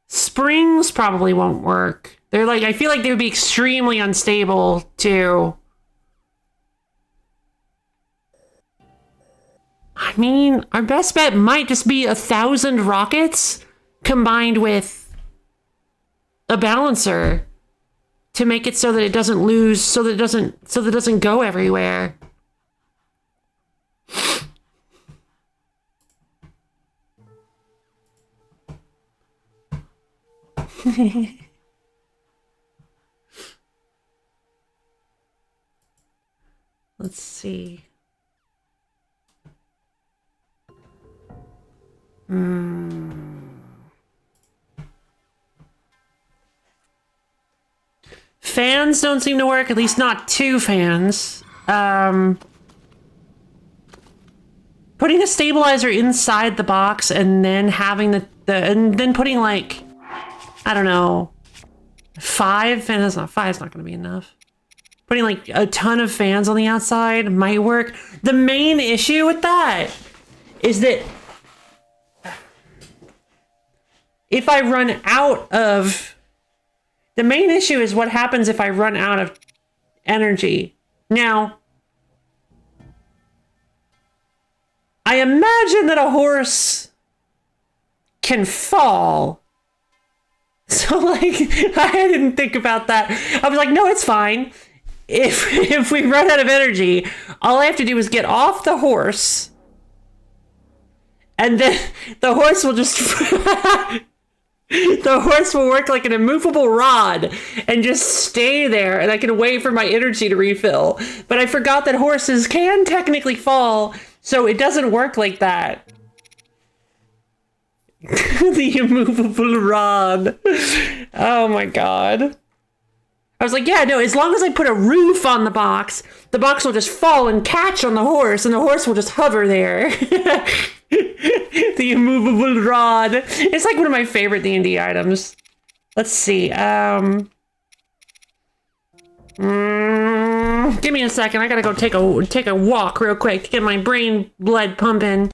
Springs probably won't work. They're like, I feel like they would be extremely unstable too. I mean, our best bet might just be 1,000 rockets combined with a balancer to make it so that it doesn't lose, so that it doesn't go everywhere. Let's see. Fans don't seem to work, at least not two fans. Putting a stabilizer inside the box and then having and then putting like, I don't know, 5 fans. Five's not going to be enough. Putting like a ton of fans on the outside might work. The main issue with that is that if I run out of... The main issue is what happens if I run out of energy. Now, I imagine that a horse can fall. So, like, I didn't think about that. I was like, no, it's fine. If we run out of energy, all I have to do is get off the horse. And then the horse will just... The horse will work like an immovable rod and just stay there, and I can wait for my energy to refill. But I forgot that horses can technically fall, so it doesn't work like that. The immovable rod. Oh my god. I was like, yeah, no, as long as I put a roof on the box will just fall and catch on the horse, and the horse will just hover there. The immovable rod. It's like one of my favorite D&D items. Let's see. Give me a second. I gotta go take a walk real quick to get my brain blood pumping.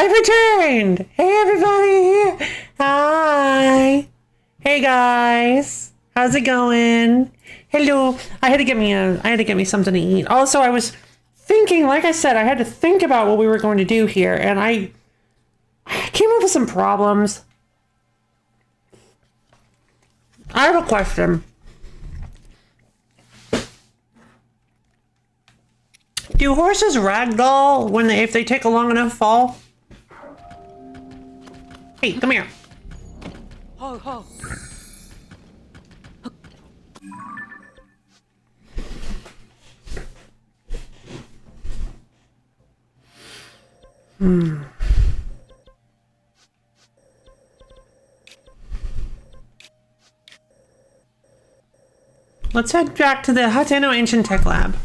I've returned! Hey everybody! Hi! Hey guys! How's it going? Hello! I had to get me something to eat. Also, I was thinking, like I said, I had to think about what we were going to do here, and I came up with some problems. I have a question. Do horses ragdoll if they take a long enough fall? Hey, come here. Ho, ho. Let's head back to the Hateno Ancient Tech Lab.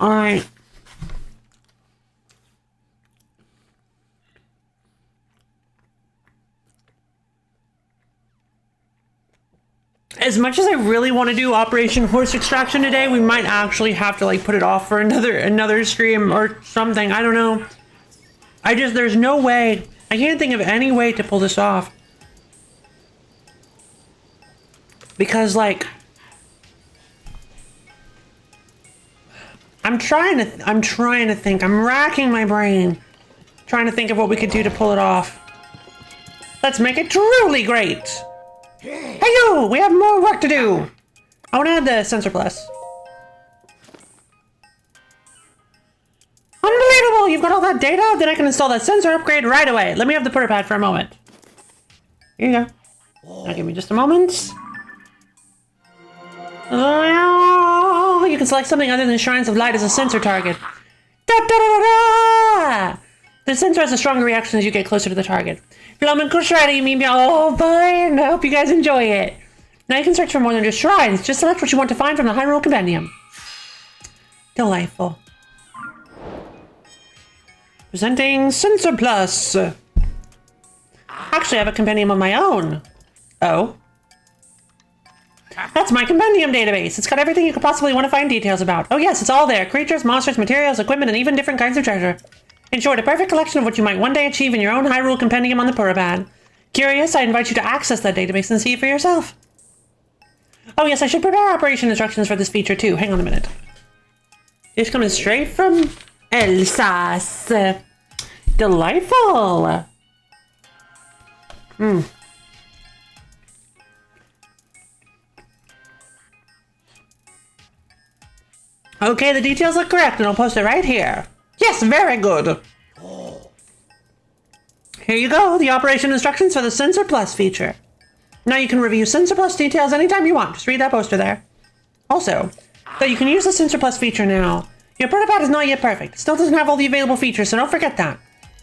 Alright. As much as I really want to do Operation Horse Extraction today, we might actually have to like put it off for another stream or something. I don't know. There's no way. I can't think of any way to pull this off. Because like I'm trying to think. I'm racking my brain trying to think of what we could do to pull it off. Let's make it truly great. Hey you! We have more work to do! I want to add the sensor plus. Unbelievable! You've got all that data? Then I can install that sensor upgrade right away. Let me have the printer pad for a moment. Here you go. Now give me just a moment. You can select something other than Shrines of Light as a sensor target. Da, da, da, da, da. The sensor has a stronger reaction as you get closer to the target. Oh, fine. I hope you guys enjoy it. Now you can search for more than just shrines. Just select what you want to find from the Hyrule Compendium. Delightful. Presenting Sensor Plus. Actually, I have a compendium of my own. Oh. That's my compendium database. It's got everything you could possibly want to find details about. Oh yes, it's all there. Creatures, monsters, materials, equipment, and even different kinds of treasure. In short, a perfect collection of what you might one day achieve in your own Hyrule Compendium on the Purapad. Curious? I invite you to access that database and see it for yourself. Oh yes, I should prepare operation instructions for this feature too. Hang on a minute. It's coming straight from Alsace. Delightful. Okay, the details look correct, and I'll post it right here. Yes, very good. Here you go, the operation instructions for the Sensor Plus feature. Now you can review Sensor Plus details anytime you want. Just read that poster there. Also, though you can use the Sensor Plus feature now, your Purapad is not yet perfect. It still doesn't have all the available features, so don't forget that.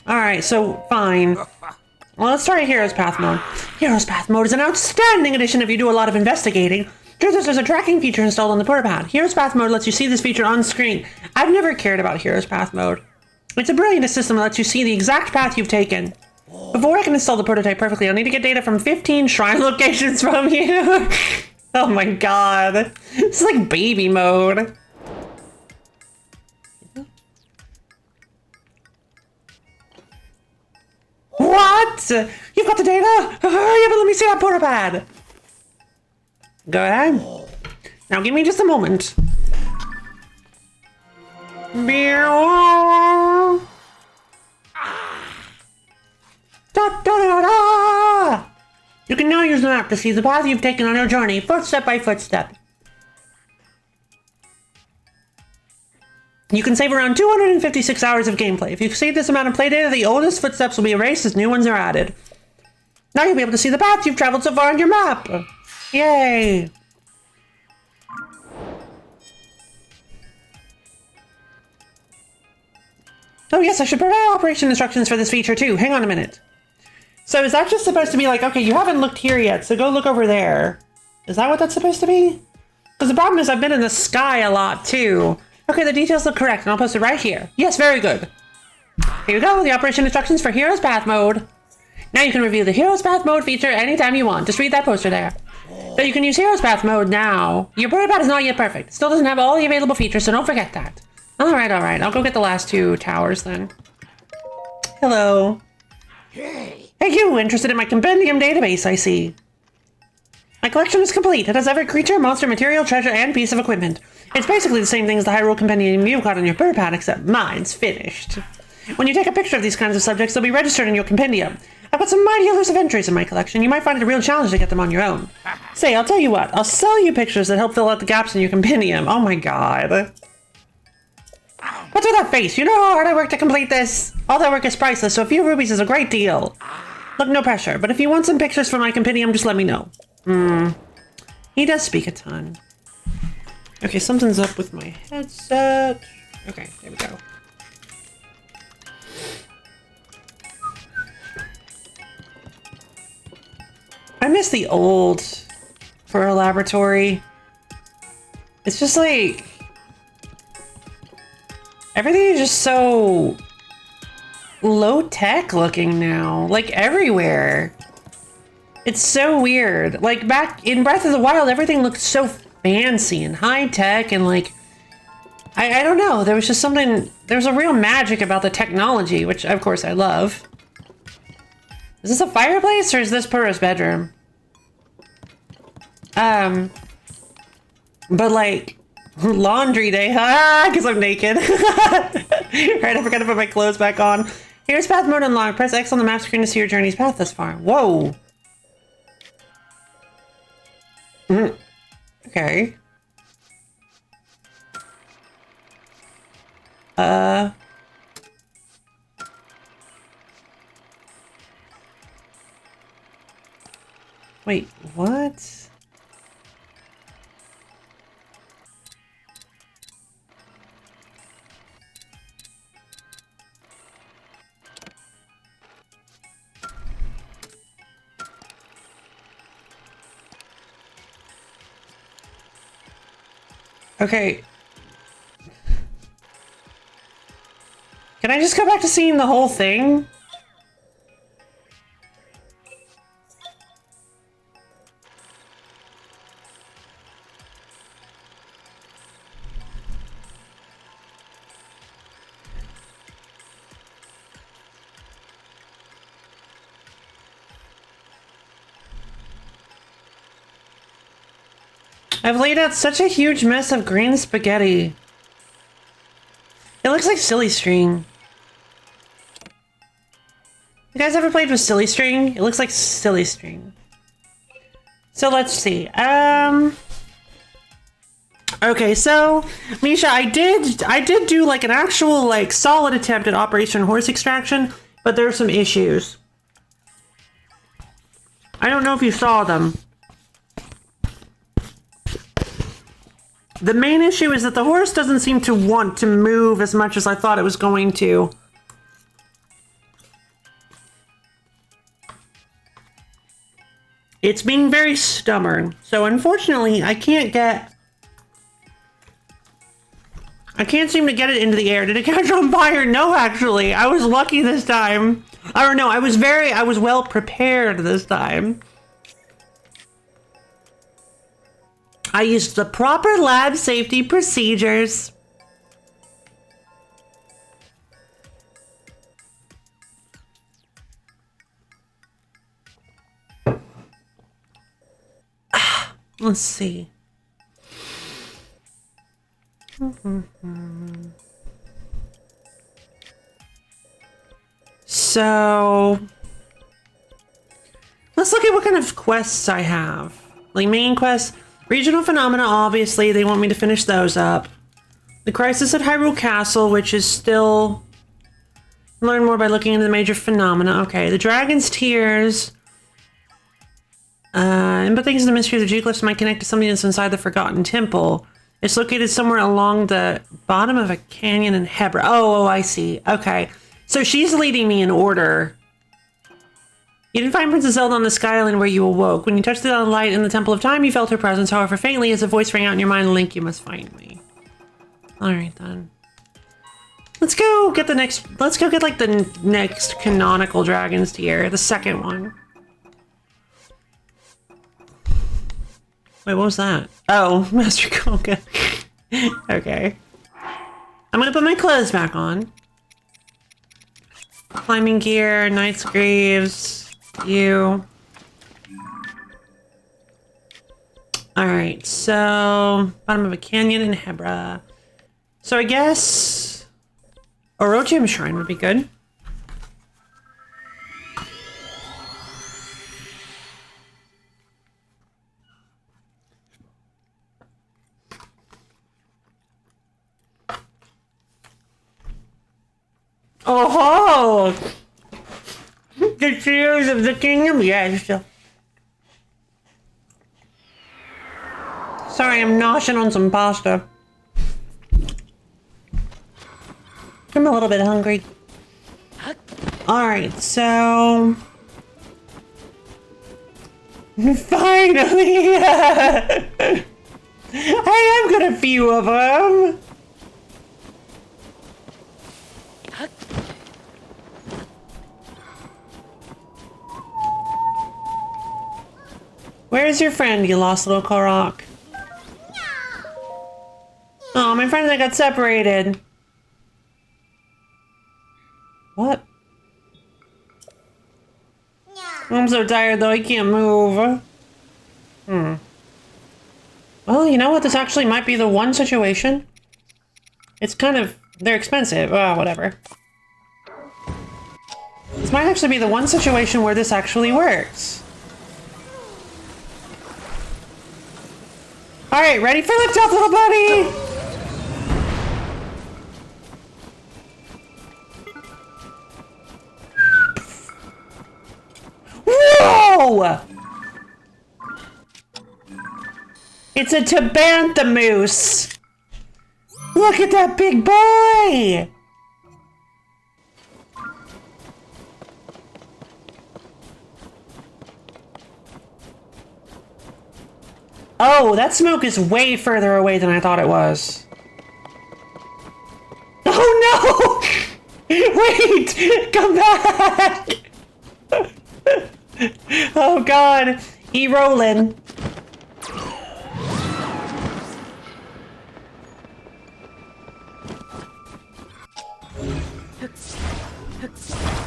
Alright, so fine. Well, let's try Hero's Path mode. Hero's Path mode is an outstanding addition if you do a lot of investigating. There's a tracking feature installed on the Purapad. Hero's Path mode lets you see this feature on screen. I've never cared about Hero's Path mode. It's a brilliant system that lets you see the exact path you've taken. Before I can install the prototype perfectly, I'll need to get data from 15 shrine locations from you. Oh my god. It's like baby mode. What? You've got the data? Hurry up and let me see that Purapad. Go ahead. Now give me just a moment. Da, da, da, da. You can now use the map to see the path you've taken on your journey, footstep by footstep. You can save around 256 hours of gameplay. If you exceed this amount of play data, the oldest footsteps will be erased as new ones are added. Now you'll be able to see the path you've traveled so far on your map. Yay! Oh yes, I should prepare operation instructions for this feature too. Hang on a minute. So is that just supposed to be like, okay, you haven't looked here yet, so go look over there. Is that what that's supposed to be? Because the problem is I've been in the sky a lot too. Okay, the details look correct, and I'll post it right here. Yes, very good. Here you go, the operation instructions for Hero's Path mode. Now you can review the Hero's Path mode feature anytime you want. Just read that poster there. So you can use Hero's Path mode now. Your bird path is not yet perfect. It still doesn't have all the available features, so don't forget that. Alright, alright. I'll go get the last 2 towers then. Hello. Hey, you! Interested in my compendium database, I see. My collection is complete. It has every creature, monster, material, treasure, and piece of equipment. It's basically the same thing as the Hyrule Compendium you've got on your bird pad, except mine's finished. When you take a picture of these kinds of subjects, they'll be registered in your compendium. I've got some mighty elusive entries in my collection. You might find it a real challenge to get them on your own. Say, I'll tell you what. I'll sell you pictures that help fill out the gaps in your compendium. Oh my god. What's with that face? You know how hard I worked to complete this? All that work is priceless, so a few rubies is a great deal. Look, no pressure, but if you want some pictures for my compendium, just let me know. He does speak a ton. Okay, something's up with my headset. Okay, there we go. I miss the old for a laboratory. It's just like everything is just so low tech looking now, like everywhere. It's so weird. Like back in Breath of the Wild, everything looked so fancy and high tech and like, I don't know. There was just something, there's a real magic about the technology, which of course I love. Is this a fireplace or is this Purah's bedroom? But like laundry day, because I'm naked. Right, I forgot to put my clothes back on. Here's path mode unlocked. Press X on the map screen to see your journey's path thus far. Whoa. Okay. Wait, what? Okay. Can I just go back to seeing the whole thing? I've laid out such a huge mess of green spaghetti. It looks like silly string. You guys ever played with silly string? It looks like silly string. So let's see. Okay, so Misha, I did do like an actual like solid attempt at Operation Horse Extraction, but there are some issues. I don't know if you saw them. The main issue is that the horse doesn't seem to want to move as much as I thought it was going to. It's being very stubborn. So unfortunately, I can't seem to get it into the air. Did it catch on fire? No, actually. I was lucky this time. I don't know. I was well prepared this time. I used the proper lab safety procedures. Let's see. So, let's look at what kind of quests I have. Like main quests. Regional Phenomena, obviously, they want me to finish those up. The Crisis at Hyrule Castle, which is still... Learn more by looking into the major phenomena. Okay, the Dragon's Tears. Input things in the mystery of the G-Glyphs might connect to something that's inside the Forgotten Temple. It's located somewhere along the bottom of a canyon in Hebra. Oh, I see. Okay. So she's leading me in order. You didn't find Princess Zelda on the Sky Island where you awoke. When you touched the light in the Temple of Time, you felt her presence. However, faintly, as a voice rang out in your mind, Link, you must find me. Alright, then. Let's go get like the next canonical Dragon's Tear. The second one. Wait, what was that? Oh, Master Conga. Okay. I'm gonna put my clothes back on. Climbing gear, Knight's Greaves, you. Alright, so bottom of a canyon in Hebra. So I guess Orochium Shrine would be good. Oh ho! The tears of the kingdom, yes. Sorry, I'm noshing on some pasta. I'm a little bit hungry. Alright, so... Finally! I have got a few of them! Where's your friend, you lost little Korok? Oh, my friend and I got separated. What? I'm so tired though, I can't move. Well, you know what? This actually might be the one situation. It's kind of... They're expensive. Oh, whatever. This might actually be the one situation where this actually works. Alright, ready for lift off, little buddy? Whoa! It's a Tabanthamoose! Look at that big boy! Oh, that smoke is way further away than I thought it was. Oh no! Wait! Come back! Oh god! E-rolling.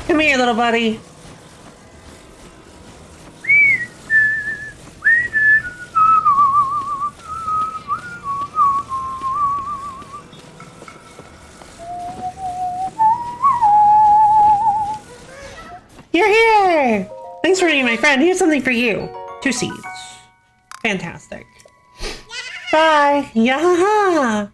Come here, little buddy. You're here! Thanks for being my friend. Here's something for you. 2 seeds. Fantastic. Bye! Yahaha!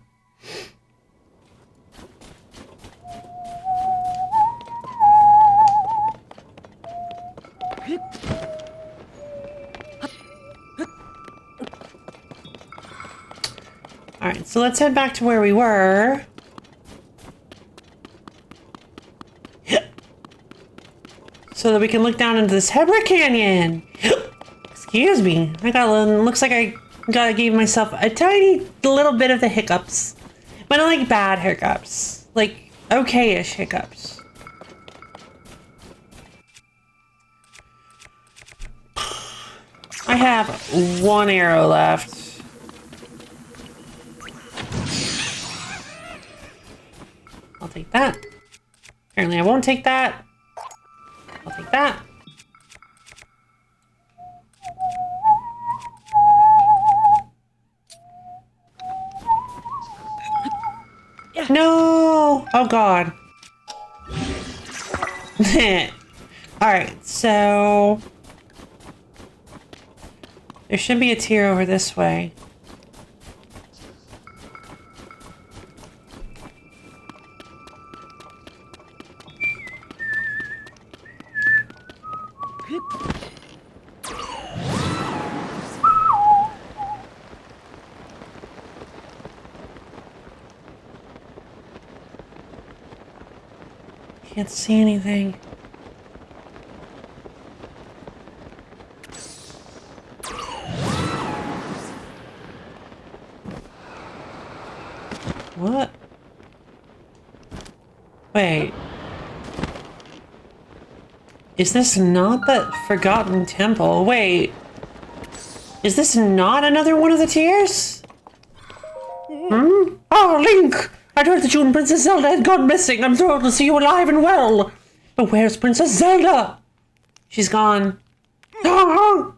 Alright, so let's head back to where we were. So that we can look down into this Hebra Canyon. Excuse me. Looks like I gave myself a tiny little bit of the hiccups. But not like bad hiccups. Like, okay-ish hiccups. I have 1 arrow left. I'll take that. Apparently I won't take that. I'll take that. No! Oh god. Alright, so... there should be a tier over this way. Can't see anything. What? Wait. Is this not that forgotten temple? Wait. Is this not another one of the tears? Hmm? Oh, Link! I'd heard that you and Princess Zelda had gone missing. I'm thrilled to see you alive and well. But where's Princess Zelda? She's gone. Oh!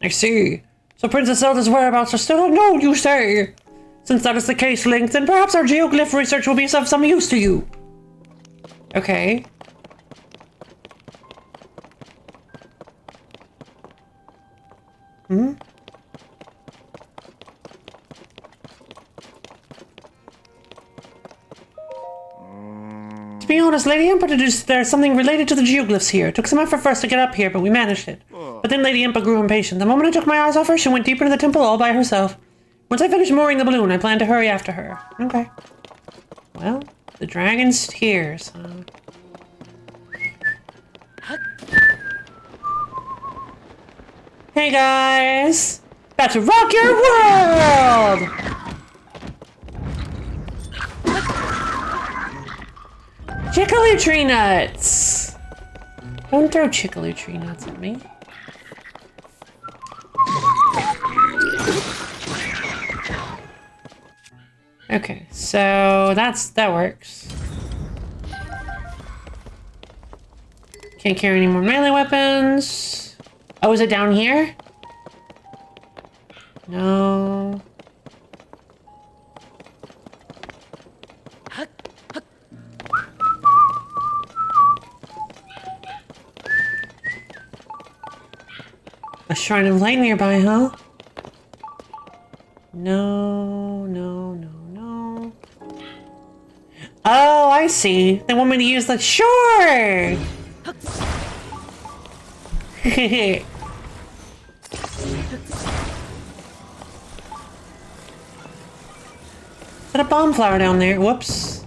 I see. So Princess Zelda's whereabouts are still unknown, you say? Since that is the case, Link, then perhaps our geoglyph research will be of some use to you. Okay. Hmm? To be honest, Lady Impa deduced there's something related to the geoglyphs here. It took some effort for us to get up here, but we managed it. But then Lady Impa grew impatient. The moment I took my eyes off her, she went deeper into the temple all by herself. Once I finished mooring the balloon, I planned to hurry after her. Okay. Well, the dragon's tears, huh? Hey guys! About to rock your world! Chickly tree nuts! Don't throw chickly tree nuts at me. Okay, so that works. Can't carry any more melee weapons. Oh, is it down here? No. A shrine of light nearby, huh? No, no, no, no. Oh, I see. They want me to use the... Sure! Is that a bomb flower down there? Whoops.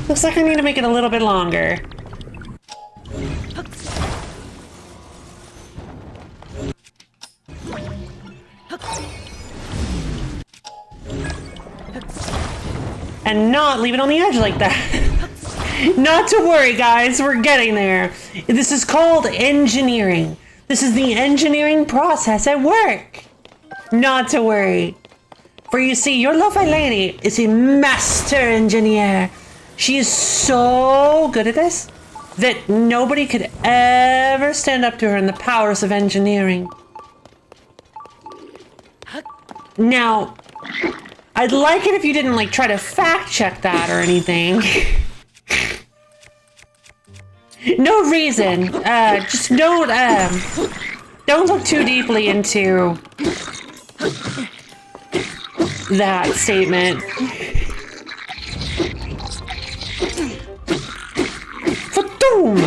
Looks like I need to make it a little bit longer. And not leave it on the edge like that. Not to worry, guys. We're getting there. This is called engineering. This is the engineering process at work. Not to worry. For you see, your lovely lady is a master engineer. She is so good at this that nobody could ever stand up to her in the powers of engineering. Now, I'd like it if you didn't, like, try to fact-check that or anything. No reason. Just don't look too deeply into that statement. Fa-doom!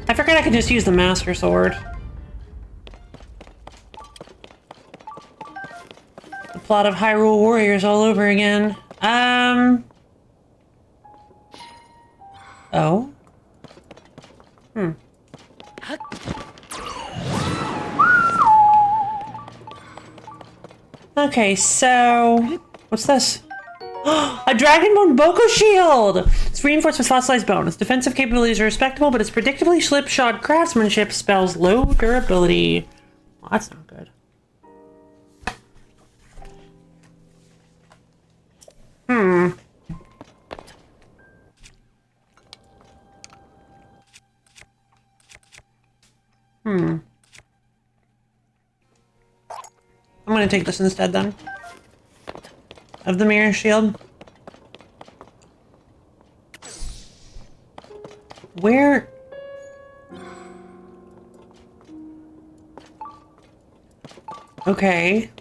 I forgot I could just use the Master Sword. The plot of Hyrule Warriors all over again. Oh? Okay, so... What's this? A Dragonbone Boko Shield! It's reinforced with fossilized bone. Its defensive capabilities are respectable, but its predictably slipshod craftsmanship spells low durability. Well, that's not good. I'm gonna take this instead then. Of the mirror shield. Where? Okay.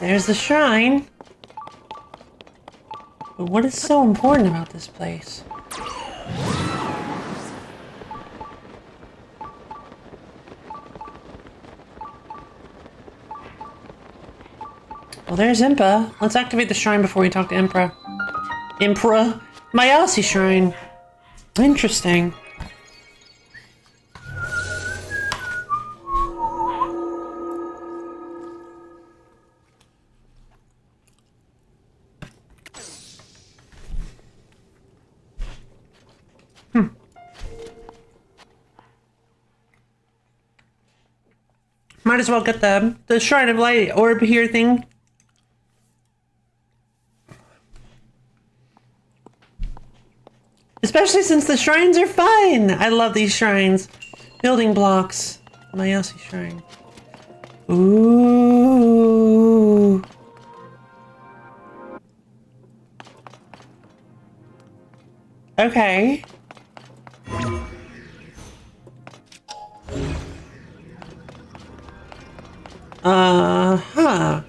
There's the shrine. But what is so important about this place? Well, there's Impa. Let's activate the shrine before we talk to Emperor. Emperor? Mayasi shrine. Interesting. Might as well get the Shrine of Light orb here thing. Especially since the shrines are fun. I love these shrines. Building blocks. Mayasi shrine. Ooh. Okay. Huh.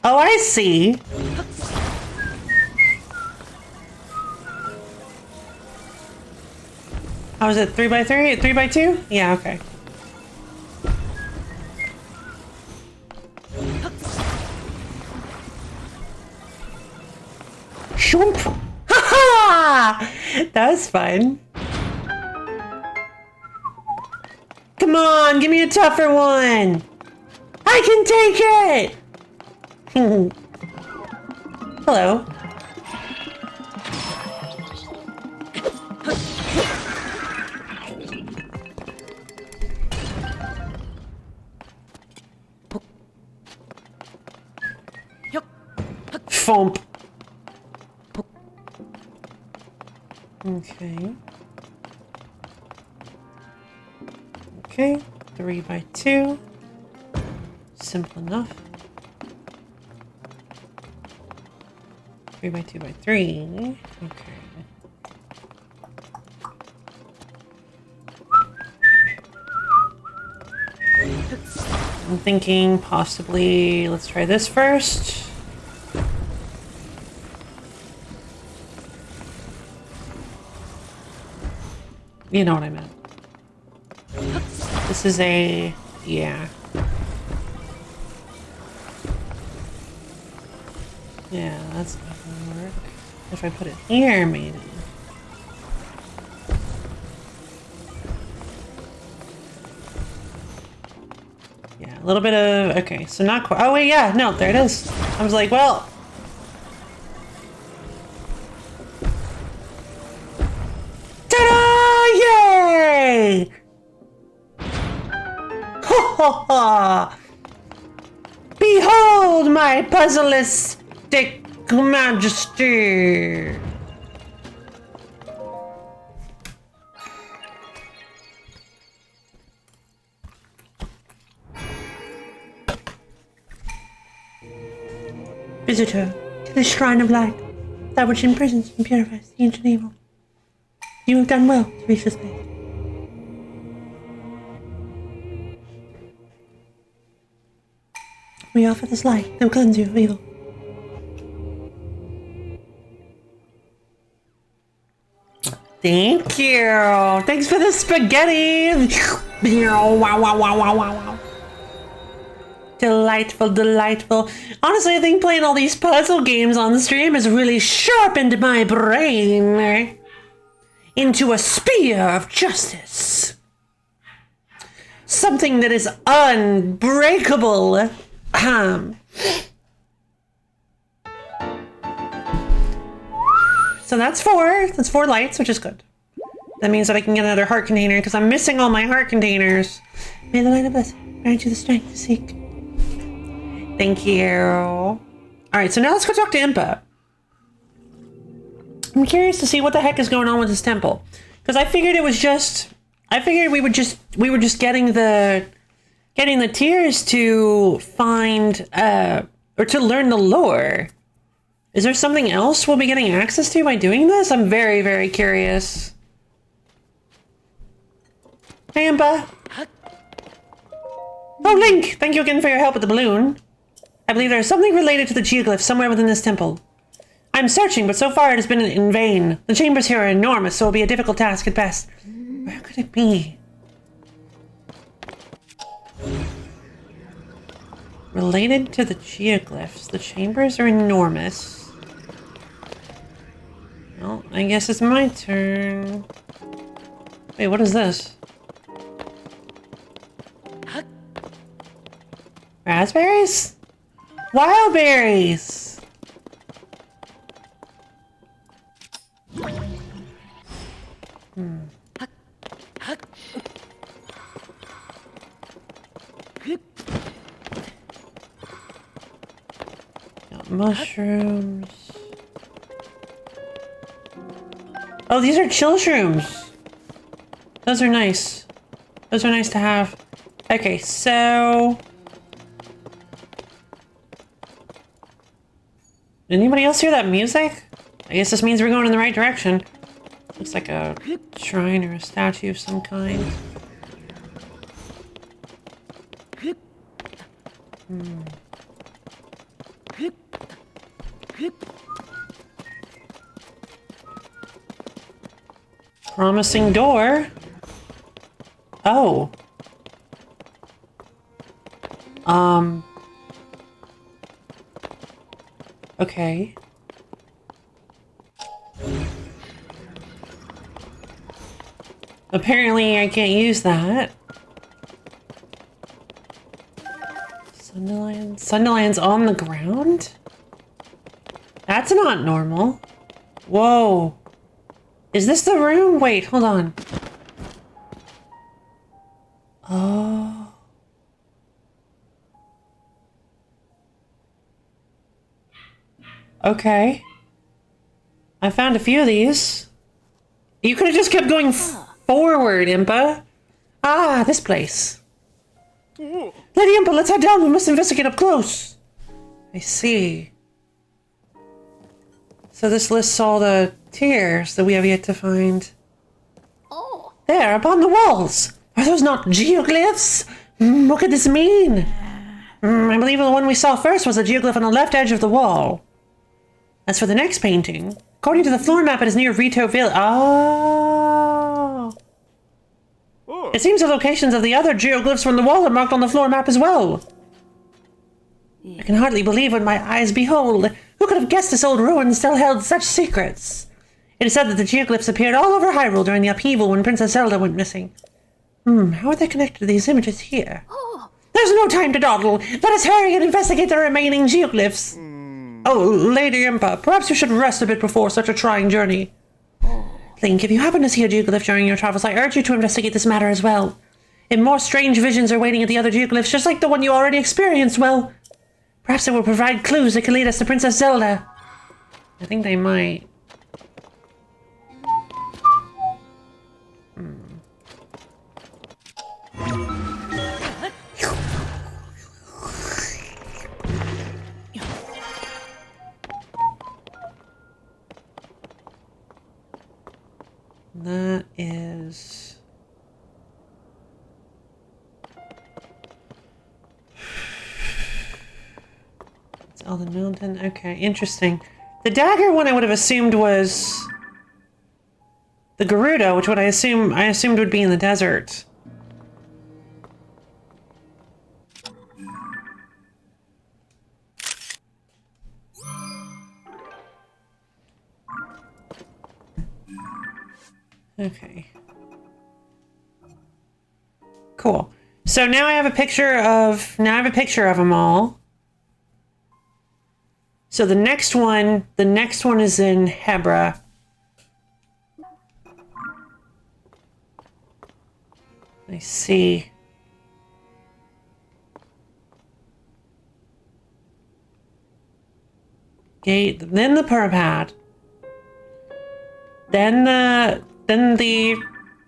Oh, I see. How is it? 3x3? 3x2? Yeah, okay. Shoomp! Ha-ha! That was fun. Come on, give me a tougher one. I can take it. Hello. Fomp. Okay. Okay, 3x2. Simple enough. 3x2x3. Okay. I'm thinking possibly, let's try this first. You know what I meant. This is a, yeah. Yeah, that's not gonna work. If I put it here, maybe. Yeah, a little bit of, okay, so not quite, oh wait, yeah, no, there it is. I was like, well. Ta-da! Yay! Ha ha ha! Behold my puzzleistic majesty! Visitor to the Shrine of Light, that which imprisons and purifies the ancient evil. You have done well to reach this place. We offer this light that will cleanse you of evil. Thank you. Thanks for the spaghetti. Wow, wow, wow, wow, wow, wow. Delightful, delightful. Honestly, I think playing all these puzzle games on the stream has really sharpened my brain into a spear of justice. Something that is unbreakable. So that's four. That's 4 lights, which is good. That means that I can get another heart container because I'm missing all my heart containers. May the light of blessing grant you the strength to seek. Thank you. All right, so now let's go talk to Impa. I'm curious to see what the heck is going on with this temple, because I figured it was just. I figured we were just getting the tiers to find or to learn the lore. Is there something else we'll be getting access to by doing this? I'm very, very curious. Hey, Impa. Oh, Link! Thank you again for your help with the balloon. I believe there is something related to the geoglyph somewhere within this temple. I'm searching, but so far it has been in vain. The chambers here are enormous, so it will be a difficult task at best. Where could it be? Related to the geoglyphs. The chambers are enormous. Well, I guess it's my turn. Wait, what is this? Raspberries? Wild berries! Got mushrooms. Oh, these are chill shrooms. Those are nice. Those are nice to have. Okay, so... Anybody else hear that music? I guess this means we're going in the right direction. Looks like a shrine or a statue of some kind. Promising door. Oh. Okay. Apparently I can't use that. Sunderlands? Sunderlands on the ground? That's not normal. Whoa. Is this the room? Wait, hold on. Oh. Okay. I found a few of these. You could have just kept going forward, Impa. Ah, this place. Lady Impa, let's head down. We must investigate up close. I see. So this lists all the tears that we have yet to find. Oh. There, upon the walls. Are those not geoglyphs? What could this mean? I believe the one we saw first was a geoglyph on the left edge of the wall. As for the next painting, according to the floor map, it is near Rito Village. Oh. It seems the locations of the other geoglyphs from the wall are marked on the floor map as well. I can hardly believe what my eyes behold. Who could have guessed this old ruin still held such secrets? It is said that the geoglyphs appeared all over Hyrule during the upheaval when Princess Zelda went missing. How are they connected to these images here? There's no time to dawdle. Let us hurry and investigate the remaining geoglyphs. Oh, Lady Impa, perhaps you should rest a bit before such a trying journey. Link, if you happen to see a geoglyph during your travels, I urge you to investigate this matter as well. If more strange visions are waiting at the other geoglyphs, just like the one you already experienced, well, perhaps it will provide clues that can lead us to Princess Zelda. I think they might. That is... Zelda Mountain. Okay, interesting. The dagger one I would have assumed was the Gerudo, which I assumed would be in the desert. Okay. Cool. So now I have a picture of them all. So the next one is in Hebra. I see. Gate, then the Purpad. Then the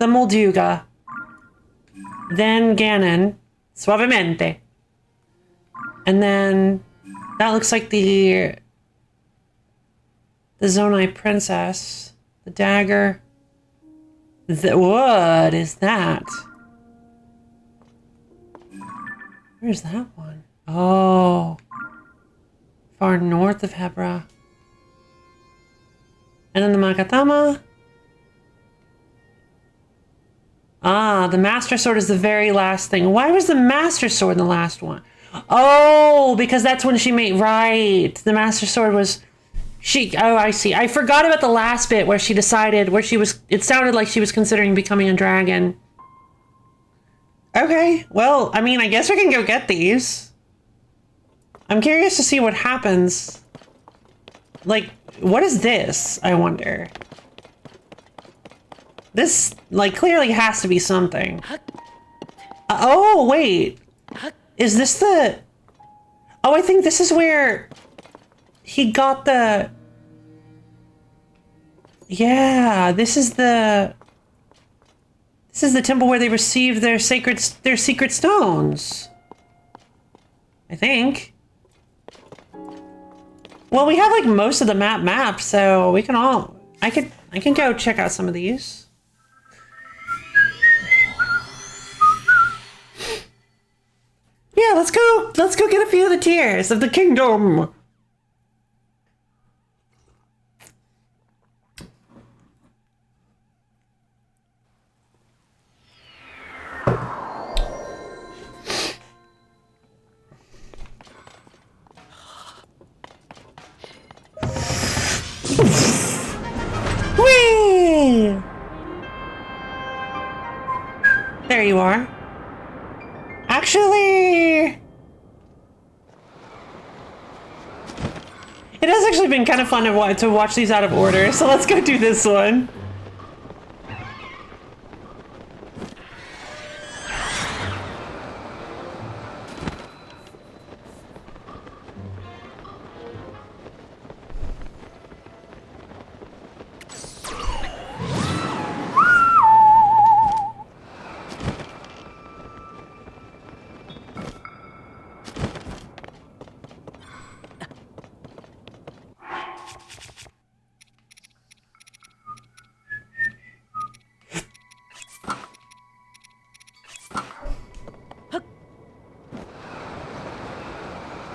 Molduga. Then Ganon. Suavemente. And then that looks like the Zonai Princess. The dagger. What is that? Where's that one? Oh. far north of Hebra. And then the Magatama. Ah, the Master Sword is the very last thing. Why was the Master Sword the last one? Oh, because that's when she made... Right. The Master Sword was... Oh, I see. I forgot about the last bit where she decided... Where she was... It sounded like she was considering becoming a dragon. Okay. Well, I mean, I guess we can go get these. I'm curious to see what happens. Like, what is this? I wonder. This, like, clearly has to be something. Oh, wait. Is this the... Oh, I think this is where he got the... Yeah, this is the... This is the temple where they received their secret stones. I think. Well, we have, like, most of the map, so we can all... I can go check out some of these. Yeah, let's go get a few of the tears of the kingdom. Whee! There you are. Actually, it has actually been kind of fun to watch these out of order, so let's go do this one.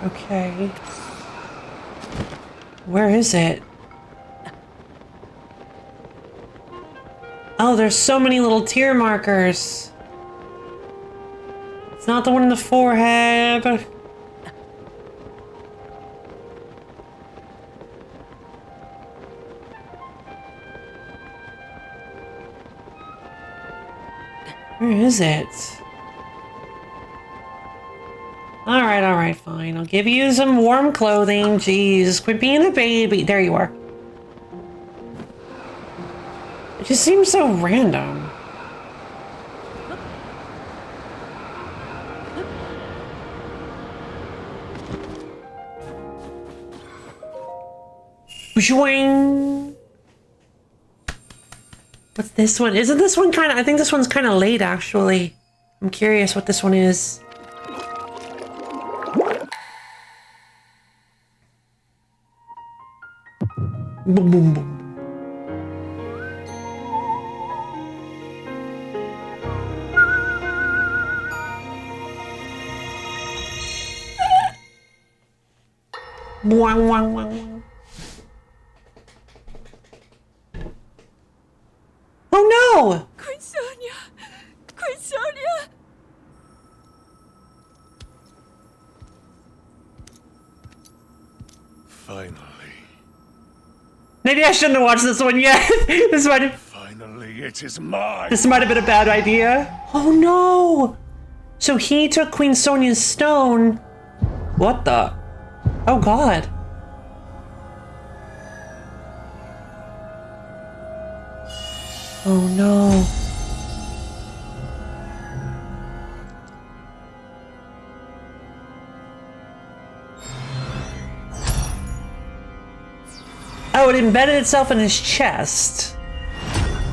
Okay. Where is it? Oh, there's so many little tear markers. It's not the one in the forehead. Where is it? Alright, fine. I'll give you some warm clothing. Jeez, quit being a baby. There you are. It just seems so random. Boing. What's this one? Isn't this one kind of... I think this one's kind of late, actually. I'm curious what this one is. Boom, boom, boom. Wang, wang, wang, wang. Oh no! Queen Sonia! Queen Sonia! Finally. Maybe I shouldn't have watched this one yet. Finally, it is mine. This might have been a bad idea. Oh no! So he took Queen Sonia's stone. What the? Oh god. Oh no. Oh, it embedded itself in his chest.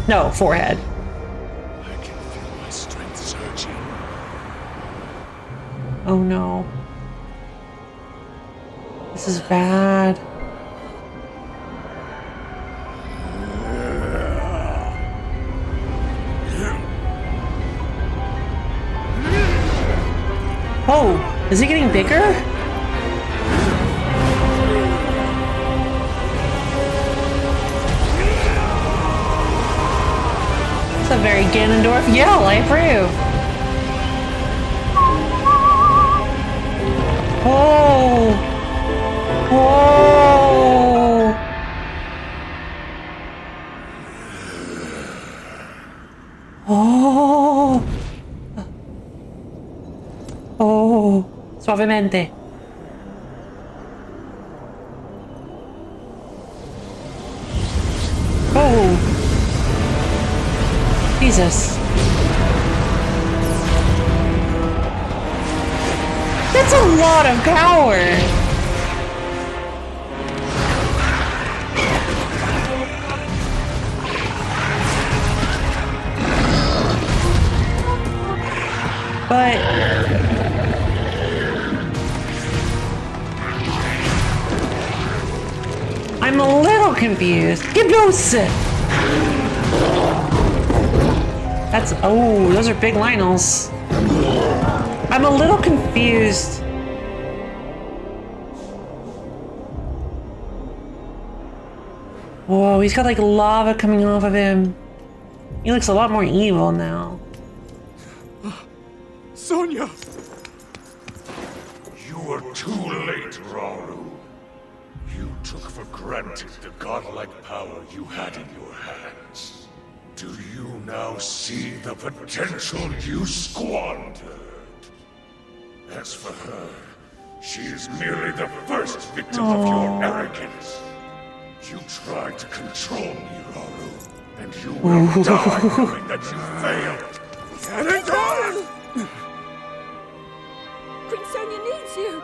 No, forehead. I can feel my strength surging. Oh no. This is bad. Oh, is he getting bigger? very Ganondorf yell. I approve. Oh! Oh! Oh! Oh! Suavemente. Oh! Jesus. That's a lot of power! But... I'm a little confused. Hypnosis! That's... Oh, those are big Lionels. I'm a little confused. Whoa, he's got like lava coming off of him. He looks a lot more evil now. Sonia! You were too late, Rauru. You took for granted the godlike power you had in your hands. Do you now see the potential you squandered? As for her, she is merely the first victim of your arrogance. You tried to control me, Rauru, and you will die knowing that you failed. Ganondorf! Queen Sonia needs you!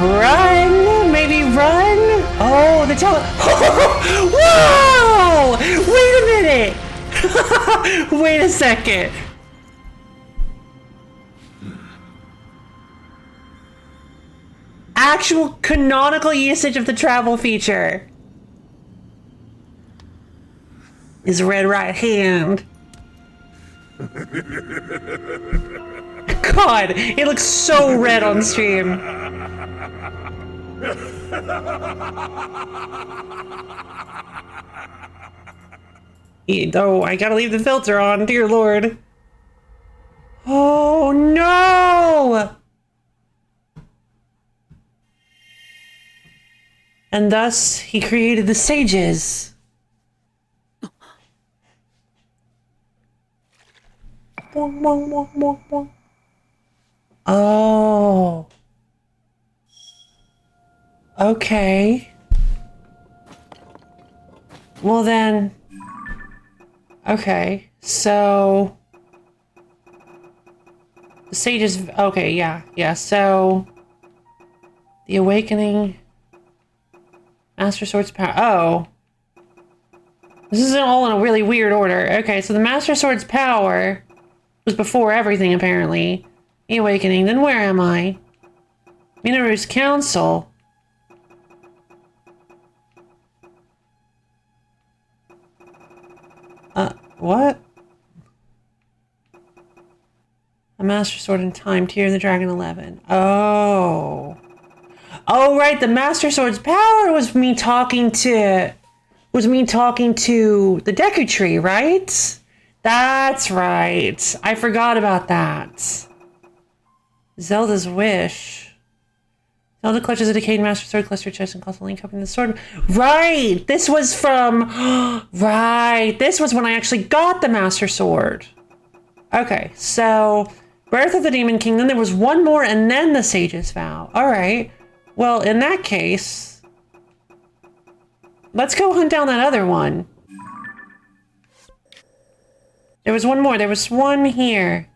Run! Maybe run? Oh, the tele- Whoa! Wait a minute! Wait a second. Actual canonical usage of the travel feature is red right hand. God, it looks so red on stream. Oh, I gotta leave the filter on, dear Lord. Oh no! And thus he created the sages. Oh. Okay. Well then. Okay, so the sages. Okay, yeah. So the awakening, Master Sword's power. Oh, this is all in a really weird order. Okay, so the Master Sword's power was before everything apparently. The awakening. Then where am I? Minaru's council. What? A Master Sword in Time, Tear of the Dragon 11. Oh. Oh, right, the Master Sword's power was me talking to the Deku Tree, right? That's right. I forgot about that. Zelda's wish. Zelda clutches a decayed Master Sword, cluster chest, and calls the link up in the sword. Right! This was from... Right! This was when I actually got the Master Sword. Okay, so... Birth of the Demon King, then there was one more, and then the Sage's Vow. Alright. Well, in that case... Let's go hunt down that other one. There was one more. There was one here.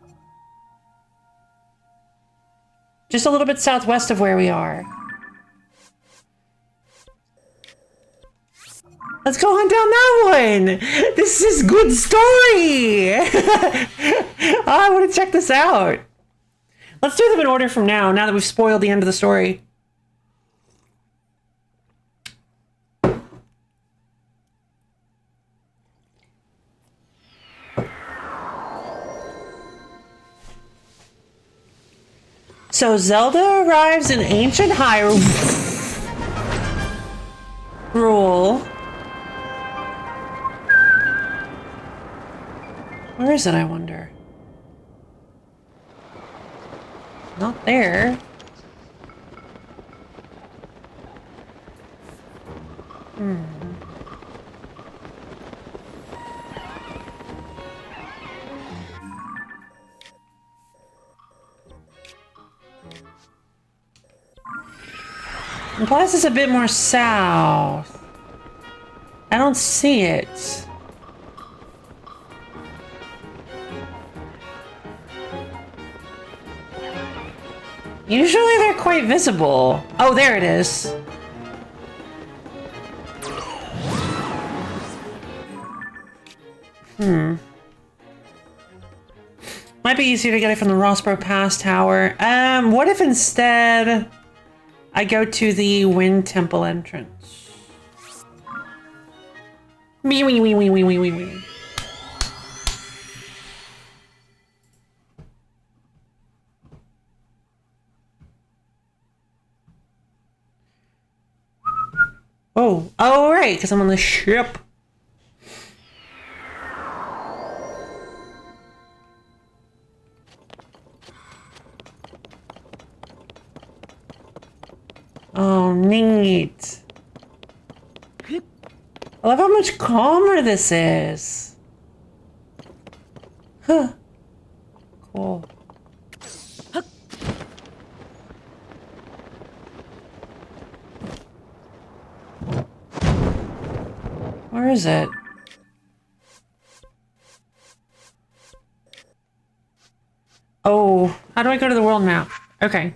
Just a little bit southwest of where we are. Let's go hunt down that one! This is good story! Oh, I want to check this out. Let's do them in order from now that we've spoiled the end of the story. so Zelda arrives in ancient Hyrule. Where is it, I wonder? Not there. Plus, it's a bit more south. I don't see it. Usually they're quite visible. Oh, there it is. Might be easier to get it from the Rossborough Pass Tower. What if instead I go to the Wind Temple entrance? Wee wee wee wee wee wee wee wee. Oh, right, because I'm on the ship. Oh, neat. I love how much calmer this is. Huh. Cool. Where is it? Oh, how do I go to the world map? Okay.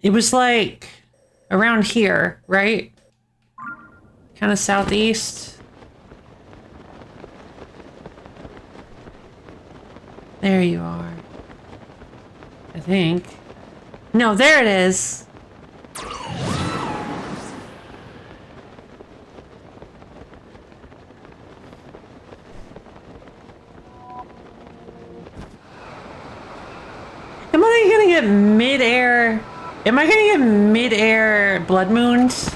It was like around here, right? Kind of southeast. There you are. I think. No, there it is. Am I gonna get mid-air? Am I gonna get mid-air blood moons?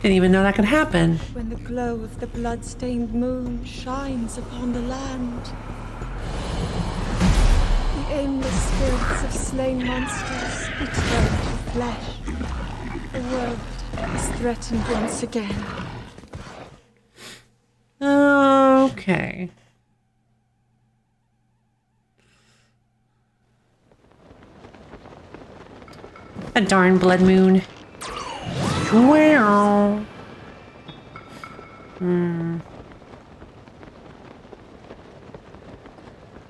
Didn't even know that could happen. When the glow of the blood-stained moon shines upon the land, the aimless spirits of slain monsters return to flesh. The world is threatened once again. Okay. A darn blood moon. Wow.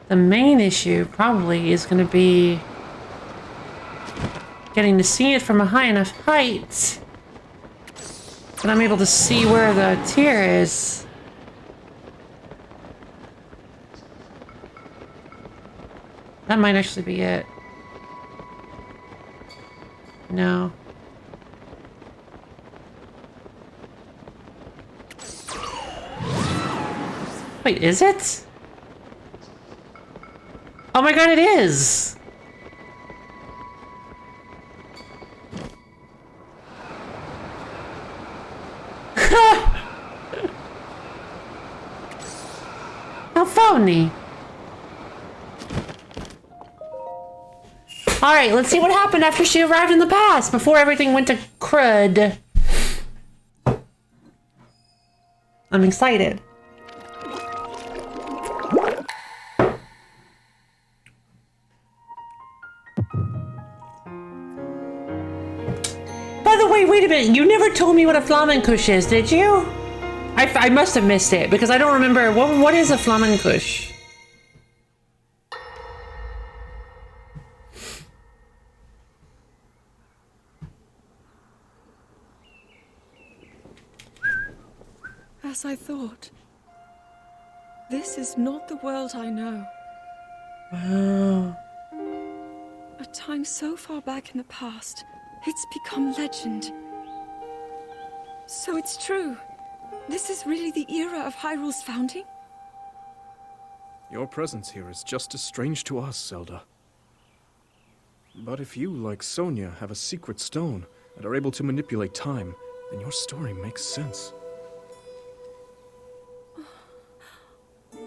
The main issue probably is going to be getting to see it from a high enough height that I'm able to see where the tier is. That might actually be it. No. Wait, is it? Oh my god, it is! How phony. Alright, let's see what happened after she arrived in the past, before everything went to crud. I'm excited. By the way, wait a minute. You never told me what a flamencush is, did you? I must have missed it because I don't remember. What is a flamencush? as I thought. This is not the world I know. Wow. A time so far back in the past, it's become legend. So it's true. This is really the era of Hyrule's founding? Your presence here is just as strange to us, Zelda. But if you, like Sonia, have a secret stone and are able to manipulate time, then your story makes sense.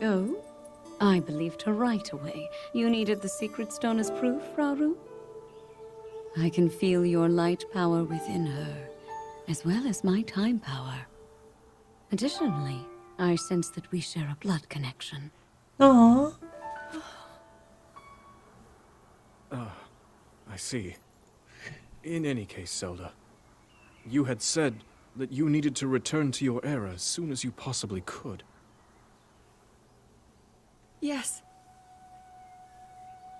Oh? I believed her right away. You needed the secret stone as proof, Rauru? I can feel your light power within her, as well as my time power. Additionally, I sense that we share a blood connection. Aww. I see. In any case, Zelda, you had said that you needed to return to your era as soon as you possibly could. Yes.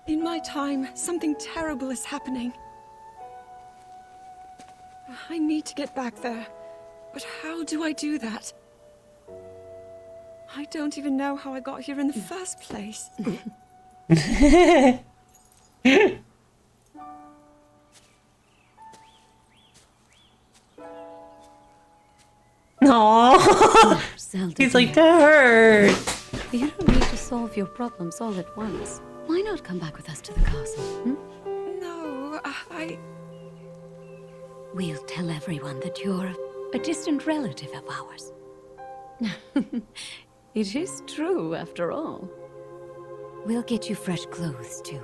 In my time, something terrible is happening. I need to get back there. But how do I do that? I don't even know how I got here in the first place. Aww. Zelda, He's like, dear, that hurt. you don't need to solve your problems all at once. Why not come back with us to the castle? No, We'll tell everyone that you're a distant relative of ours. It is true, after all. We'll get you fresh clothes, too.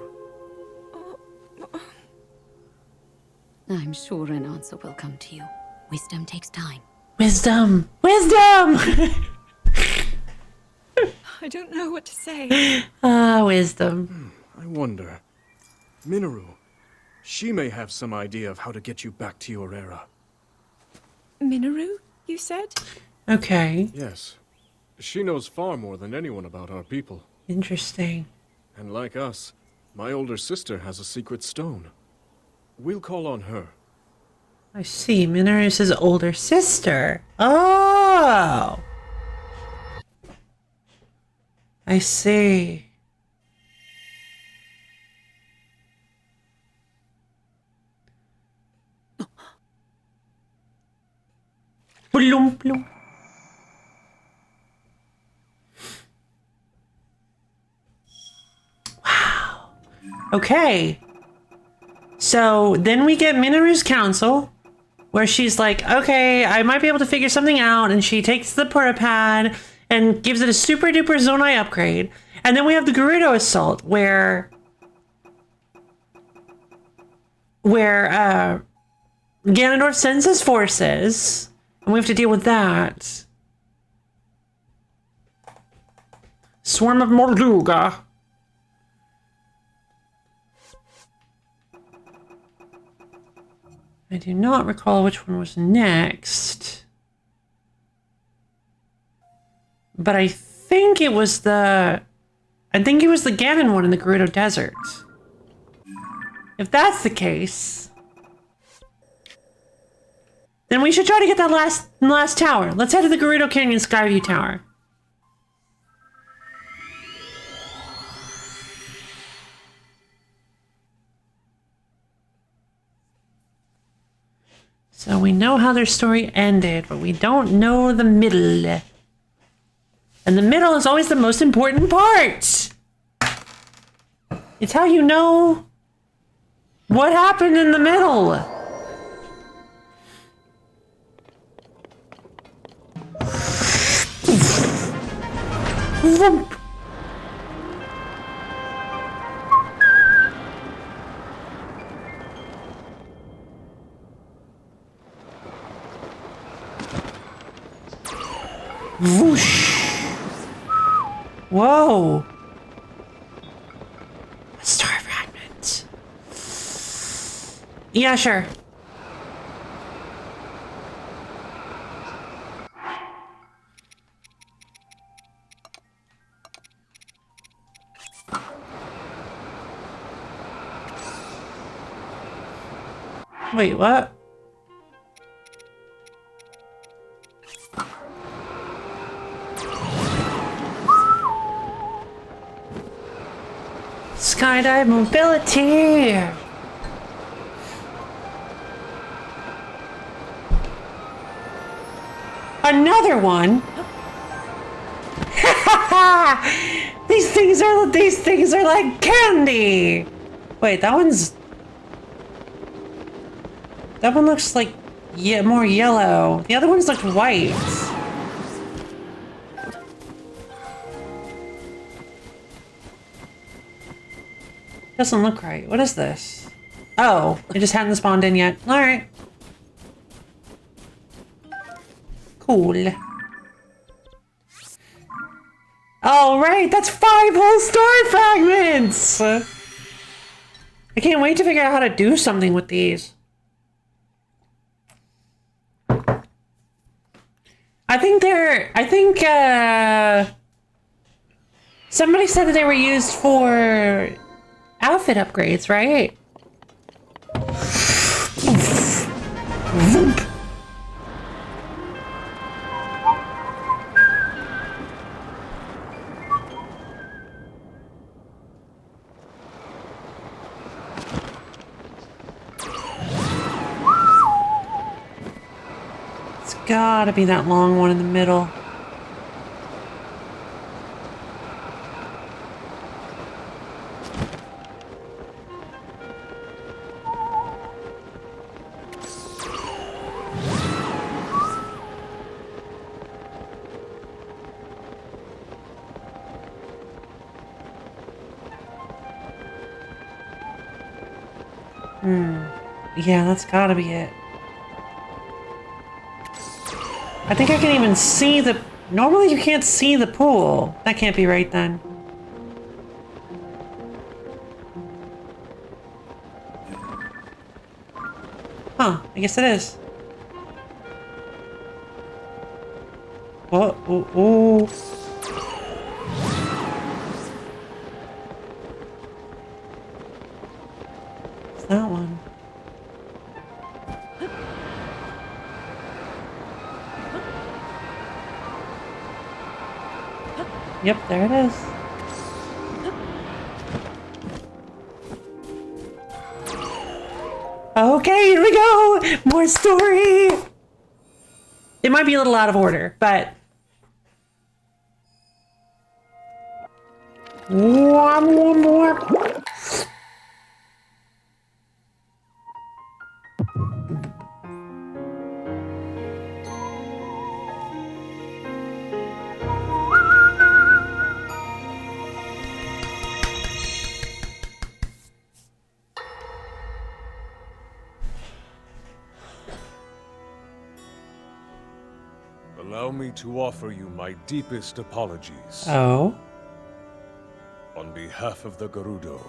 I'm sure an answer will come to you. Wisdom takes time. Wisdom. Wisdom. I don't know what to say. Wisdom. I wonder. Minoru, she may have some idea of how to get you back to your era. Minoru, you said? Okay. Yes. She knows far more than anyone about our people. Interesting. And like us, my older sister has a secret stone. We'll call on her. I see. Minoru's his older sister. Oh. I see. Bloom, bloom. Wow. Okay. So then we get Minoru's counsel, where she's like, okay, I might be able to figure something out. And she takes the porta pad and gives it a super duper Zonai upgrade. And then we have the Gerudo assault, where Ganondorf sends his forces, and we have to deal with that. Swarm of Morluga. I do not recall which one was next. But I think it was the Ganon one in the Gerudo Desert. If that's the case, then we should try to get that last tower. Let's head to the Gerudo Canyon Skyview Tower. So we know how their story ended, but we don't know the middle. And the middle is always the most important part. It's how you know what happened in the middle. Vroom. Whoosh. Whoa. A star fragment. Yeah, sure. Wait, what? Skydive mobility! Another one? These things are like candy! Wait, that one looks like more yellow. The other ones look white. Doesn't look right. What is this? Oh, it just hadn't spawned in yet. Alright. Cool. Alright, that's 5 whole story fragments! I can't wait to figure out how to do something with these. Somebody said that they were used for outfit upgrades, right? It's gotta be that long one in the middle. Yeah, that's gotta be it. I think I can even see the... Normally you can't see the pool. That can't be right then. Huh, I guess it is. Oh, oh, oh. It's that one. Yep, there it is. Okay, here we go! More story! It might be a little out of order, but... One more. Allow me to offer you my deepest apologies. Oh? On behalf of the Gerudo,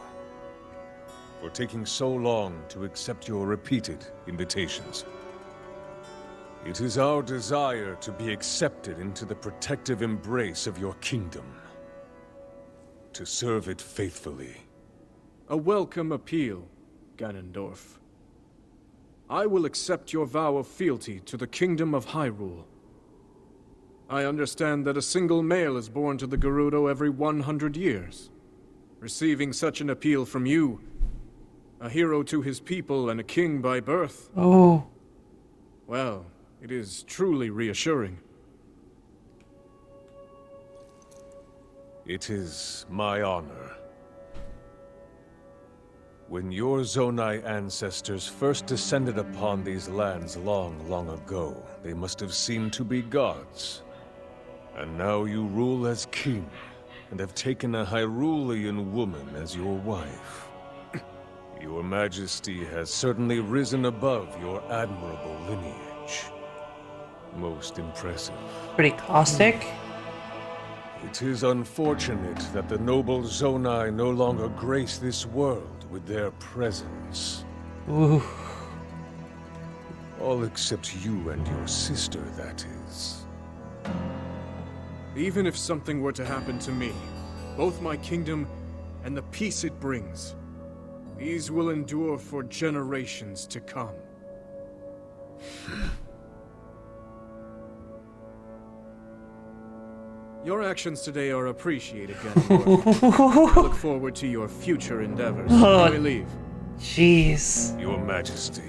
for taking so long to accept your repeated invitations. It is our desire to be accepted into the protective embrace of your kingdom, to serve it faithfully. A welcome appeal, Ganondorf. I will accept your vow of fealty to the kingdom of Hyrule. I understand that a single male is born to the Gerudo every 100 years. Receiving such an appeal from you, a hero to his people and a king by birth. Oh. Well, it is truly reassuring. It is my honor. When your Zonai ancestors first descended upon these lands long, long ago, they must have seemed to be gods. And now you rule as king, and have taken a Hyrulean woman as your wife. Your Majesty has certainly risen above your admirable lineage. Most impressive. Pretty caustic. It is unfortunate that the noble Zonai no longer grace this world with their presence. Ooh. All except you and your sister, that is. Even if something were to happen to me, both my kingdom and the peace it brings, these will endure for generations to come. Your actions today are appreciated, Ganondorf. I look forward to your future endeavors. Let me leave. Jeez. Your Majesty.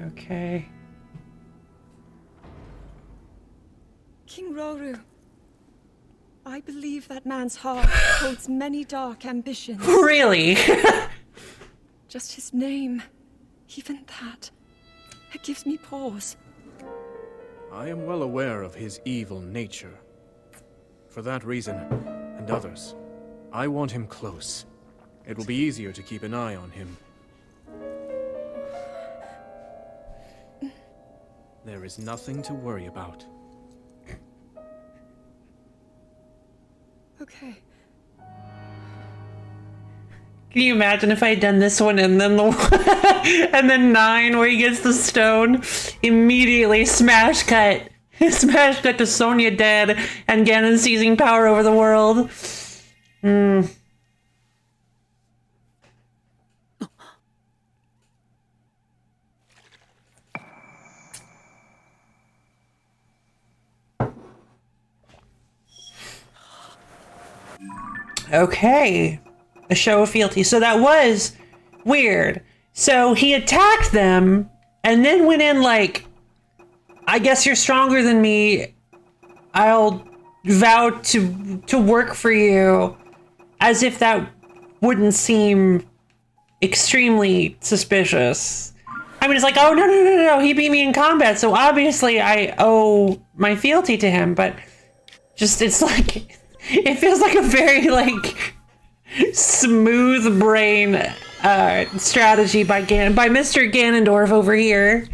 Okay. King Roru, I believe that man's heart holds many dark ambitions. Really? Just his name, even that, it gives me pause. I am well aware of his evil nature. For that reason, and others, I want him close. It will be easier to keep an eye on him. There is nothing to worry about. Okay. Can you imagine if I had done this one and then the and then 9 where he gets the stone? Immediately smash cut. Smash cut to Sonya dead and Ganon seizing power over the world. Okay. A show of fealty. So that was weird. So he attacked them and then went in like, I guess you're stronger than me. I'll vow to work for you. As if that wouldn't seem extremely suspicious. I mean, it's like, oh, no. He beat me in combat. So obviously I owe my fealty to him. But just, it's like, it feels like a very like smooth brain strategy by Mr. Ganondorf over here.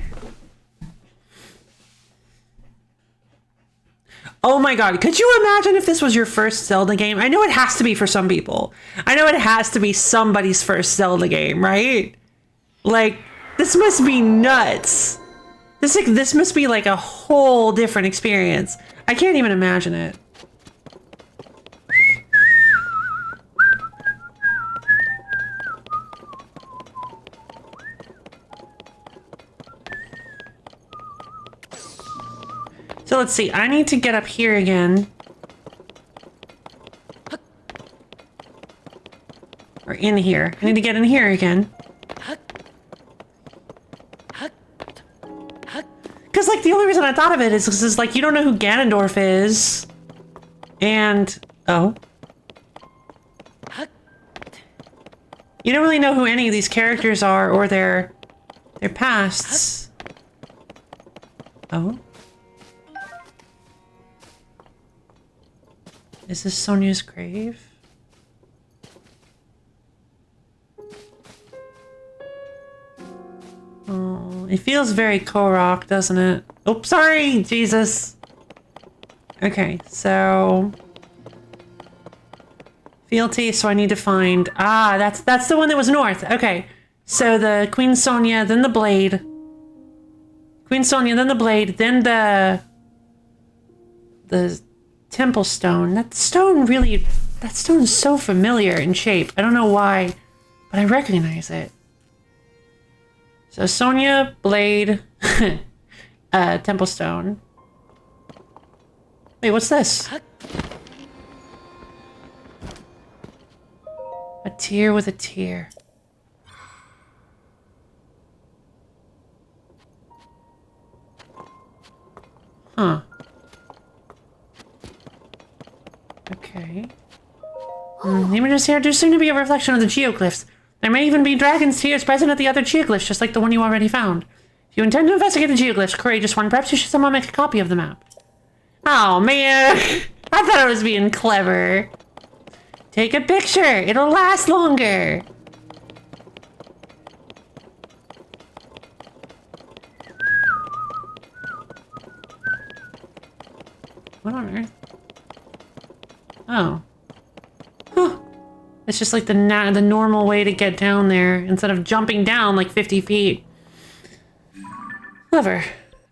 Oh my god, could you imagine if this was your first Zelda game? I know it has to be for some people. I know it has to be somebody's first Zelda game, right? Like, this must be nuts. This must be like a whole different experience. I can't even imagine it. So let's see, I need to get up here again. Or in here. I need to get in here again. Because, like, the only reason I thought of it is because, like, you don't know who Ganondorf is. And... oh. You don't really know who any of these characters are or their pasts. Oh. Is this Sonya's grave? Oh, it feels very Korok, doesn't it? Oh, sorry, Jesus. Okay, so fealty. So I need to find. Ah, that's the one that was north. Okay, so the Queen Sonya, then the blade. Queen Sonya, then the blade, then the Temple Stone. That stone's so familiar in shape. I don't know why, but I recognize it. So Sonya, Blade, Temple Stone. Wait, what's this? A tear with a tear. Huh. Okay. The images here do seem to be a reflection of the geoglyphs. There may even be dragon's tears present at the other geoglyphs, just like the one you already found. If you intend to investigate the geoglyphs, courageous one, perhaps you should somehow make a copy of the map. Oh, man. I thought I was being clever. Take a picture. It'll last longer. What on earth? Oh. Huh. It's just like the normal way to get down there instead of jumping down like 50 feet. Clever.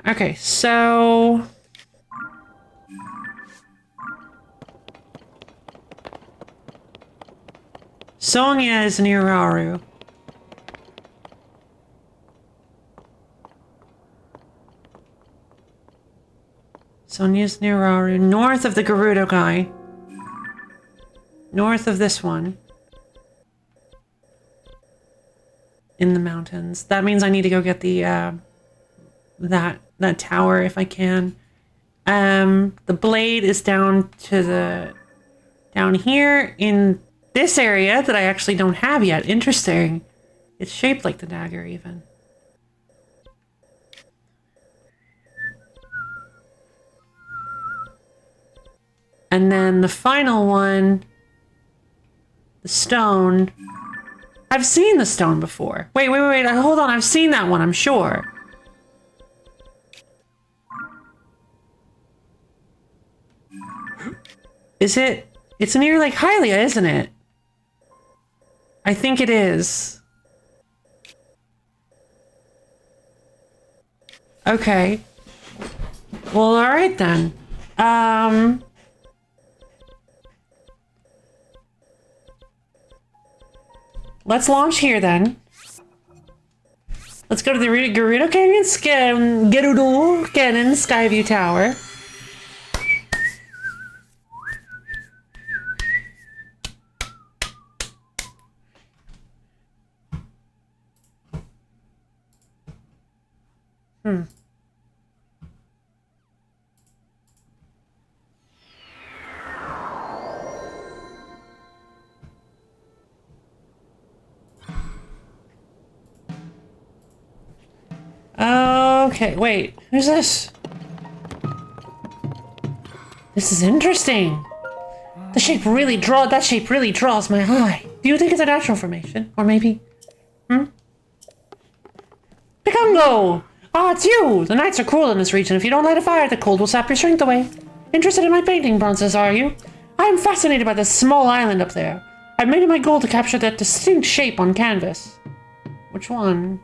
Okay, so... Sonia is near Rauru. Sonia's near Rauru. North of the Gerudo guy. North of this one. In the mountains. That means I need to go get the, that tower if I can. The blade is down here in this area that I actually don't have yet. Interesting. It's shaped like the dagger even. And then the final one, the stone. I've seen the stone before. Wait, hold on. I've seen that one, I'm sure. Is it? It's near Lake Hylia, isn't it? I think it is. Okay. Well, alright then. Let's launch here then. Let's go to the Gerudo Canyon Skyview Tower. Okay, wait. Who's this? This is interesting. That shape really draws my eye. Do you think it's a natural formation? Or maybe... Pikongo! Ah, it's you! The nights are cruel in this region. If you don't light a fire, the cold will sap your strength away. Interested in my painting bronzes, are you? I am fascinated by this small island up there. I've made it my goal to capture that distinct shape on canvas. Which one?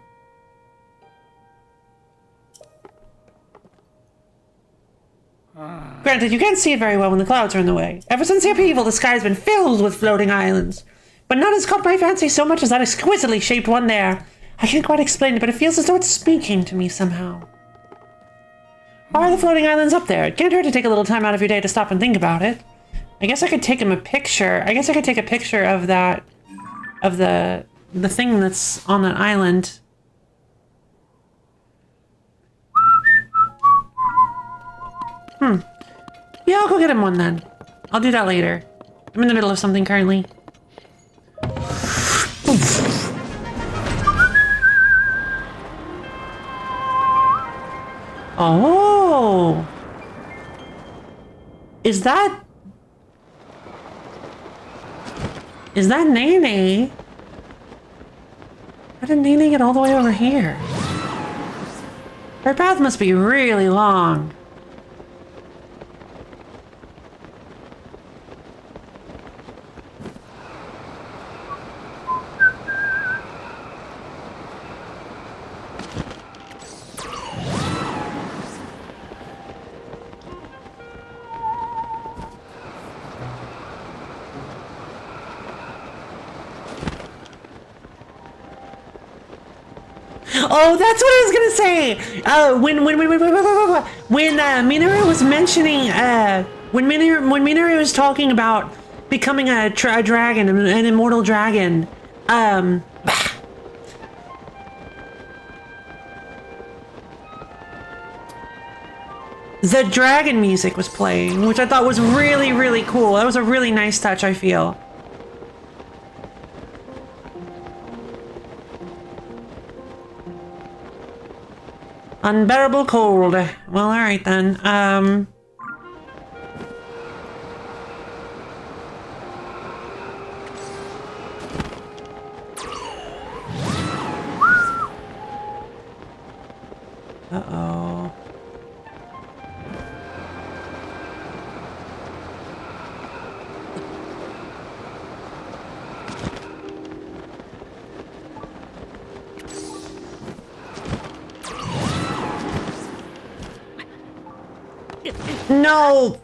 Granted, you can't see it very well when the clouds are in the way. Ever since the upheaval, the sky's been filled with floating islands. But none has caught my fancy so much as that exquisitely shaped one there. I can't quite explain it, but it feels as though it's speaking to me somehow. How are the floating islands up there? It can't hurt to take a little time out of your day to stop and think about it. I guess I could take him a picture. I guess I could take a picture of that, of the thing that's on that island. Yeah, I'll go get him one then. I'll do that later. I'm in the middle of something currently. Oh! Is that Nene? How did Nene get all the way over here? Her path must be really long. Oh, that's what I was gonna say. When Minoru was mentioning, when Minoru was talking about becoming a dragon, an immortal dragon, the dragon music was playing, which I thought was really, really cool. That was a really nice touch, I feel. Unbearable cold. Well, alright then. Uh-oh. No!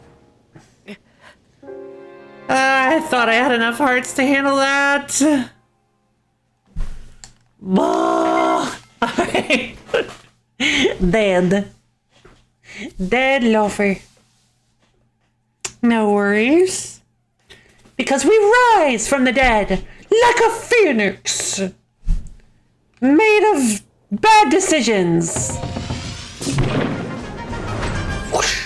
I thought I had enough hearts to handle that. Alright. Dead. Dead loafer. No worries. Because we rise from the dead like a phoenix. Made of bad decisions. Whoosh.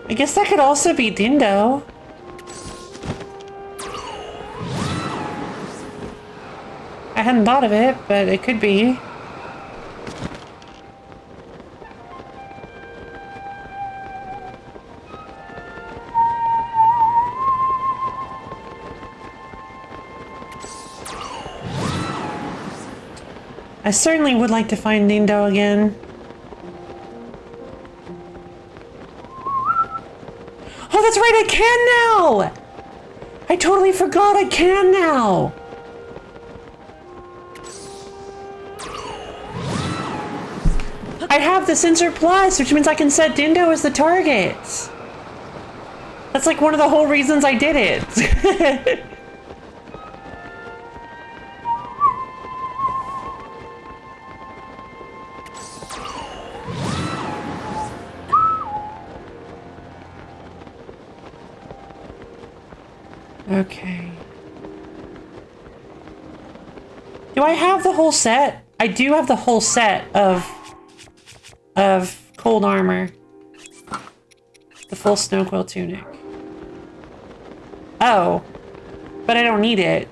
I guess that could also be Dindo. I hadn't thought of it, but it could be. I certainly would like to find Dindo again. Oh, that's right, I can now! I totally forgot I can now! I have the sensor plus, which means I can set Dindo as the target. That's like one of the whole reasons I did it. Okay. Do I have the whole set? I do have the whole set of cold armor. The full snow quill tunic. Oh. But I don't need it.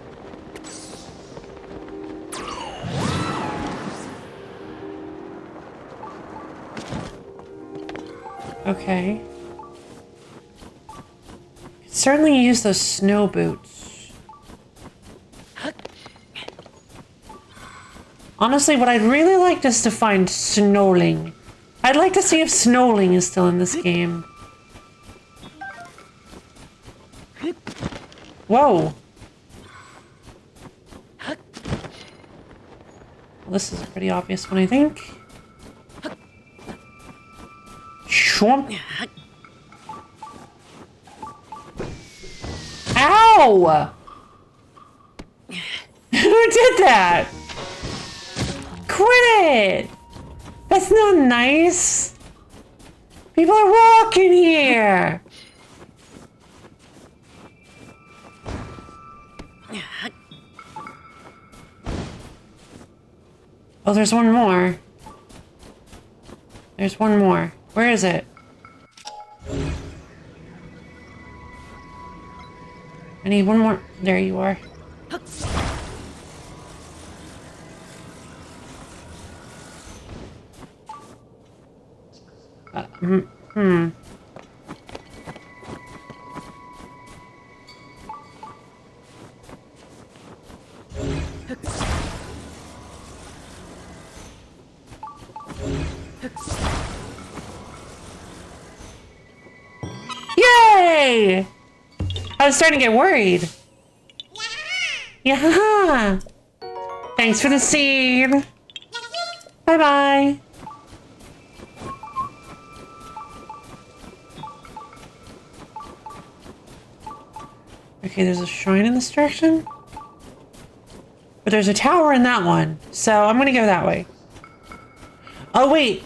Okay. Certainly use those snow boots. Honestly, what I'd really like is to find Snowling. I'd like to see if Snowling is still in this game. Whoa. Well, this is a pretty obvious one, I think. Shwomp. Ow! Who did that? Quit it! That's not nice. People are walking here. Oh, there's one more. There's one more. Where is it? I need one more. There you are. Yay! I was starting to get worried. Yeah. Thanks for the seed. Bye-bye. Okay, there's a shrine in this direction. But there's a tower in that one. So I'm gonna go that way. Oh, wait.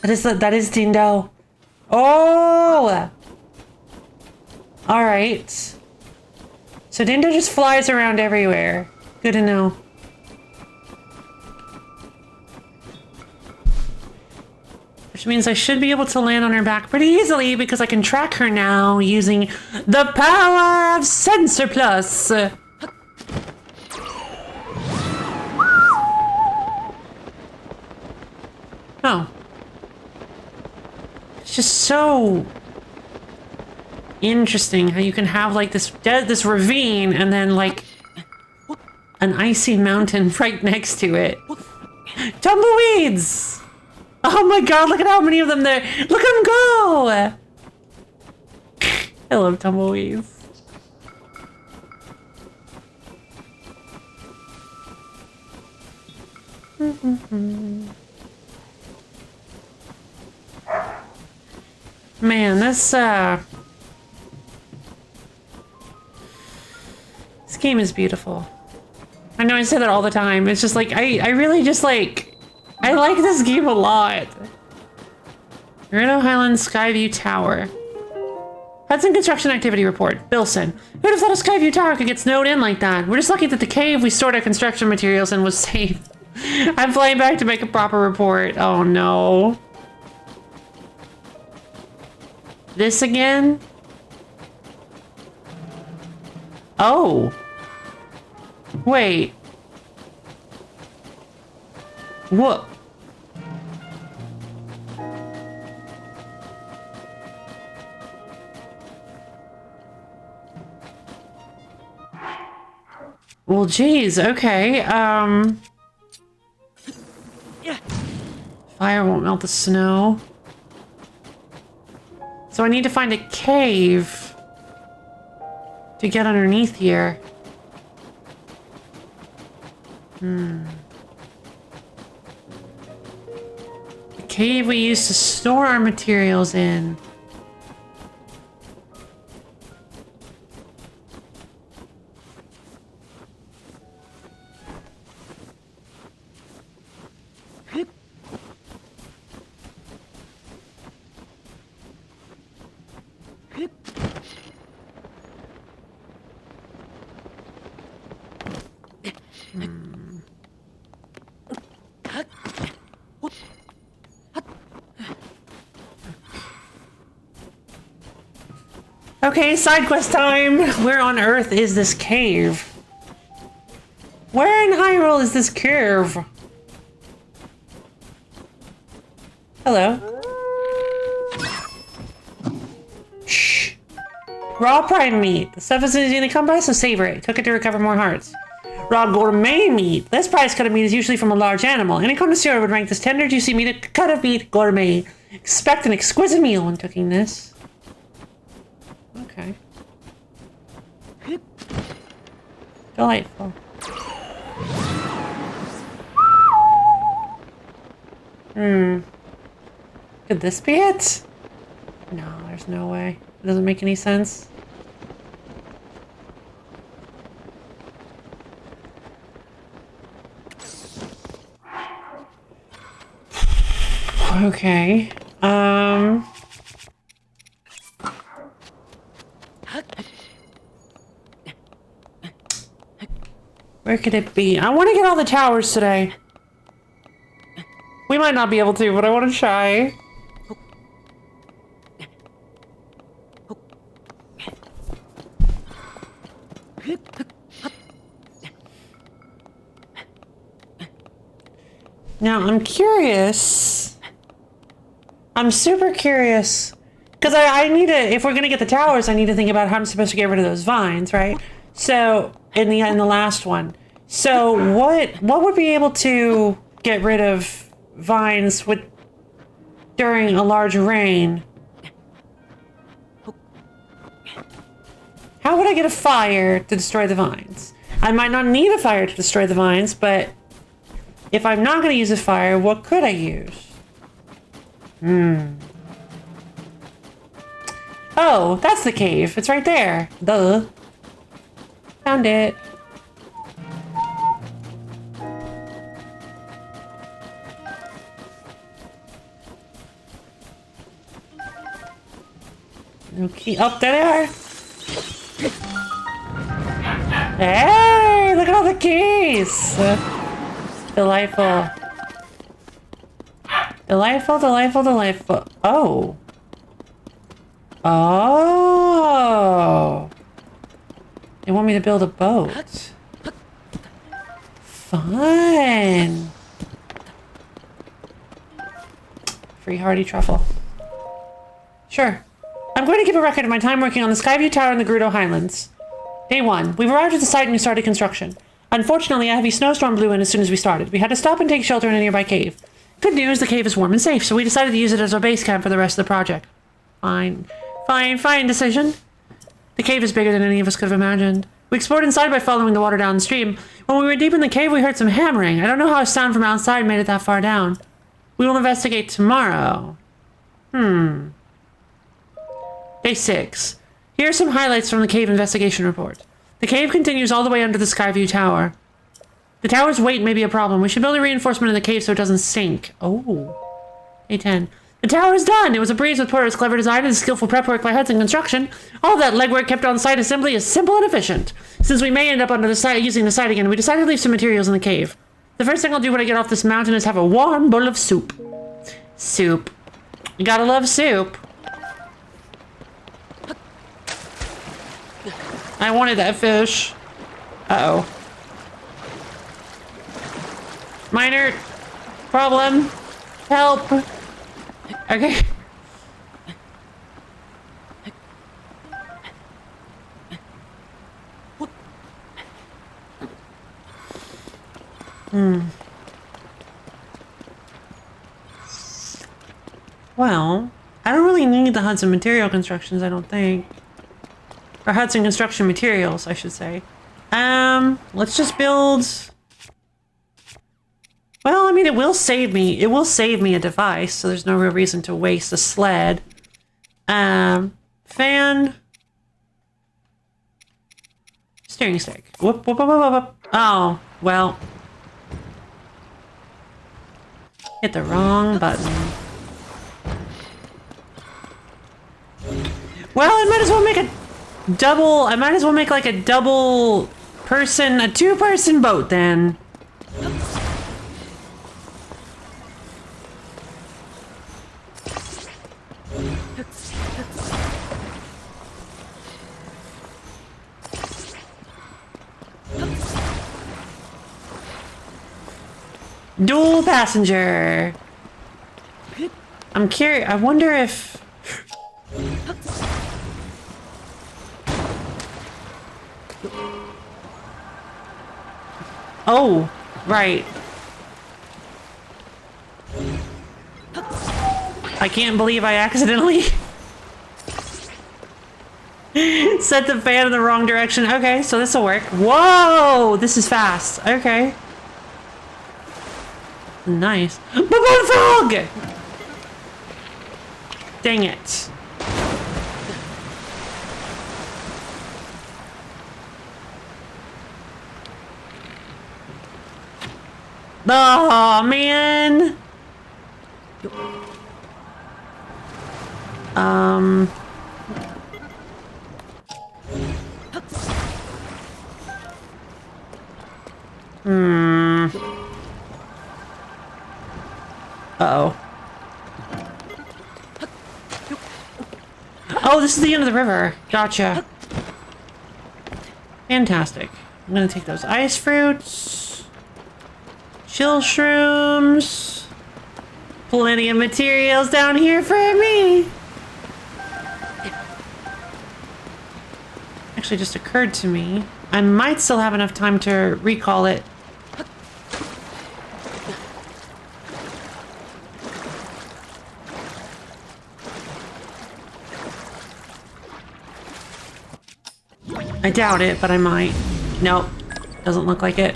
That is Dindo. Oh! Alright. So Dindo just flies around everywhere. Good to know. Which means I should be able to land on her back pretty easily because I can track her now using the power of Sensor Plus. Oh. It's just so... interesting how you can have like this ravine and then like an icy mountain right next to it. Tumbleweeds! Oh my god, look at how many of them there. Look at them go! I love tumbleweeds. Man, this game is beautiful. I know I say that all the time. It's just like, I really just like, I like this game a lot. Reno Highlands Skyview Tower. Hudson Construction Activity Report. Bilson. Who'd have thought a Skyview Tower could get snowed in like that? We're just lucky that the cave we stored our construction materials in was safe. I'm flying back to make a proper report. Oh no. This again? Oh. Wait. What? Well, geez, okay, fire won't melt the snow. So I need to find a cave to get underneath here. The cave we used to store our materials in. Okay, side quest time! Where on earth is this cave? Where in Hyrule is this cave? Hello. Shh. Raw prime meat. The stuff is easy to come by, so savor it. Cook it to recover more hearts. Raw gourmet meat. This price cut of meat is usually from a large animal. Any connoisseur would rank this tender, juicy meat a cut of meat gourmet. Expect an exquisite meal when cooking this. Okay. Delightful. Could this be it? No, there's no way. It doesn't make any sense. Okay. Where could it be? I want to get all the towers today. We might not be able to, but I want to try. Now, I'm curious. I'm super curious. Because I need to, if we're going to get the towers, I need to think about how I'm supposed to get rid of those vines, right? So, in the last one. So, what would be able to get rid of vines with during a large rain? How would I get a fire to destroy the vines? I might not need a fire to destroy the vines, but if I'm not going to use a fire, what could I use? Oh, that's the cave. It's right there. Duh. Found it. Okay, up there they are. Hey, look at all the keys. Delightful. Delightful, delightful, delightful. Oh. Oh. They want me to build a boat. Fun. Free hearty truffle. Sure. I'm going to keep a record of my time working on the Skyview Tower in the Gerudo Highlands. Day 1. We've arrived at the site and we started construction. Unfortunately, a heavy snowstorm blew in as soon as we started. We had to stop and take shelter in a nearby cave. Good news, the cave is warm and safe, so we decided to use it as our base camp for the rest of the project. Fine decision. The cave is bigger than any of us could have imagined. We explored inside by following the water downstream. When we were deep in the cave, we heard some hammering. I don't know how a sound from outside made it that far down. We will investigate tomorrow. Day 6. Here are some highlights from the cave investigation report. The cave continues all the way under the Skyview Tower. The tower's weight may be a problem. We should build a reinforcement in the cave so it doesn't sink. Oh. Day 10. The tower is done! It was a breeze with Porter's clever design and skillful prep work by Hudson Construction. All that legwork kept on site assembly is simple and efficient. Since we may end up under the site using the site again, we decided to leave some materials in the cave. The first thing I'll do when I get off this mountain is have a warm bowl of soup. Soup. You gotta love soup. I wanted that fish. Uh-oh. Minor problem. Help. Okay. Well, I don't really need the Hudson material constructions, I don't think. Or Hudson construction materials, I should say. Let's just build... Well, I mean, it will save me a device, so there's no real reason to waste a sled. Fan. Steering stick. Whoop, whoop, whoop, whoop, whoop. Oh, well. Hit the wrong button. Well, I might as well make like a double person, a two-person boat then. Dual passenger. I'm curious. I wonder if... Oh, right. I can't believe I accidentally set the fan in the wrong direction. Okay, so this will work. Whoa, this is fast. Okay. Nice. Baboon frog! Dang it. Oh, man. Uh-oh. Oh, this is the end of the river. Gotcha. Fantastic. I'm gonna take those ice fruits. Chill shrooms. Plenty of materials down here for me. Actually, just occurred to me, I might still have enough time to recall it. I doubt it, but I might. Nope. Doesn't look like it.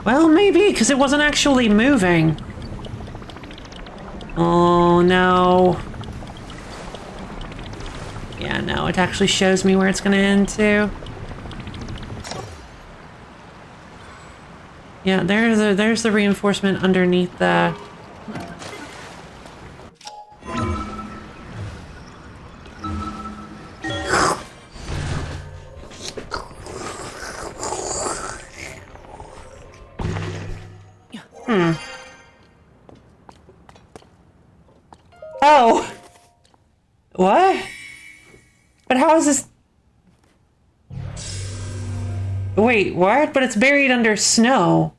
Well, maybe, because it wasn't actually moving. Oh, no. Yeah, no, it actually shows me where it's going to end to. Yeah, there's the reinforcement underneath the... Oh! What? But how is this... Wait, what? But it's buried under snow.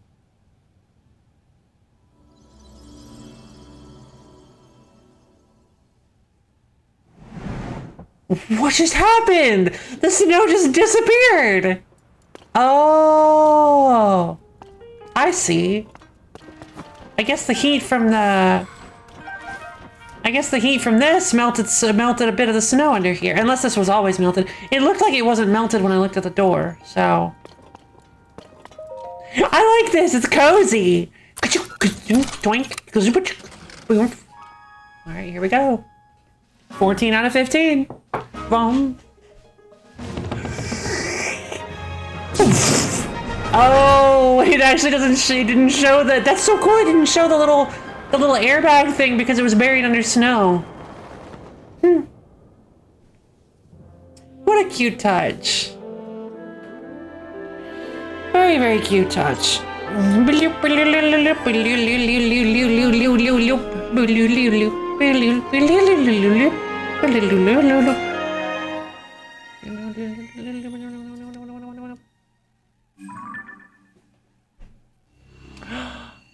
What just happened? The snow just disappeared. Oh, I see. I guess the heat from this melted a bit of the snow under here. Unless this was always melted. It looked like it wasn't melted when I looked at the door, so. I like this, it's cozy. All right, here we go. 14 out of 15. Boom. Oh, it actually it didn't show that. That's so cool. It didn't show the little airbag thing because it was buried under snow. What a cute touch. Very, very cute touch.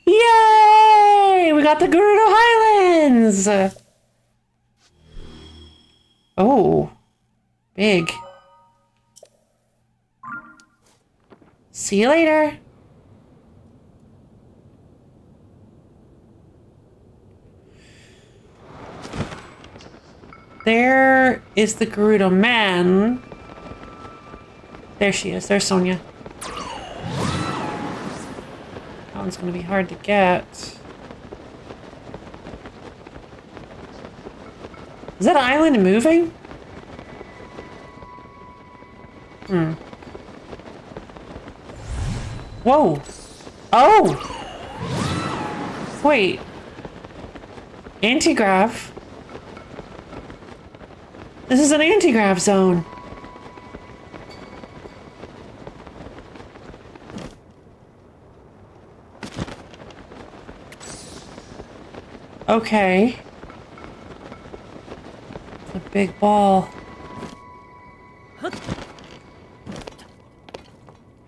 Yay! We got the Gerudo Highlands! Oh. Big. See you later. There is the Gerudo man. There she is. There's Sonia. That one's gonna be hard to get. Is that island moving? Whoa. Oh! Wait. Anti-grav. This is an anti-grav zone. Okay. It's a big ball.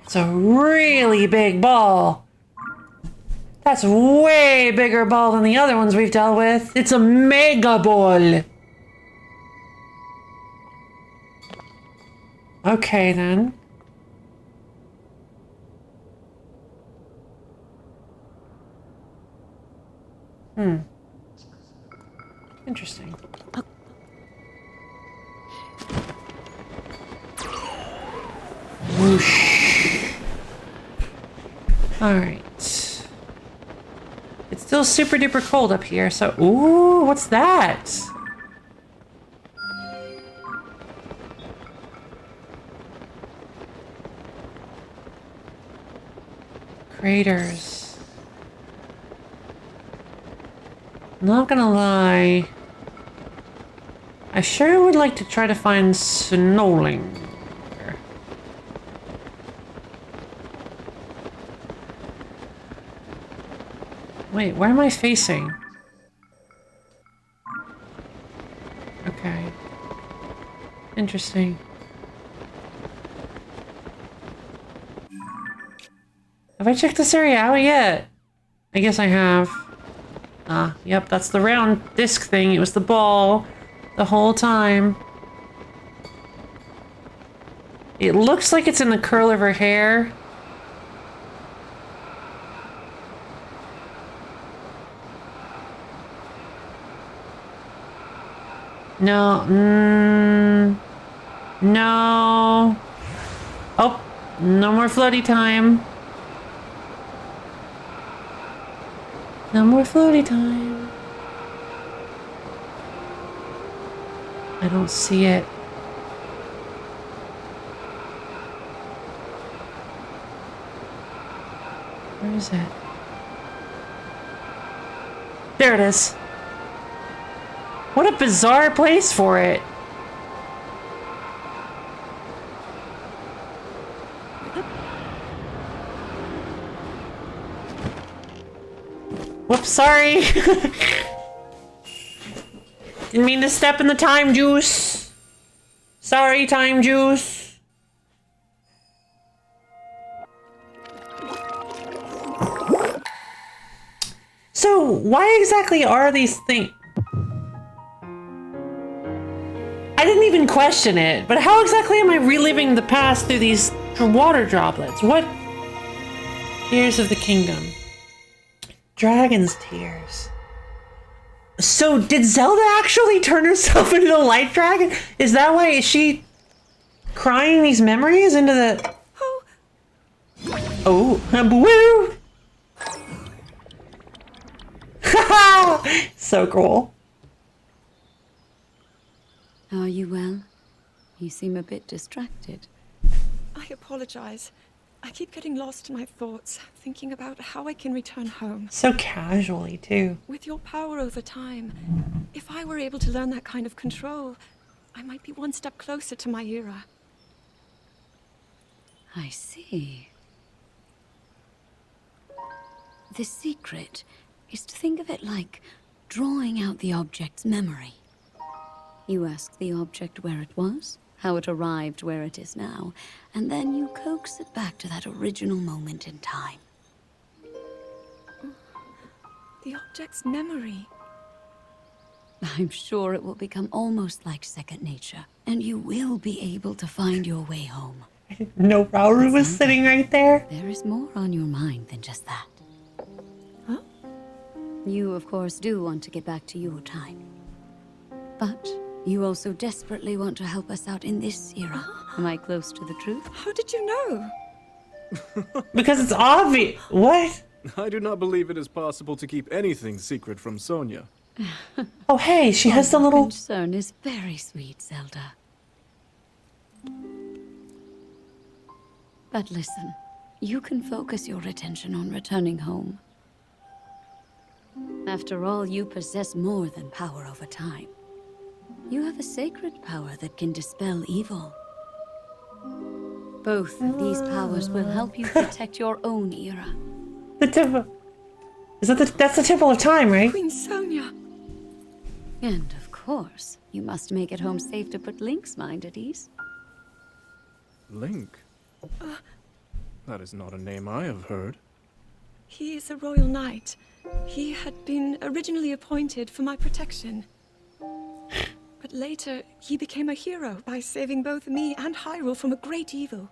It's a really big ball. That's a way bigger ball than the other ones we've dealt with. It's a mega ball. Okay, then. Interesting. Whoosh. Alright. It's still super duper cold up here, so... Ooh, what's that? Craters. Not gonna lie. I sure would like to try to find Snowling. Wait, where am I facing? Okay. Interesting. Have I checked this area out yet? I guess I have. Ah, yep, that's the round disc thing. It was the ball the whole time. It looks like it's in the curl of her hair. No, no. Oh, no more floaty time. No more floaty time. I don't see it. Where is it? There it is. What a bizarre place for it. Whoops, sorry. Didn't mean to step in the time juice. Sorry, time juice. So, why exactly are these things? I didn't even question it, but how exactly am I reliving the past through these water droplets? What? Tears of the Kingdom. Dragon's tears. So did Zelda actually turn herself into the light dragon? Is that why is she crying these memories into the... Oh, woo! So cool. Are you well? You seem a bit distracted. I apologize. I keep getting lost in my thoughts, thinking about how I can return home. So casually, too. With your power over time, if I were able to learn that kind of control, I might be one step closer to my era. I see. The secret is to think of it like drawing out the object's memory. You ask the object where it was, how it arrived where it is now, and then you coax it back to that original moment in time. The object's memory. I'm sure it will become almost like second nature, and you will be able to find your way home. No, Rauru was sitting right there. There is more on your mind than just that. Huh? You, of course, do want to get back to your time. But you also desperately want to help us out in this era. Am I close to the truth? How did you know? Because it's obvious. What? I do not believe it is possible to keep anything secret from Sonia. Oh, hey, she has the little... concern is very sweet, Zelda. But listen, you can focus your attention on returning home. After all, you possess more than power over time. You have a sacred power that can dispel evil. Both of these powers will help you protect your own era. The temple... Is that that's the Temple of Time, right? Queen Sonia. And of course, you must make it home safe to put Link's mind at ease. Link? That is not a name I have heard. He is a royal knight. He had been originally appointed for my protection. But later, he became a hero by saving both me and Hyrule from a great evil.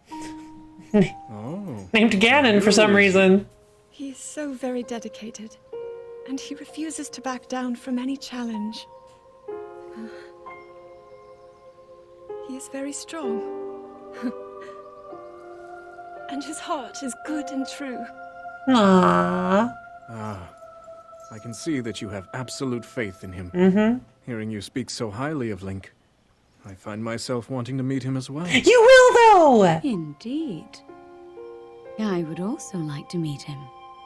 Oh. Named Ganon for some reason. He is so very dedicated, and he refuses to back down from any challenge. He is very strong. And his heart is good and true. Aww. Ah. I can see that you have absolute faith in him. Mm-hmm. Hearing you speak so highly of Link, I find myself wanting to meet him as well. You will, though! Indeed. I would also like to meet him.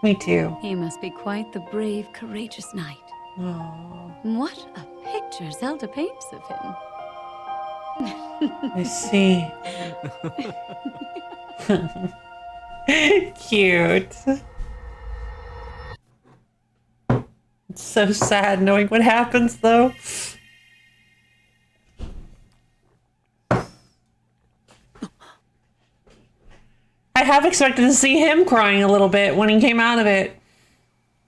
Me too. He must be quite the brave, courageous knight. Aww. What a picture Zelda paints of him. I see. Cute. It's so sad knowing what happens, though. I have expected to see him crying a little bit when he came out of it.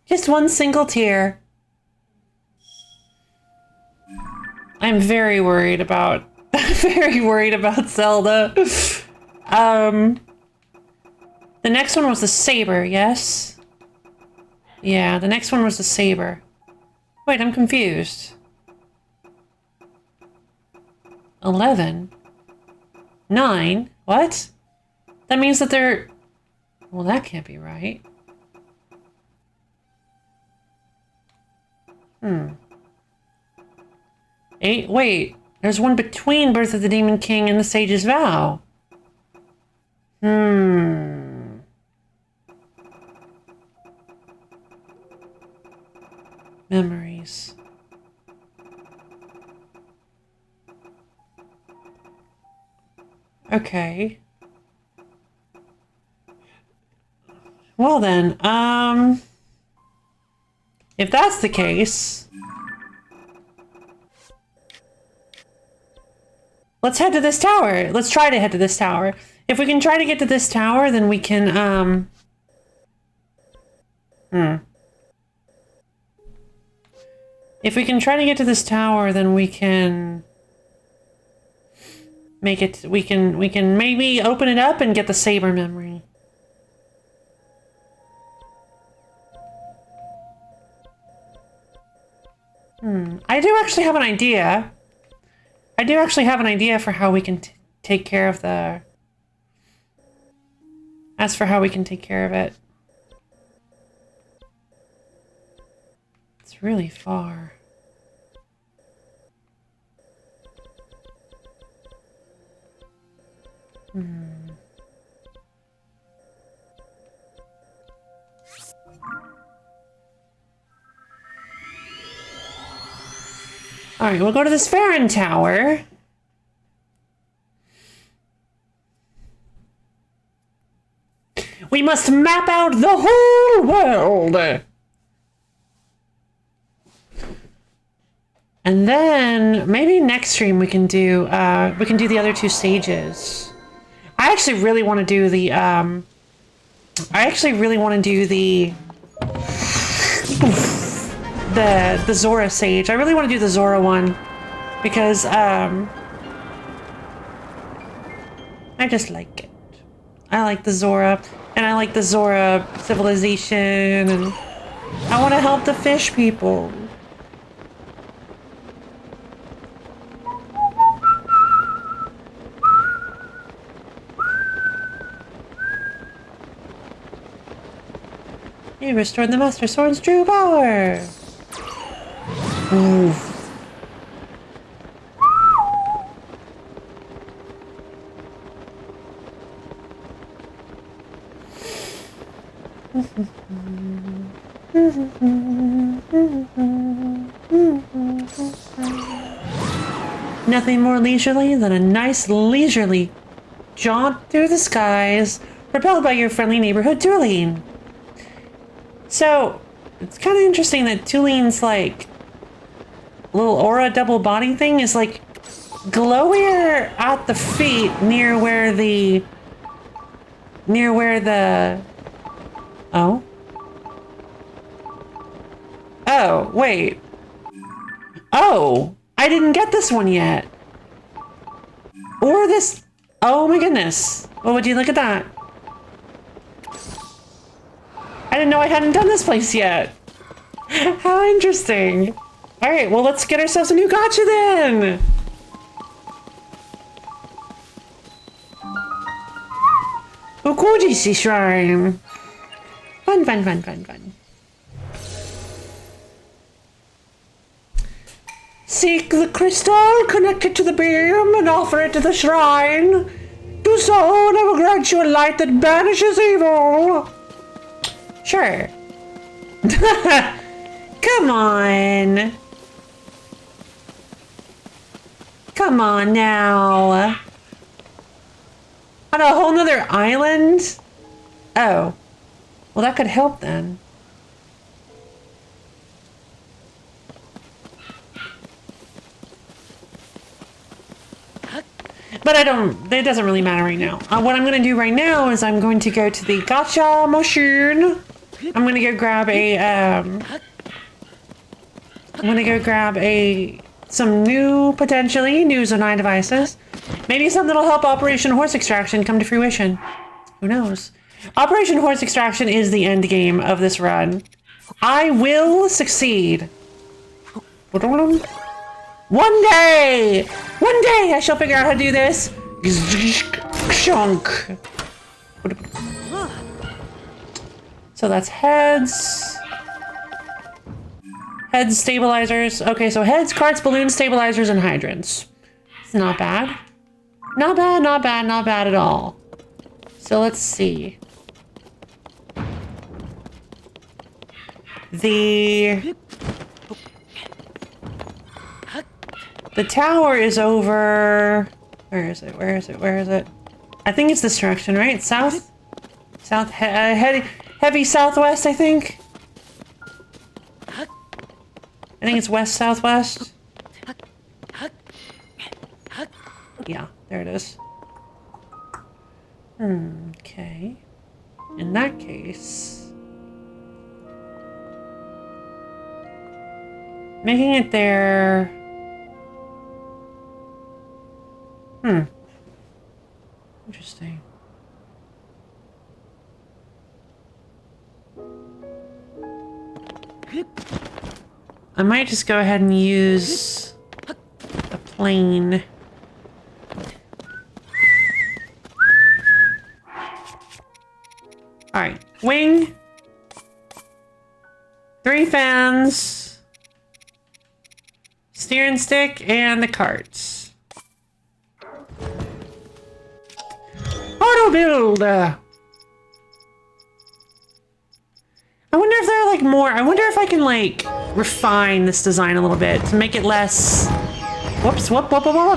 Just one single tear. I'm very worried about Zelda. The next one was the saber, yes? Yeah, the next one was the saber. Wait, I'm confused. 11? 9? What? That means that they're... Well, that can't be right. 8? Wait, there's one between Birth of the Demon King and the Sage's Vow. Memories. Okay. Well then, if that's the case, let's head to this tower. Let's try to head to this tower. If we can try to get to this tower, then we can, If we can try to get to this tower, then we can make it, we can maybe open it up and get the saber memory. I do actually have an idea. I do actually have an idea for how we can take care of the... As for how we can take care of it. It's really far. Alright, we'll go to this Farron Tower. We must map out the whole world! And then, maybe next stream we can do the other two stages. I actually really want to do the, the Zora stage. I really want to do the Zora one because I just like it. I like the Zora, and I like the Zora civilization, and I want to help the fish people. You restored the Master Sword's true power. Oof. Nothing more leisurely than a nice leisurely jaunt through the skies, propelled by your friendly neighborhood Tulane. So, it's kind of interesting that Tuline's, like, little aura double body thing is, like, glowier at the feet near where the... Oh? Oh, wait. Oh! I didn't get this one yet. Or this... Oh my goodness. Well, would you look at that? I didn't know I hadn't done this place yet. How interesting. All right, well, let's get ourselves a new gacha then. Okujisi Shrine. Fun, fun, fun, fun, fun. Seek the crystal, connect it to the beam, and offer it to the shrine. Do so, and I will grant you a light that banishes evil. Sure. Come on. Come on now. On a whole nother island? Oh. Well, that could help then. But I don't, it doesn't really matter right now. What I'm going to do right now is I'm going to go to the gacha machine. I'm going to go grab some new, potentially, new Zonai devices. Maybe something that'll help Operation Horse Extraction come to fruition. Who knows? Operation Horse Extraction is the end game of this run. I will succeed. One day I shall figure out how to do this. So that's heads. Heads, stabilizers. Okay, so heads, carts, balloons, stabilizers, and hydrants. It's not bad. Not bad, not bad, not bad at all. So let's see. The tower is over... Where is it? Where is it? Where is it? I think it's this direction, right? South? South, heavy southwest, I think? I think it's west-southwest. Yeah, there it is. Okay. In that case... Making it there... I might just go ahead and use a plane. Alright, wing. 3 fans. Steering stick and the carts. Auto build! I wonder if there are like more. I wonder if I can like refine this design a little bit to make it less. Whoops, whoop.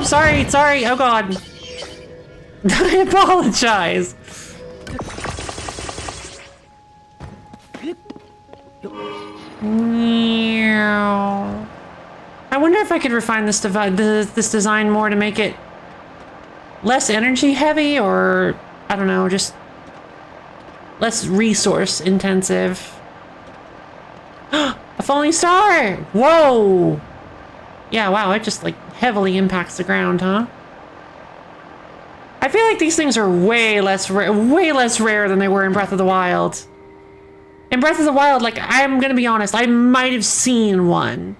Sorry. Oh god. I apologize. I wonder if I could refine this this design more to make it less energy heavy, or I don't know, just less resource intensive. A falling star! Whoa! Yeah, wow, it just like heavily impacts the ground, huh? I feel like these things are way less rare than they were in Breath of the Wild. In Breath of the Wild, like, I'm gonna be honest, I might have seen one.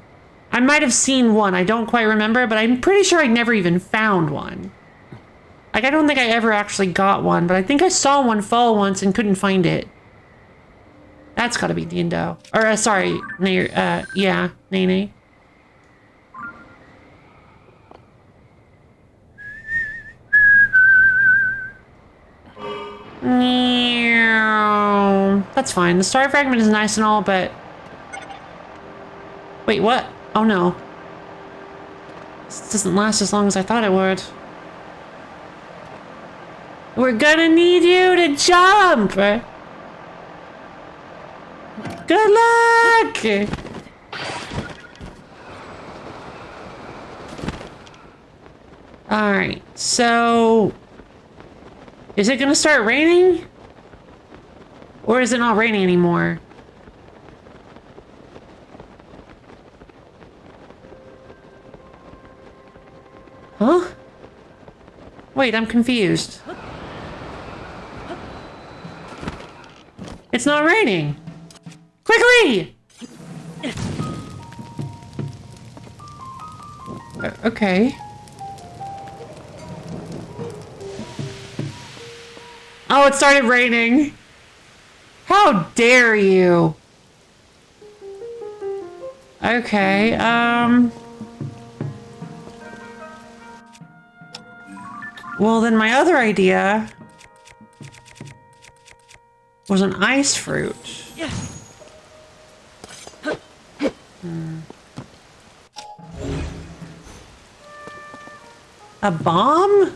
I don't quite remember, but I'm pretty sure I never even found one. Like, I don't think I ever actually got one, but I think I saw one fall once and couldn't find it. That's gotta be Dindo. Or, sorry, yeah, Nene. That's fine. The star fragment is nice and all, but... Wait, what? Oh no. This doesn't last as long as I thought it would. We're gonna need you to jump! Good luck! Alright, so... Is it gonna start raining? Or is it not raining anymore? Huh? Wait, I'm confused. It's not raining! Quickly! Okay. Oh, it started raining. How dare you? Okay, well, then my other idea was an ice fruit. A bomb?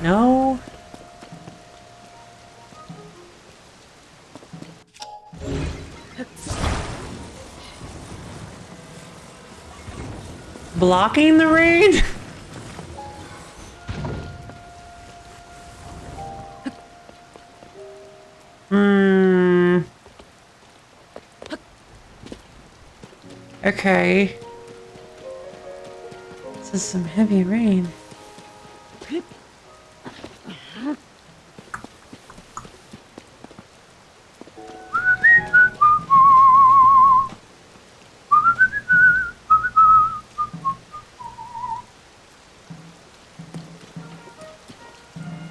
No. Blocking the rain? Okay. This is some heavy rain.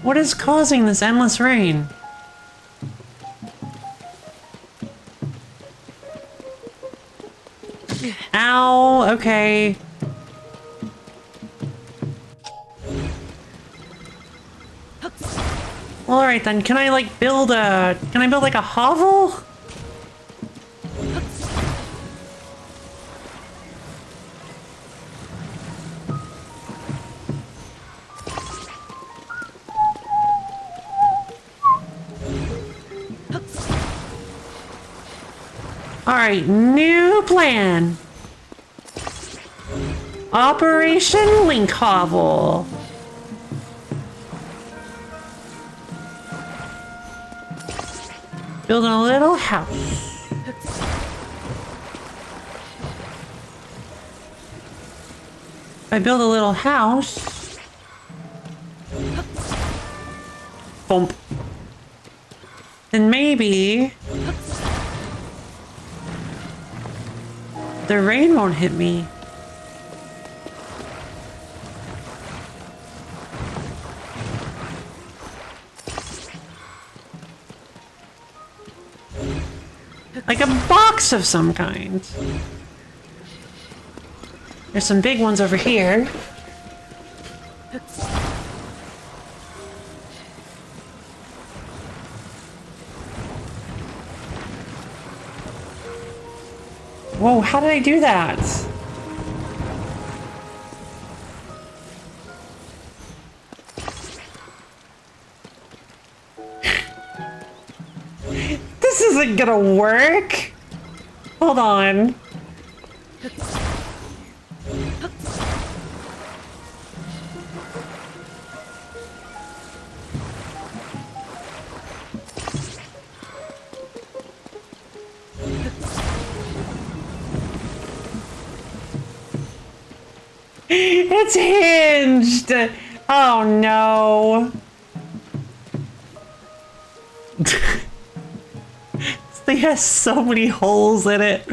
What is causing this endless rain? Ow, okay. Well, alright then, can I like can I build like a hovel? Alright, new plan. Operation Link Hovel. Building a little house. If I build a little house, Bump. Then maybe the rain won't hit me. Like a box of some kind. There's some big ones over here. Whoa, how did I do that? This isn't gonna work. Hold on. It's hinged! Oh no. This thing has so many holes in it.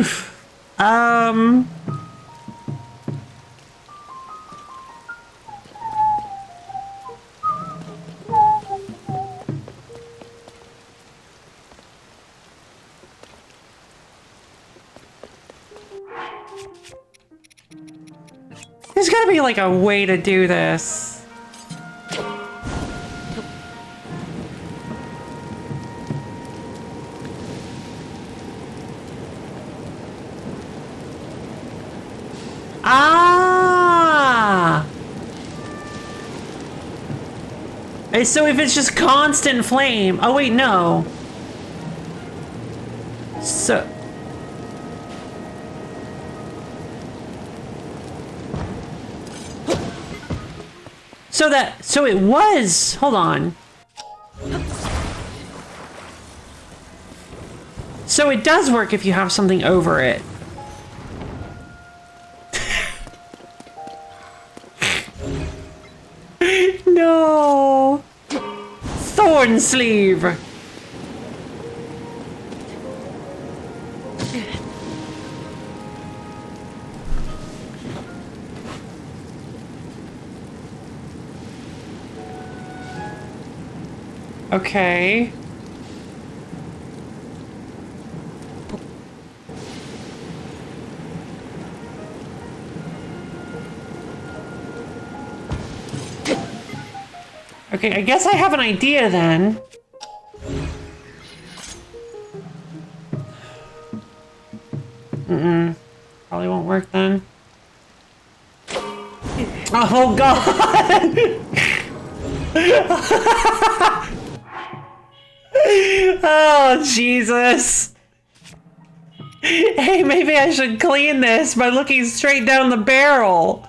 There's gotta be like a way to do this. Ah! So if it's just constant flame. Oh wait, no. So so it was, hold on. So it does work if you have something over it. No. Thorn sleeve. Okay. Okay, I guess I have an idea then. Probably won't work then. Oh god! Oh, Jesus. Hey, maybe I should clean this by looking straight down the barrel.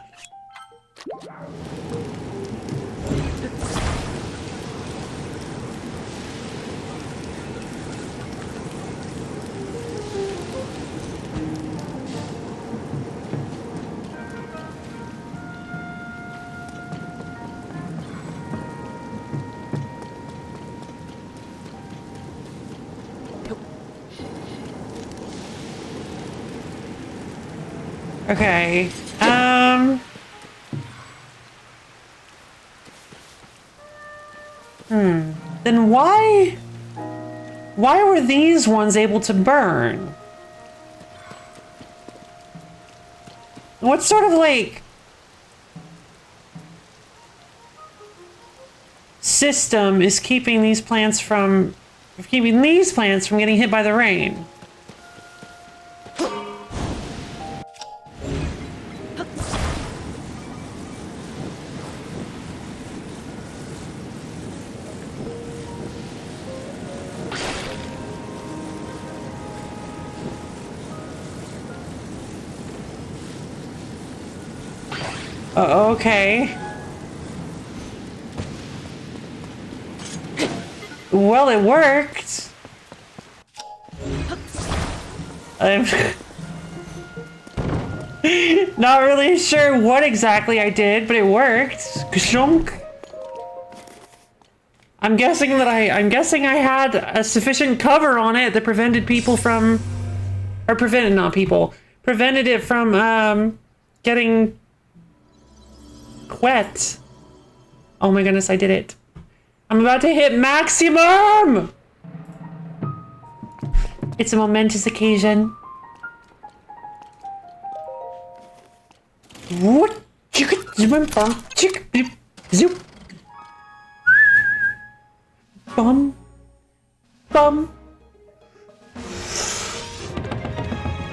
Okay, then why were these ones able to burn? What sort of, like, system is keeping these plants from getting hit by the rain? Okay. Well, it worked. I'm not really sure what exactly I did, but it worked. Kshunk. I'm guessing I had a sufficient cover on it that prevented people from, or prevented it from getting wet. Oh my goodness, I did it. I'm about to hit maximum! It's a momentous occasion. What? Zoop. Bum. Bum.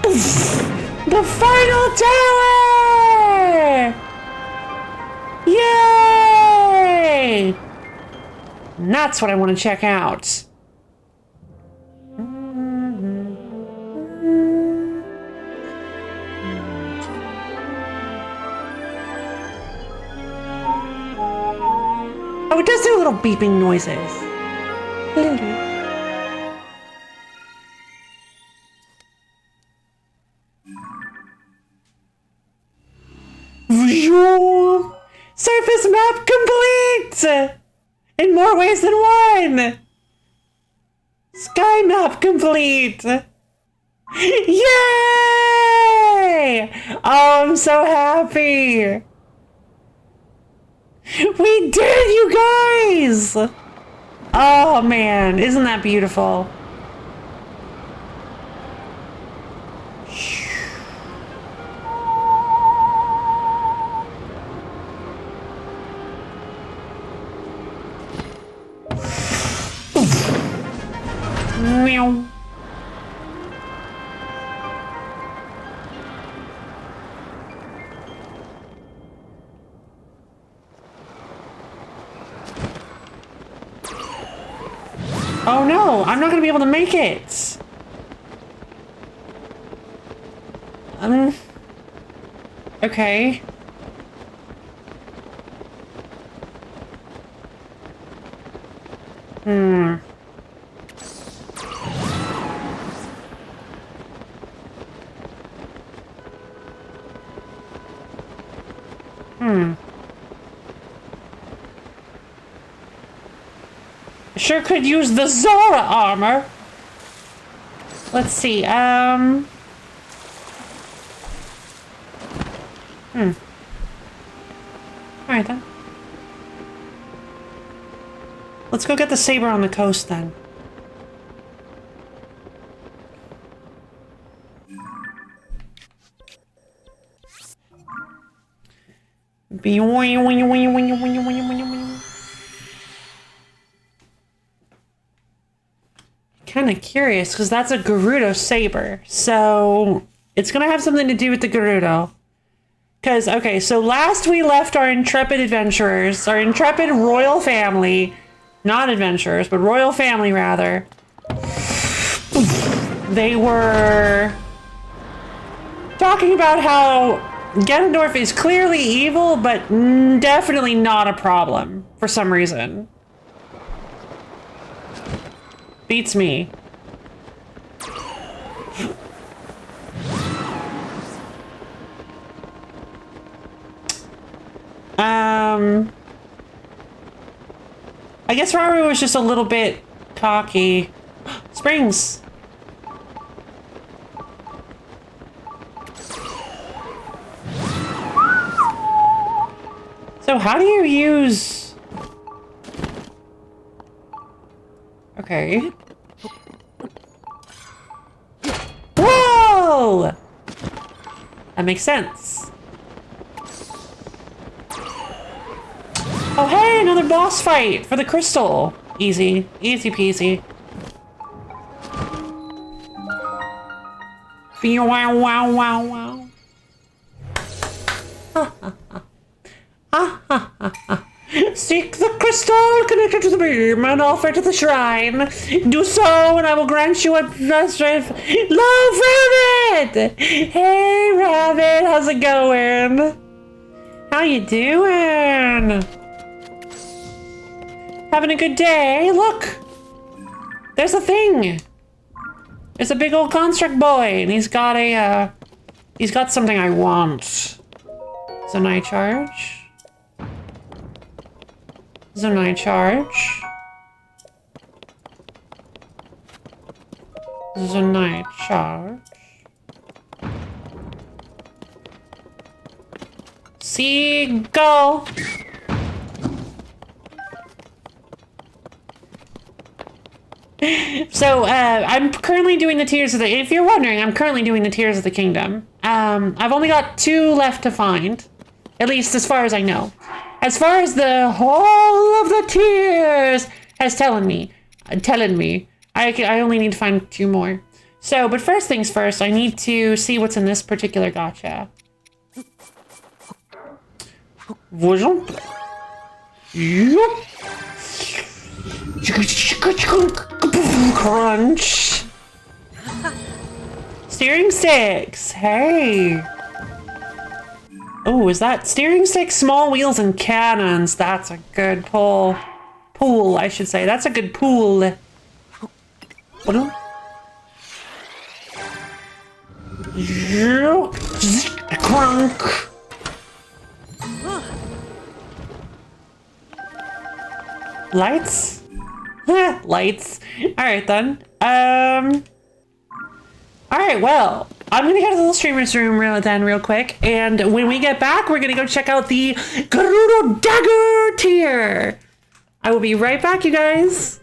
The final tower! Yay! And that's what I want to check out. Oh, it does do little beeping noises. Surface map complete! In more ways than one! Sky map complete! Yay! Oh, I'm so happy! We did it, you guys! Oh man, isn't that beautiful? Meow. Oh no, I'm not gonna be able to make it. Okay. Sure could use the Zora armor. Let's see, Alright then. Let's go get the saber on the coast then. Kind of curious because that's a Gerudo saber, so it's gonna have something to do with the Gerudo. Because okay, so last we left our intrepid adventurers, our intrepid royal family, not adventurers, but royal family rather. They were talking about how Ganondorf is clearly evil, but definitely not a problem for some reason. Beats me. I guess Rauru was just a little bit cocky. Springs. So how do you use... Okay. Whoa! That makes sense. Oh hey, another boss fight for the crystal. Easy. Easy peasy. Wow, wow, wow, wow. Seek the crystal connected to the beam and offer it to the shrine. Do so, and I will grant you a strength. Love, Rabbit! Hey, Rabbit, how's it going? How you doing? Having a good day? Look! There's a thing! There's a big old construct boy, and he's got a, he's got something I want. Zonai charge. Zonai charge. This is a night charge. Seagull. So, I'm currently doing the Tears of the... If you're wondering, I'm currently doing the Tears of the Kingdom. I've only got 2 left to find. At least as far as I know. As far as the whole of the Tears has telling me. I only need to find 2 more. So, but first things first, I need to see what's in this particular gacha. Crunch. Steering sticks. Hey. Oh, is that steering sticks, small wheels, and cannons? That's a good pull. Pool, I should say. That's a good pool. Crunk. Lights? Lights. Alright then. Alright, well, I'm gonna go to the little streamer's room real quick, and when we get back, we're gonna go check out the Gerudo Dagger tier. I will be right back, you guys.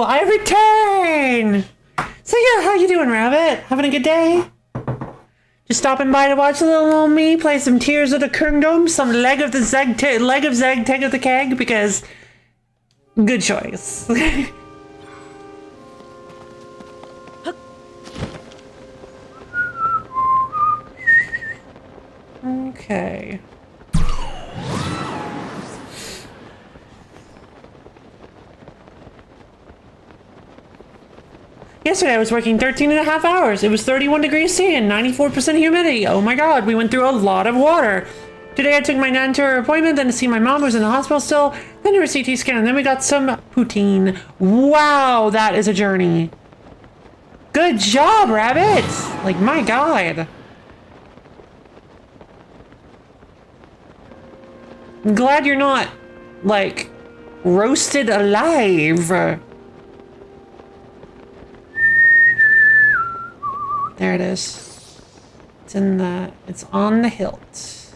I return! So yeah, how you doing, Rabbit? Having a good day? Just stopping by to watch little old me play some Tears of the Kingdom, some leg of Zeg Teg of the Keg, because good choice. Okay. Yesterday I was working 13 and a half hours. It was 31 degrees C and 94% humidity. Oh my god, we went through a lot of water. Today I took my nan to her appointment, then to see my mom who's in the hospital still, then to her CT scan, and then we got some poutine. Wow, that is a journey. Good job, Rabbit! Like, my god. I'm glad you're not, like, roasted alive. There it is. It's on the hilt.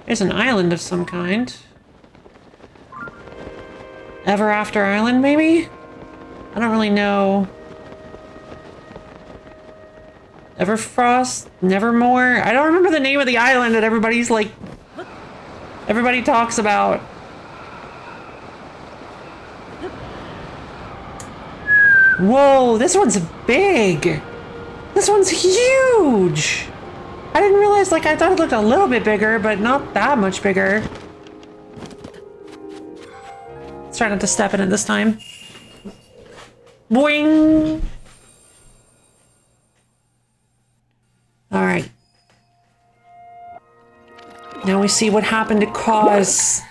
There's an island of some kind. Ever After Island, maybe? I don't really know. Everfrost? Nevermore? I don't remember the name of the island that everybody talks about. Whoa, this one's big. This one's huge. I didn't realize, I thought it looked a little bit bigger, but not that much bigger. Let's try not to step in it this time. Boing! Alright. Now we see what happened to cause...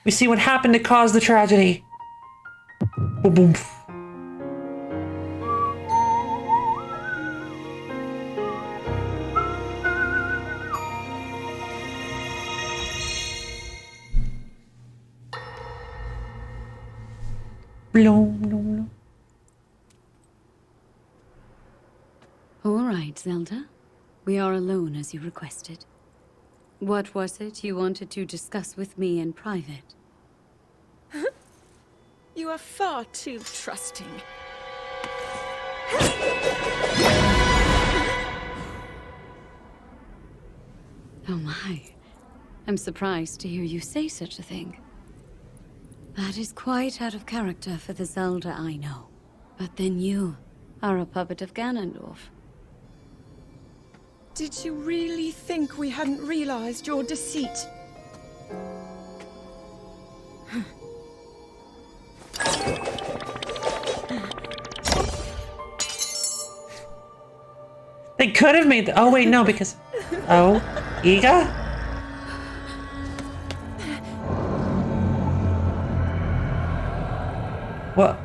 We see what happened to cause the tragedy. Boom, boom. Blum, blum, blum. All right, Zelda. We are alone as you requested. What was it you wanted to discuss with me in private? You are far too trusting. Oh my. I'm surprised to hear you say such a thing. That is quite out of character for the Zelda I know. But then you are a puppet of Ganondorf. Did you really think we hadn't realized your deceit? They could have made oh wait, no, because... Oh, Iga? What?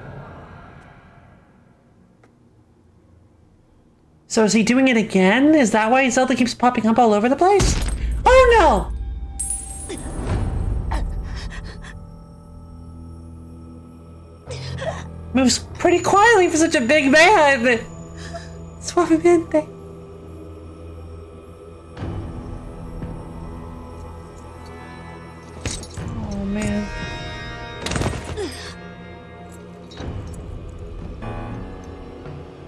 So is he doing it again? Is that why Zelda keeps popping up all over the place? Oh no! Moves pretty quietly for such a big man! Suavemente. Oh man.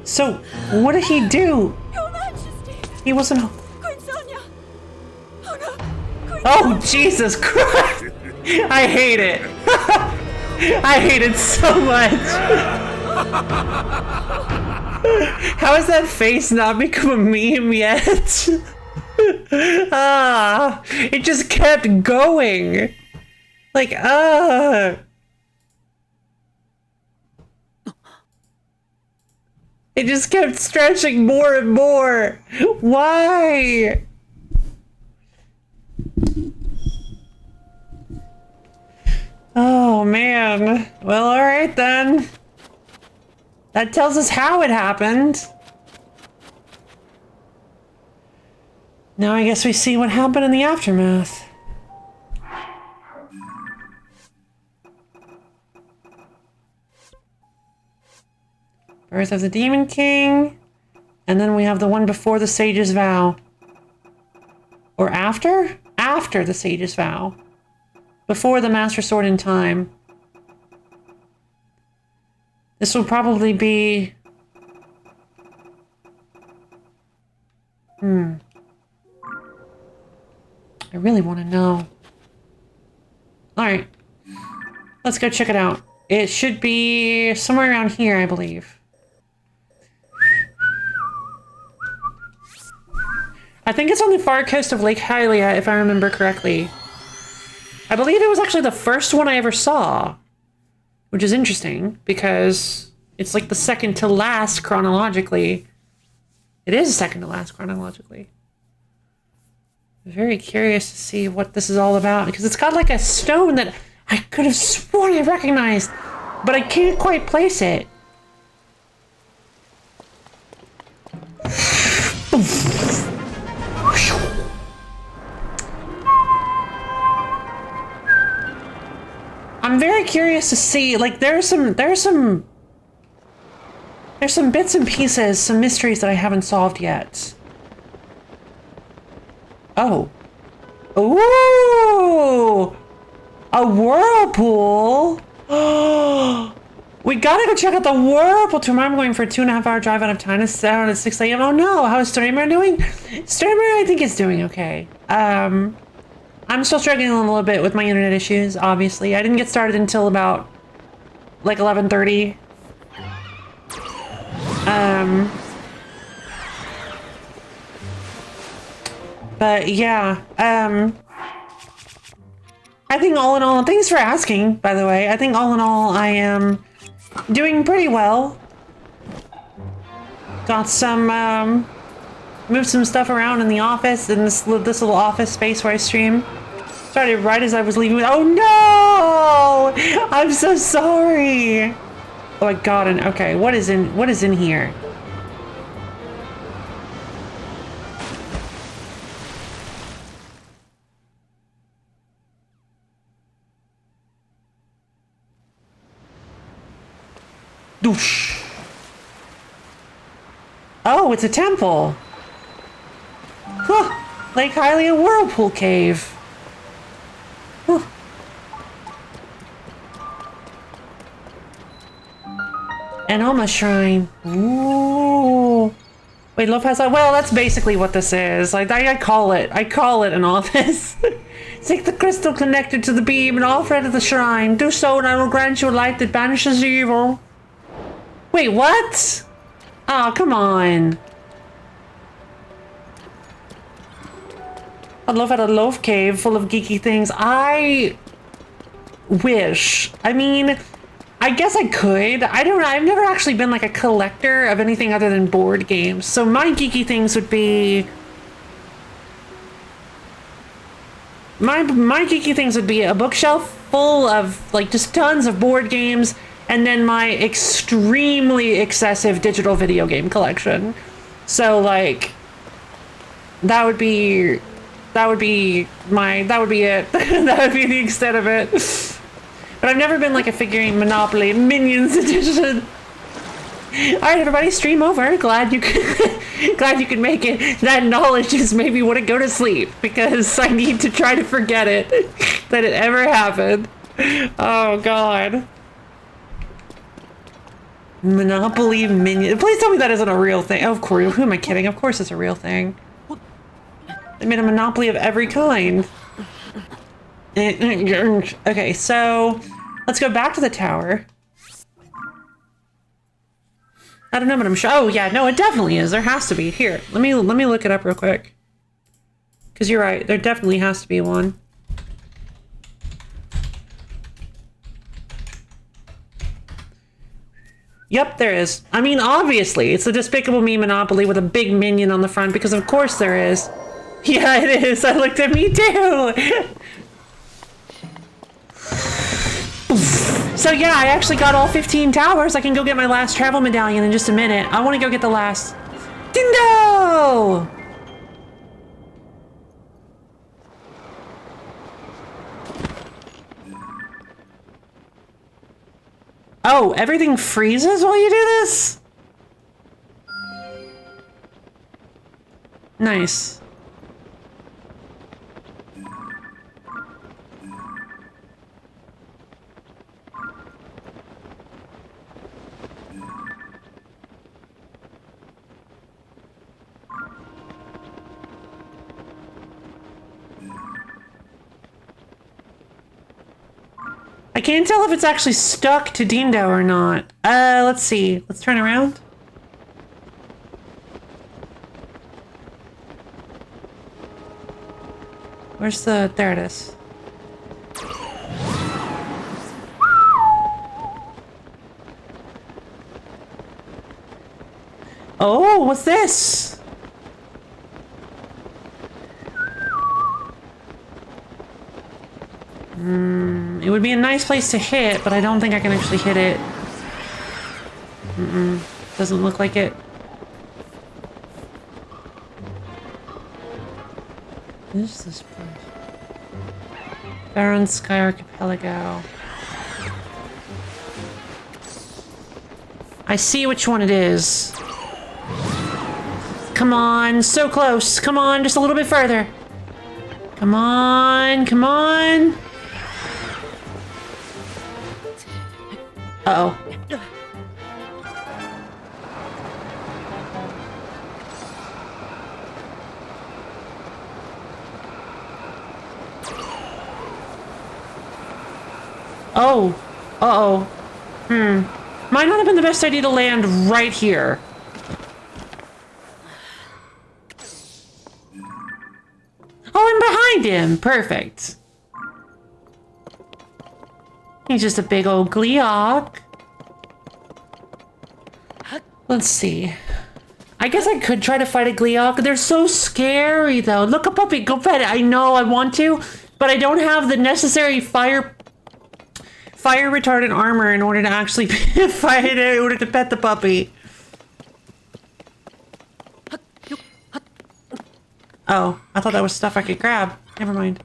So, what did he do? Your Majesty! He wasn't... Queen Sonia! Oh no! Queen Oh, Jesus Christ! I hate it. I hate it so much. How has that face not become a meme yet? It just kept going. It just kept stretching more and more. Why? Oh, man. Well, alright then. That tells us how it happened. Now I guess we see what happened in the aftermath. Birth of the Demon King. And then we have the one before the Sage's Vow. Or after? After the Sage's Vow. Before the Master Sword in Time. This will probably be... I really want to know. Alright. Let's go check it out. It should be somewhere around here, I believe. I think it's on the far coast of Lake Hylia, if I remember correctly. I believe it was actually the first one I ever saw. Which is interesting, because it's like the second to last chronologically. It is second to last chronologically. I'm very curious to see what this is all about, because it's got like a stone that I could have sworn I recognized, but I can't quite place it. I'm very curious to see, like, there's some There's some bits and pieces, some mysteries that I haven't solved yet. Oh. Ooh! A whirlpool? Oh! We gotta go check out the whirlpool tomorrow. I'm going for a 2.5-hour drive out of town. It's out at 6 a.m. Oh no, how is Streamer doing? Streamer, I think is doing okay. I'm still struggling a little bit with my internet issues, obviously. I didn't get started until about like 11:30. But yeah, I think all in all, thanks for asking, by the way. I think all in all, I am doing pretty well. Got some, moved some stuff around in the office, in this little office space where I stream. Started right as I was leaving. Oh no! I'm so sorry. Oh my god, and okay, what is in here? Doosh. Oh, it's a temple. Huh. Lake Hylia Whirlpool Cave. Huh. An Alma Shrine. Ooh. Wait, Love has a... Well, that's basically what this is. I call it an office. Take the crystal connected to the beam and offer it at the shrine. Do so and I will grant you a light that banishes evil. Wait, what? Oh, come on. I'd love at a loaf cave full of geeky things. I wish. I mean, I guess I could. I don't know. I've never actually been like a collector of anything other than board games. So my geeky things would be... My geeky things would be a bookshelf full of like just tons of board games, and then my extremely excessive digital video game collection. So like that would be it. That would be the extent of it. But I've never been like a figurine Monopoly Minions edition. Alright everybody, stream over. Glad you could make it. That knowledge just made me want to go to sleep because I need to try to forget it that it ever happened. Oh god. Monopoly Minion. Please tell me that isn't a real thing. Of course, who am I kidding? Of course it's a real thing. They made a monopoly of every kind. Okay, so let's go back to the tower. I don't know, but I'm sure. Oh yeah, no, it definitely is. There has to be. Here, let me look it up real quick. Because you're right, there definitely has to be one. Yep, there is. I mean, obviously, it's a Despicable Me Monopoly with a big minion on the front, because of course there is. Yeah, it is. I looked at me too. So yeah, I actually got all 15 towers. I can go get my last travel medallion in just a minute. I want to go get the last... Dindo! Oh, everything freezes while you do this? Nice. I can't tell if it's actually stuck to Dindo or not. Let's see. Let's turn around. Where's the... There it is. Oh, what's this? It would be a nice place to hit, but I don't think I can actually hit it. Doesn't look like it. What is this place? Baron Sky Archipelago. I see which one it is. Come on, so close. Come on, just a little bit further. Come on, come on. Uh-oh. Oh. Uh-oh. Might not have been the best idea to land right here. Oh, I'm behind him. Perfect. He's just a big old Gleeok. Let's see. I guess I could try to fight a Gleeok. They're so scary, though. Look, a puppy. Go pet it. I know I want to, but I don't have the necessary fire retardant armor in order to actually fight it, in order to pet the puppy. Oh, I thought that was stuff I could grab. Never mind.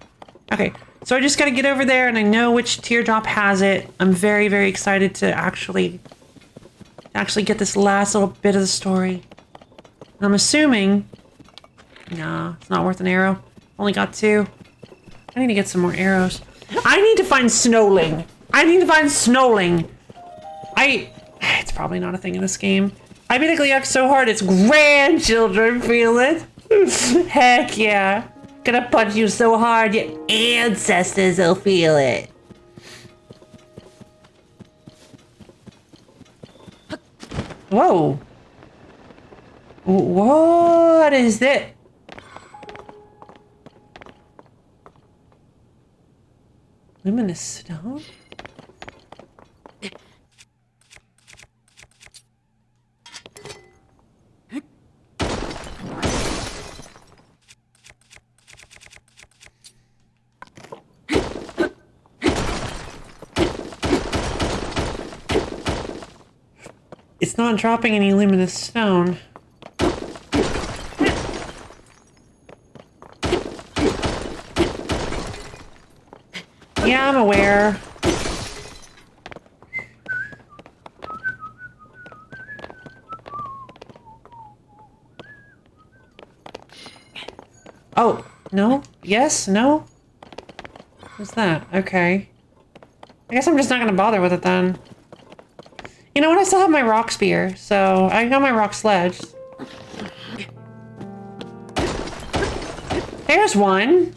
Okay, so I just gotta get over there, and I know which teardrop has it. I'm very, very excited to actually get this last little bit of the story. I'm assuming... Nah, it's not worth an arrow. Only got 2. I need to get some more arrows. I need to find Snowling. I need to find Snowling. It's probably not a thing in this game. I beat a Gleeok so hard its grandchildren feel it. Heck yeah. Gonna punch you so hard your ancestors will feel it. Whoa. What is that? Luminous stone? It's not dropping any luminous stone. Yeah, I'm aware. Oh, no? Yes? No? What's that? Okay. I guess I'm just not gonna bother with it then. You know what? I still have my rock spear, so I got my rock sledge. There's one.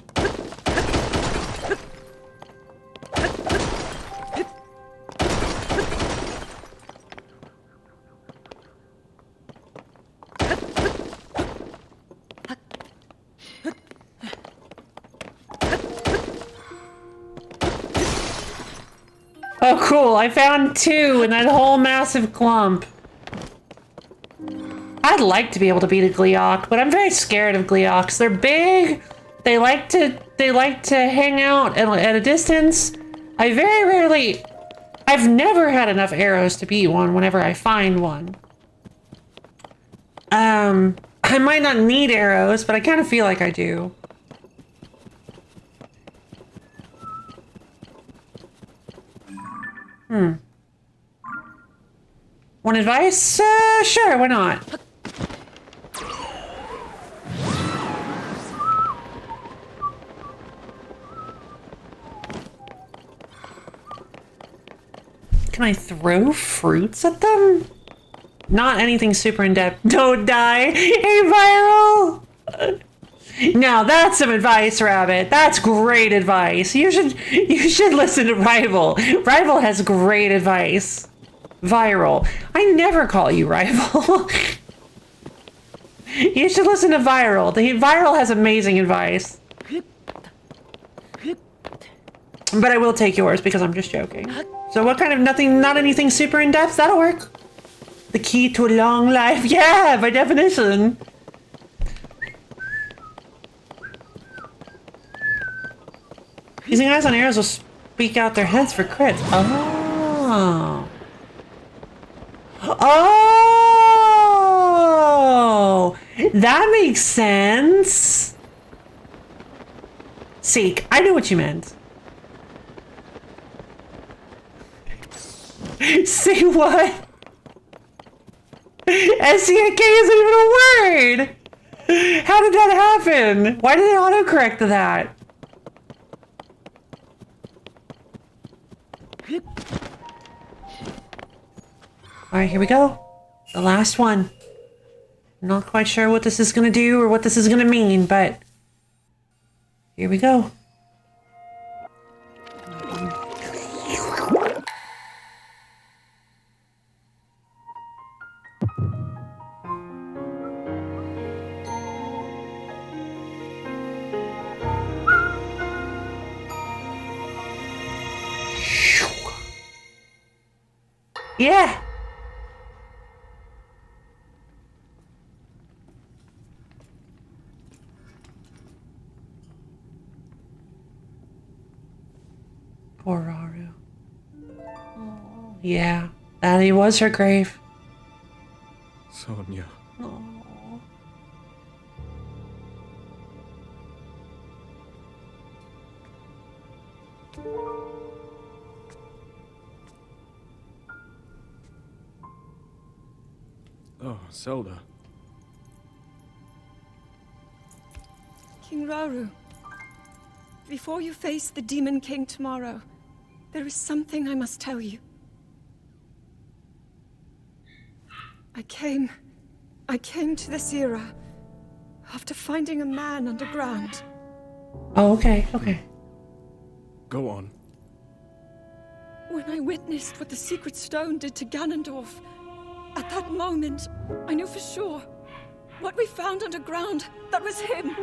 Oh, cool. I found 2 in that whole massive clump. I'd like to be able to beat a Gleeok, but I'm very scared of Gleeoks. They're big. They like to hang out at a distance. I've never had enough arrows to beat one whenever I find one. I might not need arrows, but I kind of feel like I do. Want advice? Sure, why not? Can I throw fruits at them? Not anything super in-depth. Don't die! Hey, Viral! Now that's some advice, Rabbit. That's great advice. You should listen to Rival. Rival has great advice. Viral. I never call you Rival. You should listen to Viral. Viral has amazing advice. But I will take yours because I'm just joking. So what kind of not anything super in-depth? That'll work. The key to a long life. Yeah, by definition. Using eyes on arrows will speak out their heads for crits. Oh. Oh! That makes sense. Seek. I knew what you meant. Say what? SCK isn't even a word! How did that happen? Why did it autocorrect to that? Alright, here we go. The last one. I'm not quite sure what this is gonna do or what this is gonna mean, but here we go. Yeah! Poor Raru. Oh, yeah, that he was her grave. Sonia. Oh. Oh, Zelda. King Rauru, before you face the Demon King tomorrow, there is something I must tell you. I came to this era after finding a man underground. Oh, okay, okay. Go on. When I witnessed what the Secret Stone did to Ganondorf, at that moment, I knew for sure what we found underground, that was him.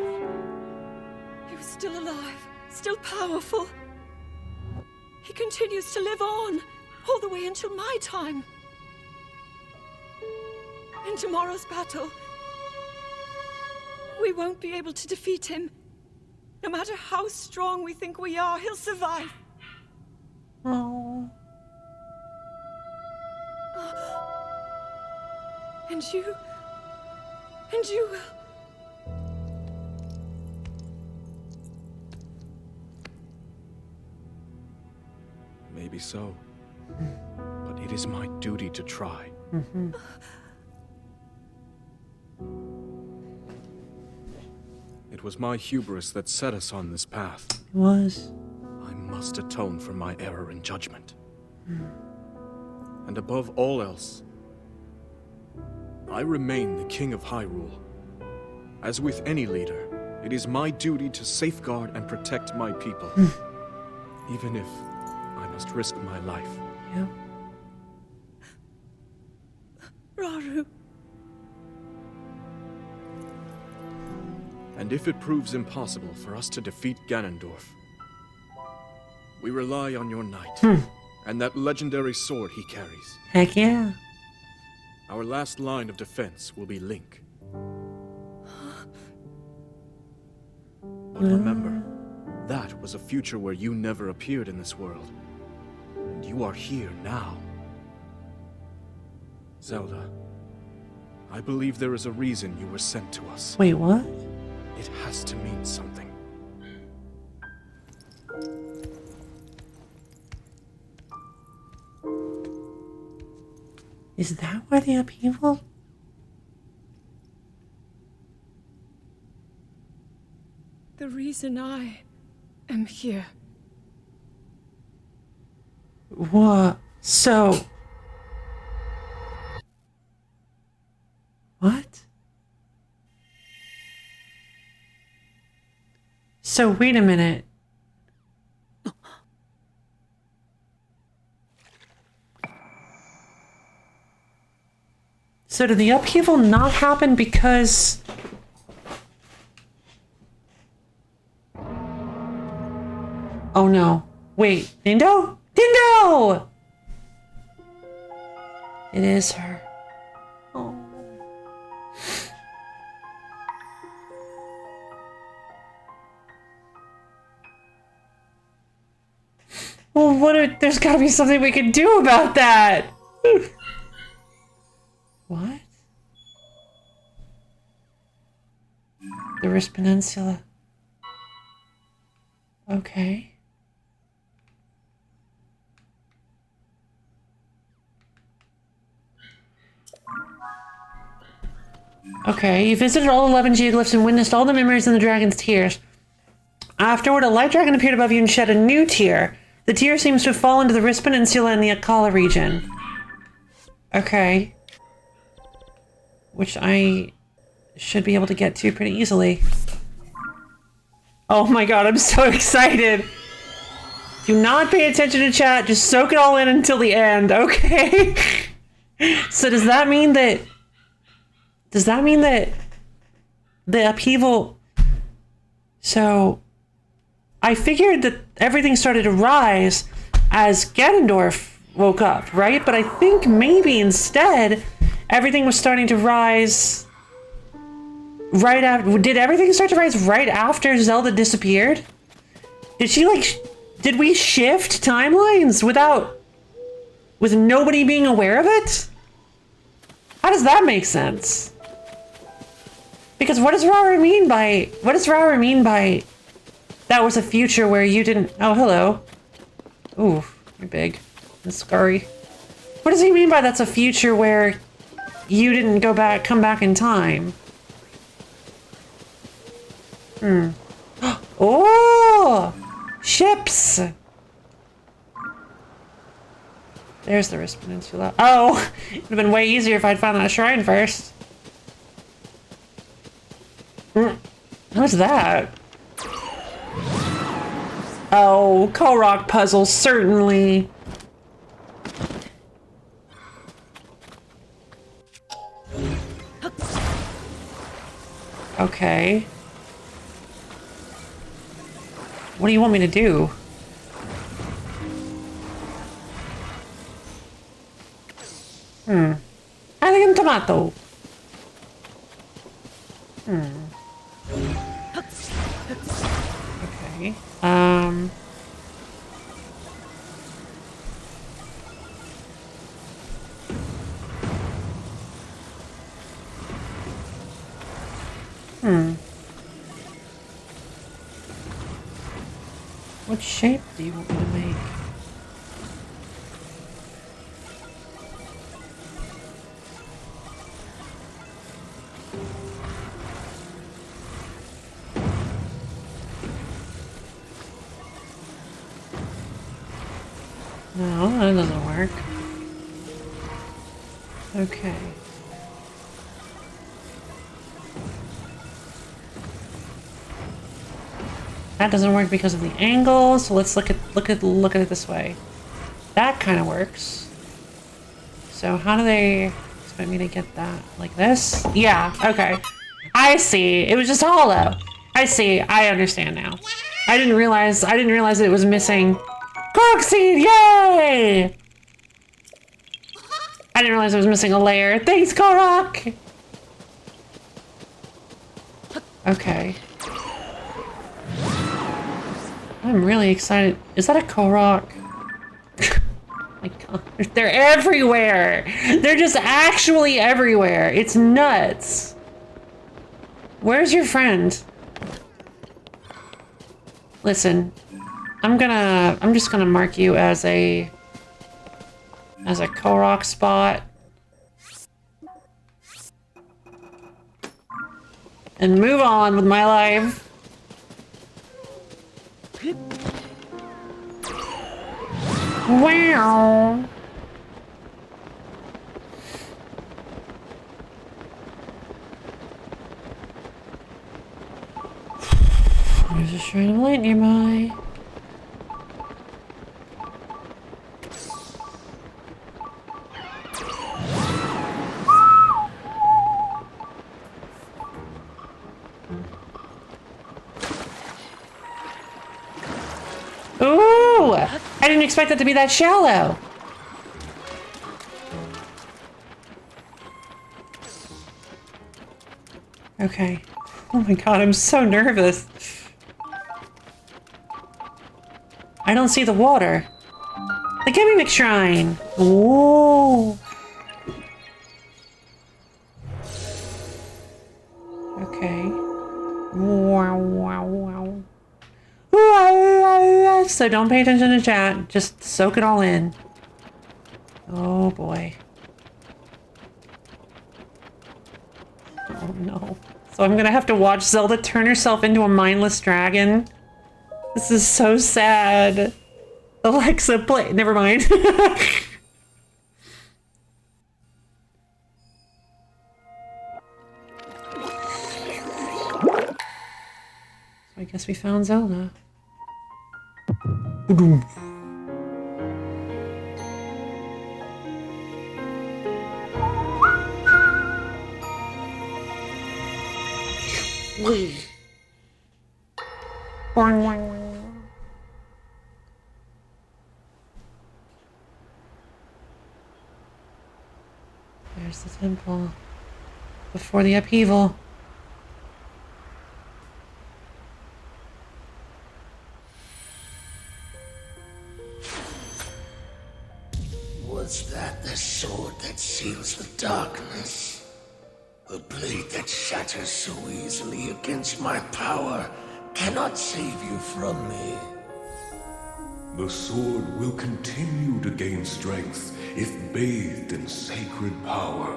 He was still alive, still powerful. He continues to live on, all the way until my time. In tomorrow's battle, we won't be able to defeat him. No matter how strong we think we are, he'll survive. Oh. And you will. Maybe so. But it is my duty to try. It was my hubris that set us on this path. It was. I must atone for my error in judgment. And above all else, I remain the King of Hyrule. As with any leader, it is my duty to safeguard and protect my people. Even if I must risk my life. Yeah. Rauru. And if it proves impossible for us to defeat Ganondorf, we rely on your knight and that legendary sword he carries. Heck yeah. Our last line of defense will be Link. But remember, that was a future where you never appeared in this world. And you are here now. Zelda, I believe there is a reason you were sent to us. Wait, what? It has to mean something. Is that why the upheaval? The reason I am here. What? So... What? So, wait a minute. So did the upheaval not happen because... Oh no. Wait, Dindo? Dindo! It is her. Oh. Well, there's gotta be something we can do about that! What? The Rift Peninsula. Okay. Okay, you visited all 11 geoglyphs and witnessed all the memories in the dragon's tears. Afterward, a light dragon appeared above you and shed a new tear. The tear seems to have fallen to the Riss Peninsula in the Akala region. Okay. Which I should be able to get to pretty easily. Oh my god, I'm so excited! Do not pay attention to chat, just soak it all in until the end, okay? So does that mean that... Does that mean that... the upheaval... So... I figured that everything started to rise as Ganondorf woke up, right? But I think maybe instead everything was starting to rise right after... Did everything start to rise right after Zelda disappeared? Did she like... Did we shift timelines without... with nobody being aware of it? How does that make sense? Because what does Rara mean by... What does Rara mean by... That was a future where you didn't... Oh, hello. Ooh, you're big and scary. What does he mean by that's a future where you didn't come back in time? Oh! Ships! There's the Riss Peninsula. Oh! It would have been way easier if I'd found that shrine first. What's that? Oh, Korok puzzle, certainly. Okay. What do you want me to do? I think I'm tomato. Okay. What shape do you want me to make? No, that doesn't work. Okay. That doesn't work because of the angle, so let's look at it this way. That kind of works. So how do they expect me to get that? Like this? Yeah, okay. I see. It was just hollow. I see. I understand now. I didn't realize it was missing. Korok seed, yay! I didn't realize it was missing a layer. Thanks, Korok! Okay. I'm really excited. Is that a Korok? My god, they're everywhere! They're just actually everywhere. It's nuts. Where's your friend? Listen, I'm just gonna mark you as a Korok spot. And move on with my life. Wow. There's a shrine of light nearby. Ooh! I didn't expect it to be that shallow. Okay. Oh my god, I'm so nervous. I don't see the water. The Gimme Shrine! Ooh! Okay. Wow, wow, wow. So don't pay attention to chat, just soak it all in. Oh boy. Oh no. So I'm gonna have to watch Zelda turn herself into a mindless dragon. This is so sad. Alexa, play. Never mind. I guess we found Zelda. There's the temple before the upheaval. Was that the sword that seals the darkness? A blade that shatters so easily against my power cannot save you from me. The sword will continue to gain strength if bathed in sacred power.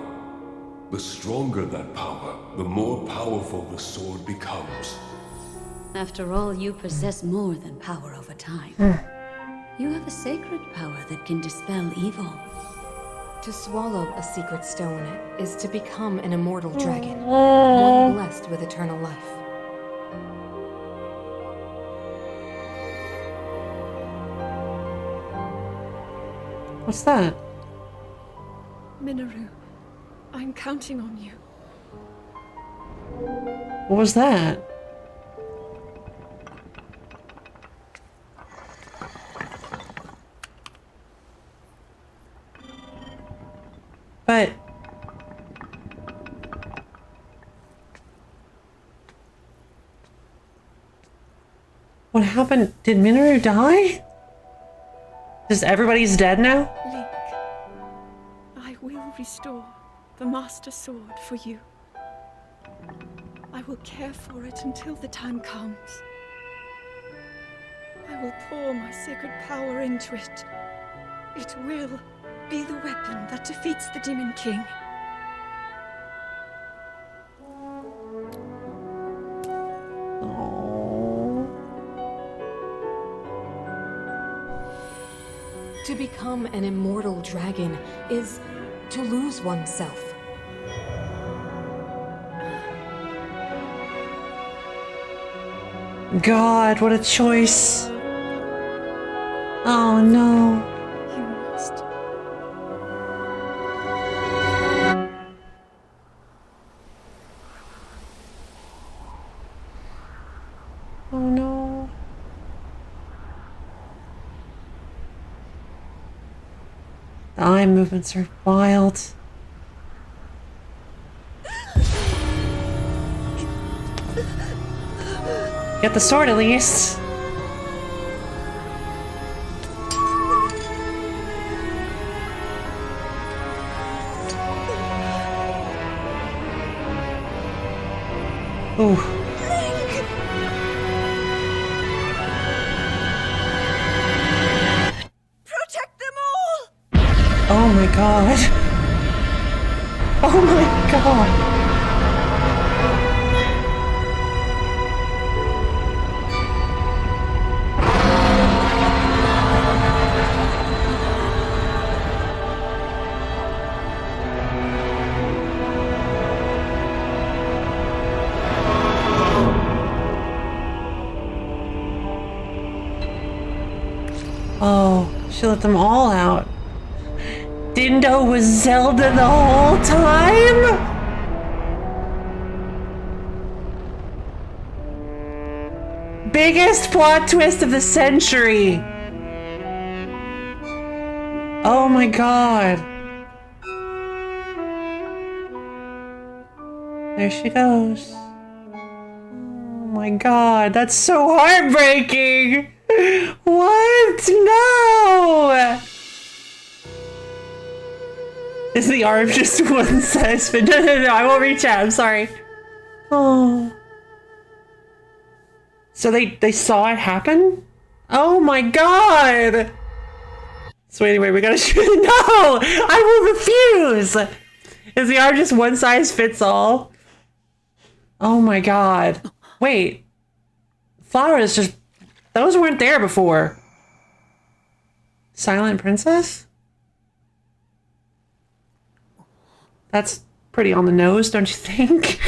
The stronger that power, the more powerful the sword becomes. After all, you possess more than power over time. You have a sacred power that can dispel evil. To swallow a secret stone is to become an immortal dragon, one blessed with eternal life. What's that? Minoru, I'm counting on you. What was that? But what happened? Did Minoru die? Just everybody's dead now? Link, I will restore the Master Sword for you. I will care for it until the time comes. I will pour my sacred power into it. It will be the weapon that defeats the Demon King. To become an immortal dragon is to lose oneself. God, what a choice. Oh no. You must. Oh no. The eye movements are wild. Get the sword at least. Ooh. Protect them all! Oh my god. Oh my god. Oh, she let them all out. Dindo was Zelda the whole time? Biggest plot twist of the century. Oh my god. There she goes. Oh my god, that's so heartbreaking. What? No! Is the arm just one size fit? No, I won't reach out. I'm sorry. Oh. So they saw it happen? Oh my god! So anyway, we gotta shoot. No! I will refuse! Is the arm just one size fits all? Oh my god. Wait. Flowers just... Those weren't there before. Silent Princess? That's pretty on the nose, don't you think?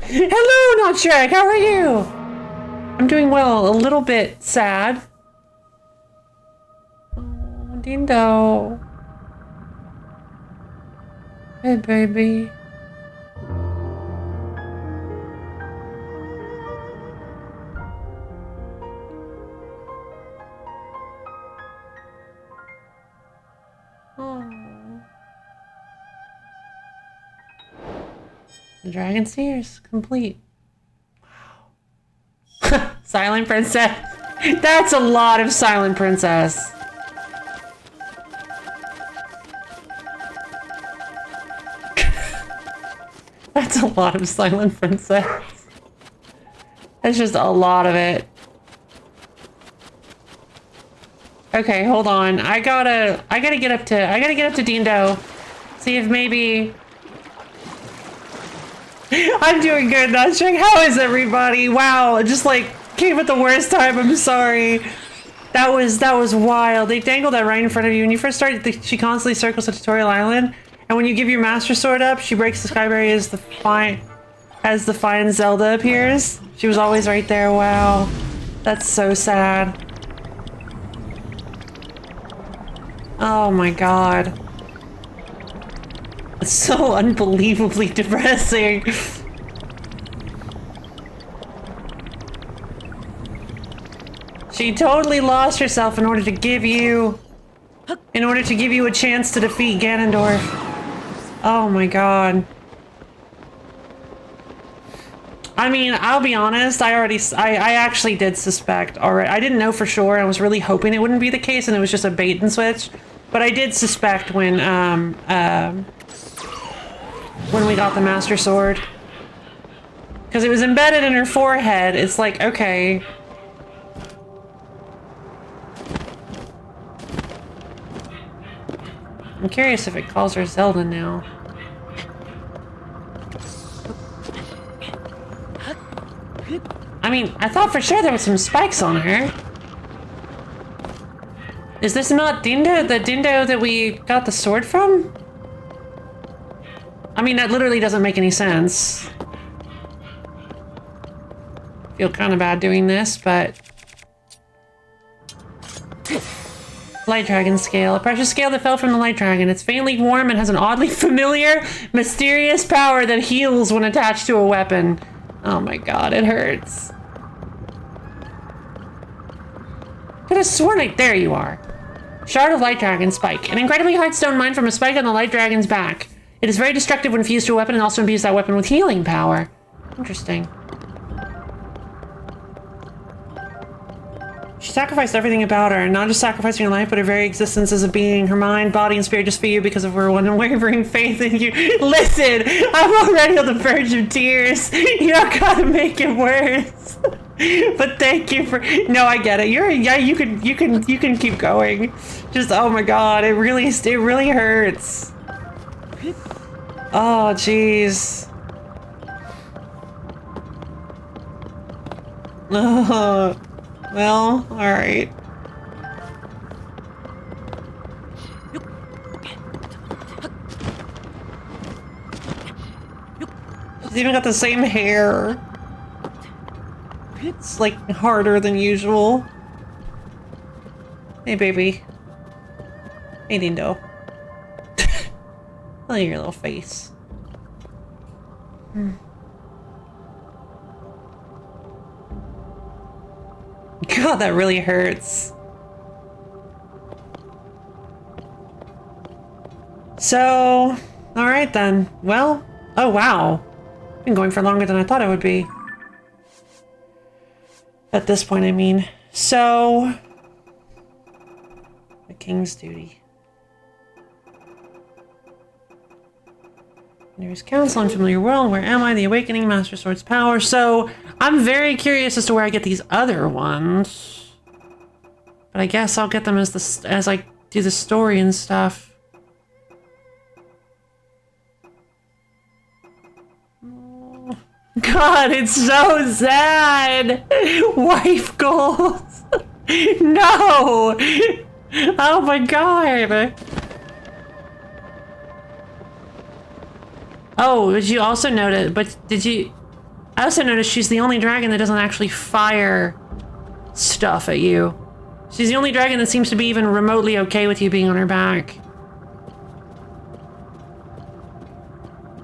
Hello, Not Shrek. How are you? I'm doing well. A little bit sad. Oh, Dindo. Hey, baby. Oh. The Dragon's Tears, complete. Wow. Silent Princess. That's a lot of Silent Princess. That's a lot of Silent Princess. That's just a lot of it. Okay, hold on. I gotta get up to Dindo. See if maybe I'm doing good, Nutchuck. How is everybody? Wow, it just like came at the worst time. I'm sorry. That was wild. They dangled that right in front of you. When you first started, she constantly circles the tutorial island. And when you give your master sword up, she breaks the sky barrier as the fine Zelda appears. She was always right there. Wow. That's so sad. Oh my god. It's so unbelievably depressing. She totally lost herself in order to give you a chance to defeat Ganondorf. Oh my god. I mean, I'll be honest, I actually did suspect already. I didn't know for sure. I was really hoping it wouldn't be the case and it was just a bait and switch. But I did suspect when we got the Master Sword. Because it was embedded in her forehead. It's like, okay. I'm curious if it calls her Zelda now. I mean, I thought for sure there was some spikes on her. Is this not Dindo? The Dindo that we got the sword from? I mean, that literally doesn't make any sense. Feel kind of bad doing this, but... Light Dragon Scale. A precious scale that fell from the Light Dragon. It's faintly warm and has an oddly familiar, mysterious power that heals when attached to a weapon. Oh my god, it hurts. Could have sworn it. There you are. Shard of Light Dragon Spike. An incredibly hard stone mined from a spike on the Light Dragon's back. It is very destructive when fused to a weapon and also imbues that weapon with healing power. Interesting. She sacrificed everything about her, not just sacrificing her life, but her very existence as a being. Her mind, body, and spirit just for you because of her unwavering faith in you. Listen, I'm already on the verge of tears. You don't gotta make it worse. But thank you for... No, I get it. You can keep going. Just, oh my god, it really hurts. Oh, jeez. Well, alright. She's even got the same hair. It's like harder than usual. Hey, baby. Hey, Dindo. Look at your little face. God, that really hurts. So, alright then. Well, oh wow. Been going for longer than I thought it would be. At this point, I mean. So, the King's Duty. There's counsel in familiar world. Where am I? The awakening, Master Sword's power. So I'm very curious as to where I get these other ones. But I guess I'll get them as I do the story and stuff. God, god, it's so sad. Wife goals. No. Oh my god. Oh, did you also notice, I also noticed she's the only dragon that doesn't actually fire stuff at you. She's the only dragon that seems to be even remotely okay with you being on her back.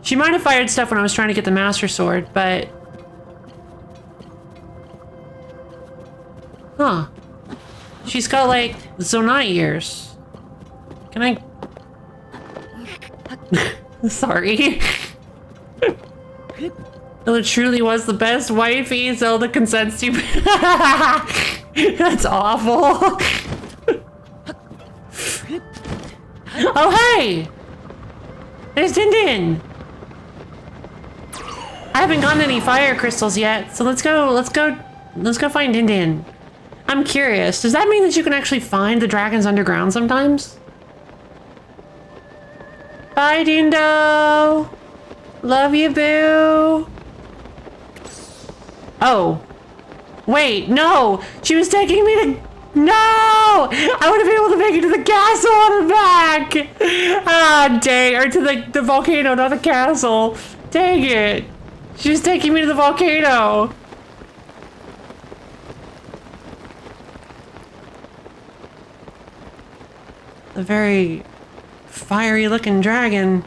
She might have fired stuff when I was trying to get the Master Sword, but... Huh. She's got, like, Zonai ears. Can I... Sorry. Zelda truly was the best wifey. Zelda consents to... That's awful. Oh, hey! There's Din Din! I haven't gotten any fire crystals yet, so let's go find Din Din. I'm curious, does that mean that you can actually find the dragons underground sometimes? Bye, Dindo! Love you, boo! Oh. Wait, no! She was taking me to... No! I would have been able to make it to the castle on her back! Ah, dang. Or to the volcano, not the castle. Dang it. She was taking me to the volcano. A very fiery looking dragon.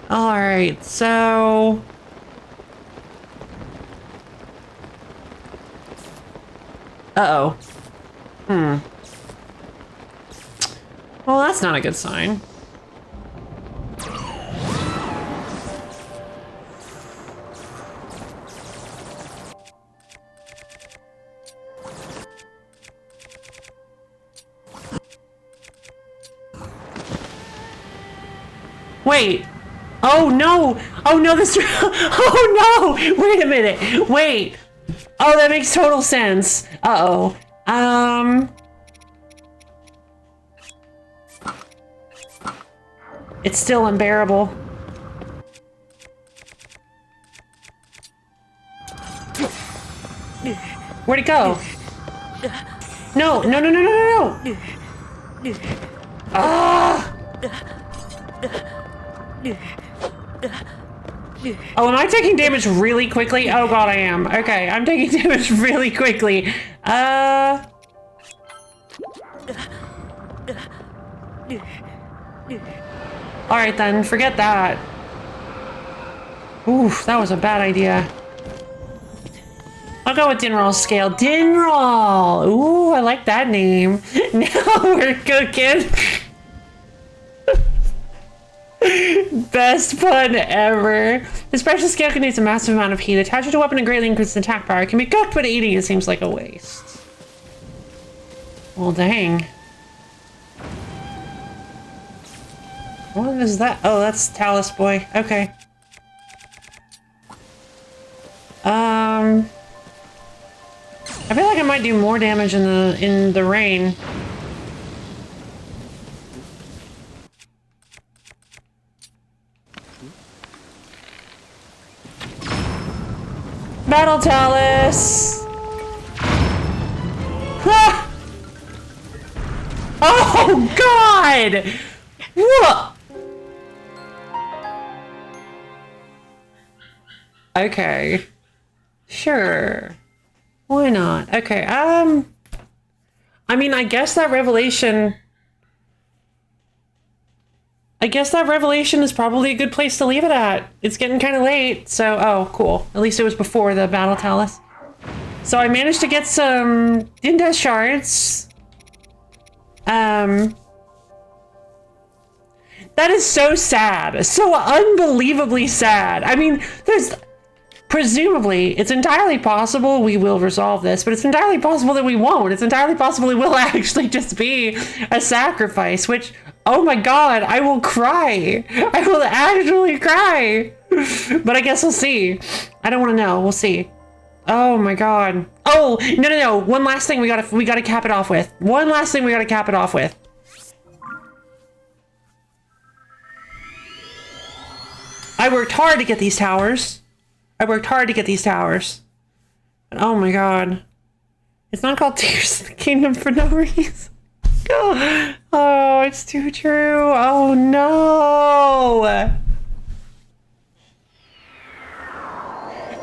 Alright, so... Uh-oh. Well, that's not a good sign. Wait. Oh no! Oh no, this... Oh no! Wait a minute! Wait! Oh, that makes total sense. Uh-oh. It's still unbearable. Where'd it go? No, no, no, no, no, no, no! Ah! Oh, am I taking damage really quickly? Oh god, I am. Okay, I'm taking damage really quickly. Alright then, forget that. Oof, that was a bad idea. I'll go with Dinroll's scale. Dinroll! Ooh, I like that name. Now we're cooking. Best pun ever. The special scale contains a massive amount of heat. Attached to a weapon and greatly increases attack power. It can be cooked, but eating it seems like a waste. Well, dang. What is that? Oh, that's Talus Boy. Okay. I feel like I might do more damage in the rain. Battle Talus! Ah! Oh god! What? Okay. Sure. Why not? Okay, I mean, I guess that revelation is probably a good place to leave it at. It's getting kind of late, so... Oh, cool. At least it was before the Battle Talus. So I managed to get some Dinda shards. That is so sad. So unbelievably sad. I mean, there's... Presumably, it's entirely possible we will resolve this, but it's entirely possible that we won't. It's entirely possible it will actually just be a sacrifice, which, oh my god, I will cry. I will actually cry. But I guess we'll see. I don't want to know. We'll see. Oh my god. Oh, no, no, no. One last thing we gotta cap it off with. One last thing we gotta cap it off with. I worked hard to get these towers. And oh my god. It's not called Tears of the Kingdom for no reason. Oh, it's too true. Oh no.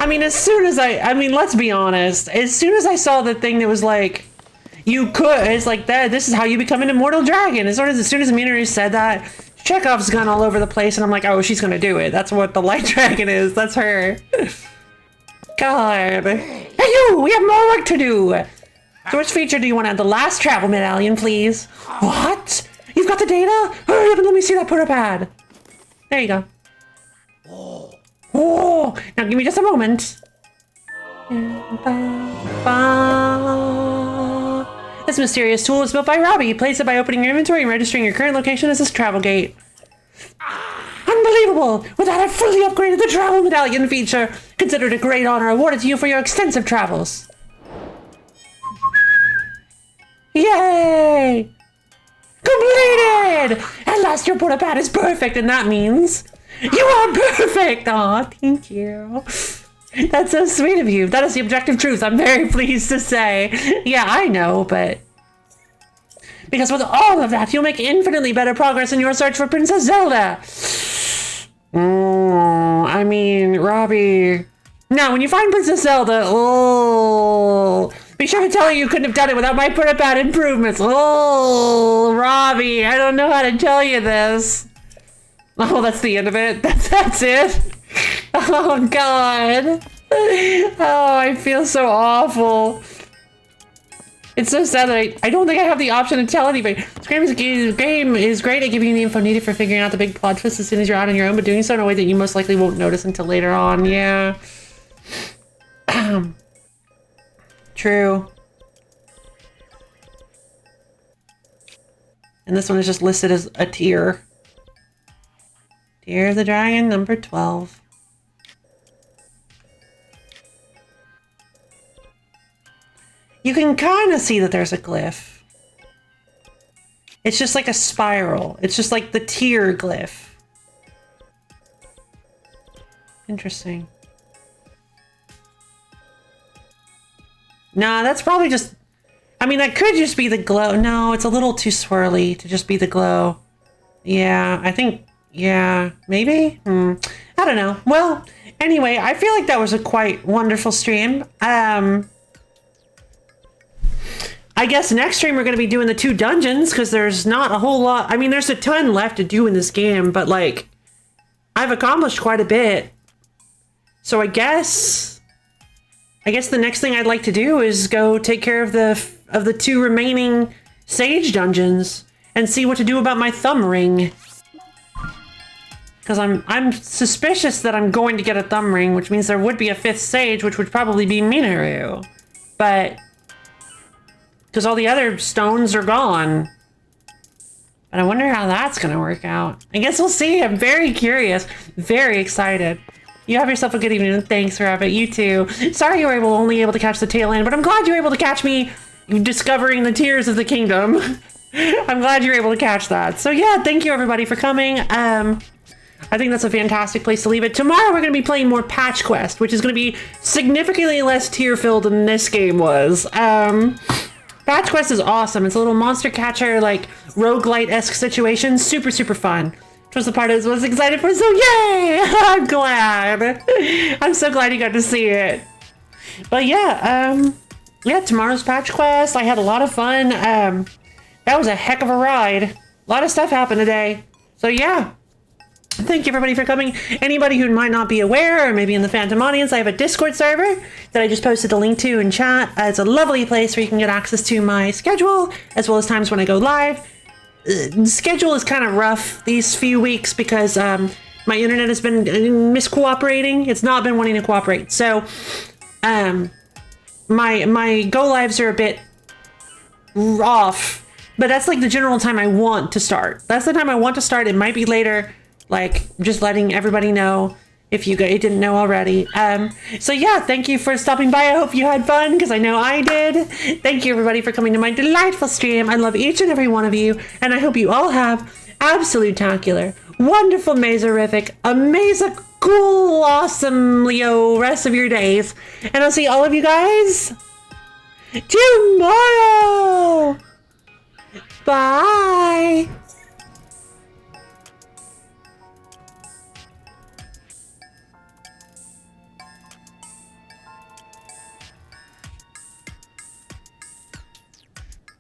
I mean, let's be honest. As soon as I saw the thing that was like, it's like that, this is how you become an immortal dragon. As soon as Minoru said that, Chekhov's gun all over the place, and I'm like, oh, she's gonna do it. That's what the light dragon is. That's her. God. Hey, you! We have more work to do! So which feature do you want to add? The last travel medallion, please. What? You've got the data? Hurry up and let me see that put-up ad. There you go. Oh, now give me just a moment. This mysterious tool is built by Robbie. Place it by opening your inventory and registering your current location as this travel gate. Unbelievable! With that, I've fully upgraded the travel medallion feature. Considered a great honor awarded to you for your extensive travels. Yay! Completed! At last your put-up ad is perfect, and that means you are perfect! Aw, thank you. That's so sweet of you. That is the objective truth, I'm very pleased to say. Yeah, I know, but... because with all of that, you'll make infinitely better progress in your search for Princess Zelda. I mean, Robbie... Now, when you find Princess Zelda, be sure to tell her you couldn't have done it without my put-up ad improvements. Robbie, I don't know how to tell you this. Oh, that's the end of it. That's it. Oh, God. Oh, I feel so awful. It's so sad that I don't think I have the option to tell anybody. This game is great at giving you the info needed for figuring out the big plot twist as soon as you're out on your own, but doing so in a way that you most likely won't notice until later on. Yeah. True. And this one is just listed as a tier. Tear of the Dragon, number 12. You can kind of see that there's a glyph. It's just like a spiral. It's just like the tear glyph. Interesting. Nah, that's probably just... I mean, that could just be the glow. No, it's a little too swirly to just be the glow. Yeah, I think... yeah, maybe? I don't know. Well, anyway, I feel like that was a quite wonderful stream. I guess next stream we're going to be doing the 2 dungeons, because there's not a whole lot... I mean, there's a ton left to do in this game, but, like, I've accomplished quite a bit. So I guess the next thing I'd like to do is go take care of the 2 remaining Sage dungeons and see what to do about my thumb ring. Because I'm suspicious that I'm going to get a thumb ring, which means there would be a 5th Sage, which would probably be Minoru. But... because all the other stones are gone. But I wonder how that's going to work out. I guess we'll see. I'm very curious. Very excited. You have yourself a good evening. Thanks, Rabbit. You too. Sorry you were only able to catch the tail end, but I'm glad you were able to catch me discovering the Tears of the Kingdom. I'm glad you were able to catch that. So yeah, thank you everybody for coming. I think that's a fantastic place to leave it. Tomorrow we're going to be playing more Patch Quest, which is going to be significantly less tear-filled than this game was. Patch Quest is awesome. It's a little monster catcher, like, roguelite-esque situation. Super, super fun. Which was the part I was most excited for, so yay! I'm glad. I'm so glad you got to see it. But yeah, tomorrow's Patch Quest. I had a lot of fun. That was a heck of a ride. A lot of stuff happened today. So yeah. Thank you everybody for coming. Anybody who might not be aware, or maybe in the Phantom audience, I have a Discord server that I just posted a link to in chat. It's a lovely place where you can get access to my schedule, as well as times when I go live. Schedule is kind of rough these few weeks because my internet has been miscooperating. It's not been wanting to cooperate. So my go lives are a bit off, but that's like the general time I want to start. That's the time I want to start. It might be later. Like, just letting everybody know if you didn't know already. So yeah, thank you for stopping by. I hope you had fun, because I know I did. Thank you everybody for coming to my delightful stream. I love each and every one of you, and I hope you all have absolute-tacular, wonderful, mazerific, amazing, cool, awesome, Leo, rest of your days. And I'll see all of you guys tomorrow. Bye.